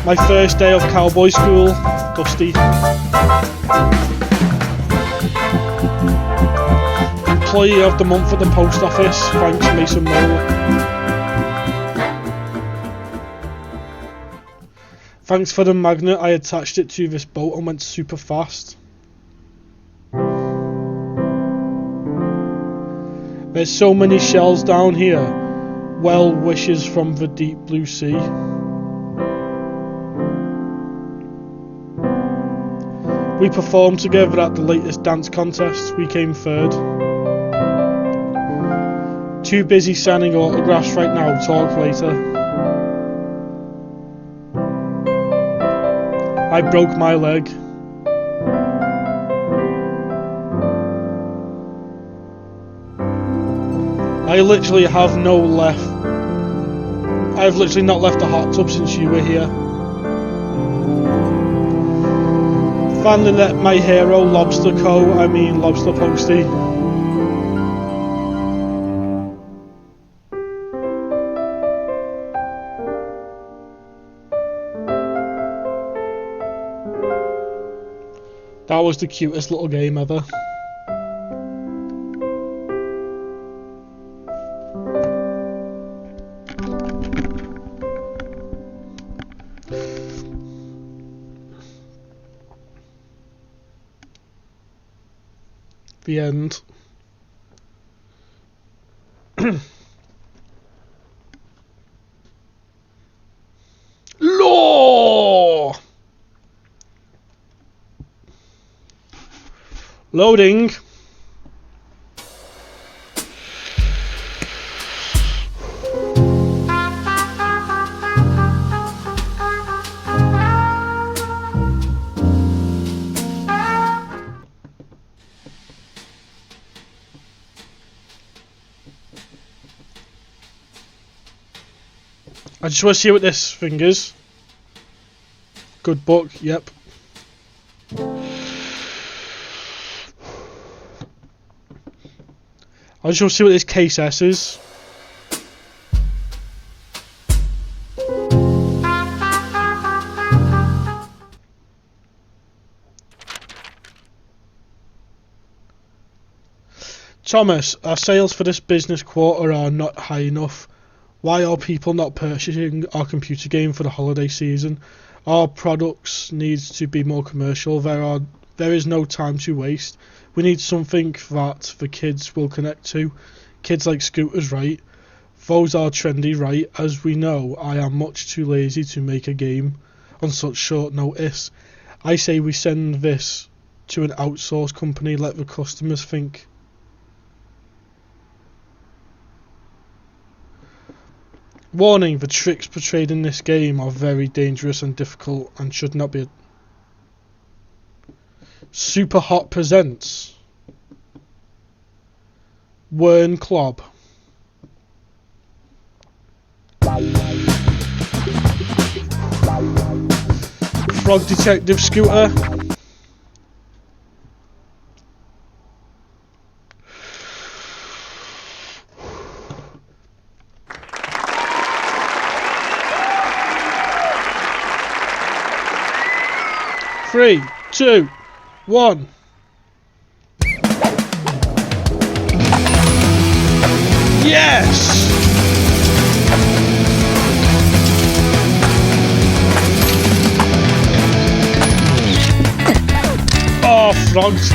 My first day of Cowboy school, Dusty. Employee of the month at the post office, thanks Mason Mole. Thanks for the magnet, I attached it to this boat and went super fast. There's so many shells down here. Well wishes from the deep blue sea. We performed together at the latest dance contest. We came third. Too busy signing autographs right now. Talk later. I broke my leg. I literally have no left. I've literally not left the hot tub since you were here. Finally let my hero Lobster Posty. That was the cutest little game ever. The end. Law! Loading. I just want to see what this thing is. Good book, yep. I just want to see what this case S is. Thomas, our sales for this business quarter are not high enough. Why are people not purchasing our computer game for the holiday season? Our products need to be more commercial. There is no time to waste. We need something that the kids will connect to. Kids like scooters, right? Those are trendy, right? As we know, I am much too lazy to make a game on such short notice. I say we send this to an outsourced company, let the customers think. Warning, the tricks portrayed in this game are very dangerous and difficult and should not be. Super Hot presents Wern Clob. Frog Detective Scooter. Three, two, one. Yes! Oh, frogs.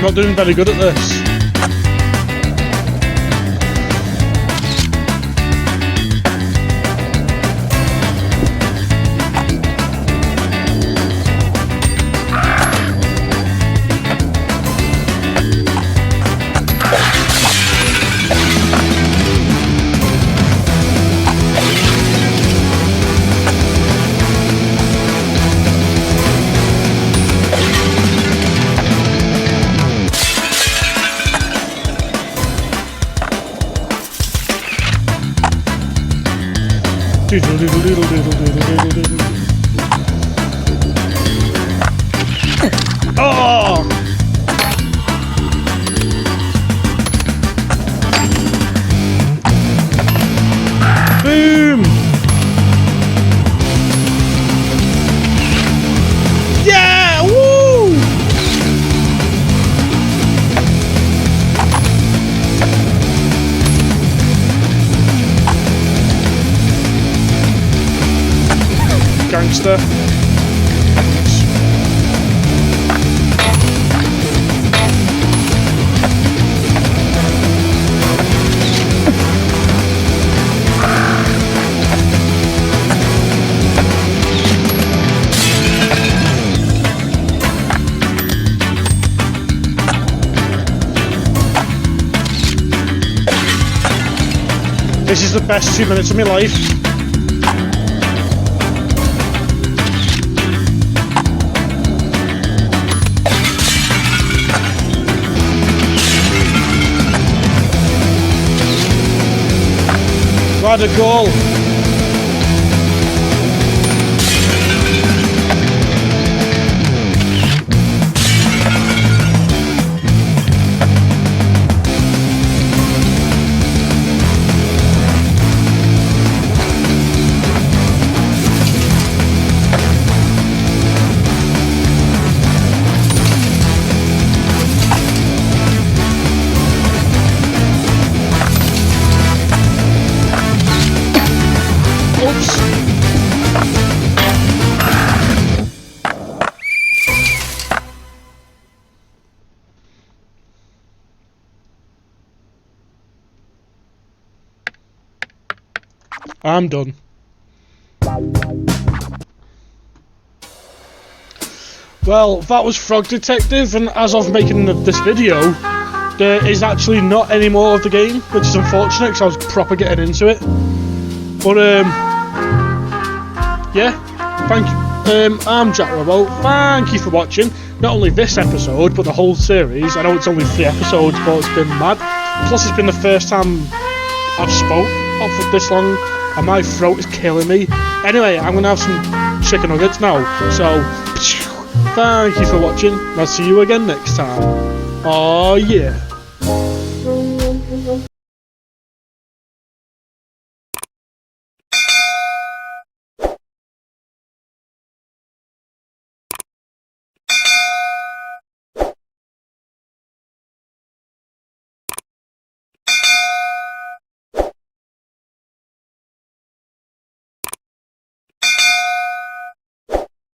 I'm not doing very good at this. Oh! Boom! Yeah! Woo! Gangster. This is the best 2 minutes of my life. What a goal! I'm done. Well, that was Frog Detective, and as of making this video, there is actually not any more of the game, which is unfortunate because I was proper getting into it. But yeah, thank you. I'm Jack Robbo. Thank you for watching. Not only this episode, but the whole series. I know it's only 3 episodes, but it's been mad. Plus, it's been the first time I've spoke for this long, and my throat is killing me. Anyway, I'm gonna have some chicken nuggets now. So, thank you for watching, and I'll see you again next time. Oh yeah.